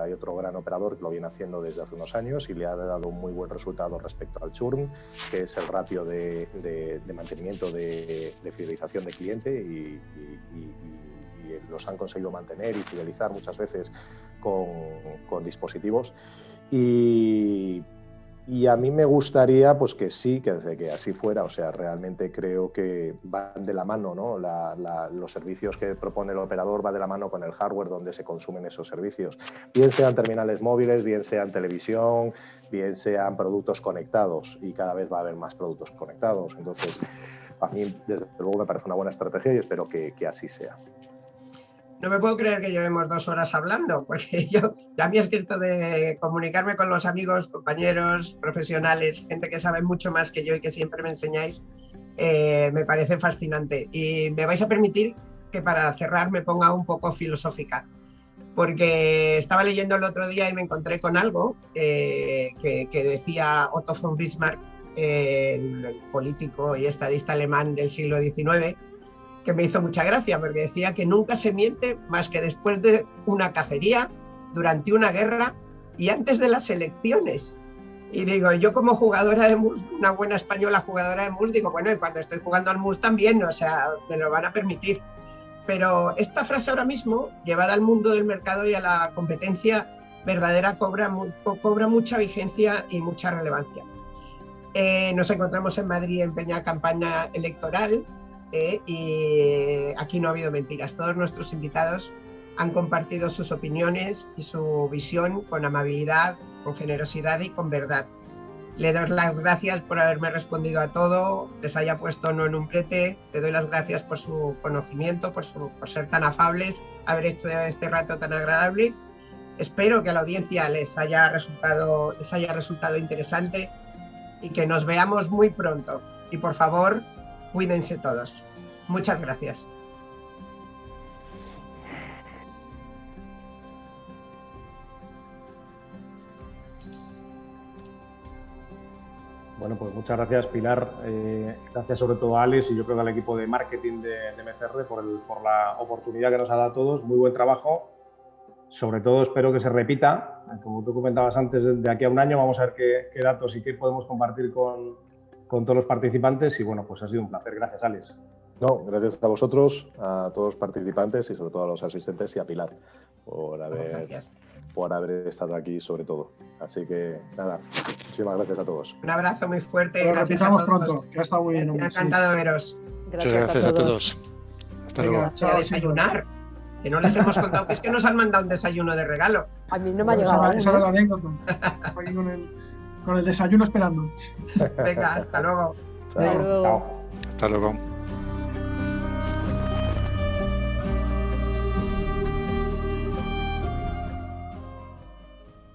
Hay otro gran operador que lo viene haciendo desde hace unos años y le ha dado un muy buen resultado respecto al churn, que es el ratio de mantenimiento de fidelización de cliente y los han conseguido mantener y fidelizar muchas veces con dispositivos. Y a mí me gustaría pues que sí, que así fuera. O sea, realmente creo que van de la mano, ¿no? Los servicios que propone el operador va de la mano con el hardware donde se consumen esos servicios. Bien sean terminales móviles, bien sean televisión, bien sean productos conectados. Y cada vez va a haber más productos conectados. Entonces, a mí, desde luego, me parece una buena estrategia y espero que así sea. No me puedo creer que llevemos 2 horas hablando, porque a mí es que esto de comunicarme con los amigos, compañeros, profesionales, gente que sabe mucho más que yo y que siempre me enseñáis, me parece fascinante. Y me vais a permitir que para cerrar me ponga un poco filosófica, porque estaba leyendo el otro día y me encontré con algo que decía Otto von Bismarck, el político y estadista alemán del siglo XIX, que me hizo mucha gracia, porque decía que nunca se miente más que después de una cacería, durante una guerra y antes de las elecciones. Y digo, yo como jugadora de mus, una buena española jugadora de mus, digo, bueno, y cuando estoy jugando al mus también, o sea, me lo van a permitir. Pero esta frase ahora mismo, llevada al mundo del mercado y a la competencia verdadera, cobra mucha vigencia y mucha relevancia. Nos encontramos en Madrid en plena campaña electoral, y aquí no ha habido mentiras. Todos nuestros invitados han compartido sus opiniones y su visión con amabilidad, con generosidad y con verdad. Le doy las gracias por haberme respondido a todo, les haya puesto no en un brete, le doy las gracias por su conocimiento, por ser tan afables, haber hecho este rato tan agradable. Espero que a la audiencia les haya resultado interesante y que nos veamos muy pronto. Y por favor, cuídense todos. Muchas gracias. Bueno, pues muchas gracias, Pilar. Gracias sobre todo a Alex y yo creo que al equipo de marketing de MCR por la oportunidad que nos ha dado a todos. Muy buen trabajo. Sobre todo espero que se repita. Como tú comentabas antes, de aquí a un año vamos a ver qué datos y qué podemos compartir con todos los participantes. Y bueno, pues ha sido un placer. Gracias, Alex. No, gracias a vosotros, a todos los participantes y sobre todo a los asistentes y a Pilar por haber estado aquí sobre todo. Así que nada, muchísimas gracias a todos. Un abrazo muy fuerte. Lo Gracias a repitamos todos. pronto, que ha estado muy bien. Me ha encantado veros. Muchas gracias a todos. Hasta luego. Y a desayunar. Que no les hemos contado que es que nos han mandado un desayuno de regalo. A mí no me ha llegado. Esa era la anécdota. Aquí con el desayuno esperando. Venga, hasta luego. Chao. Hasta luego. Hasta luego.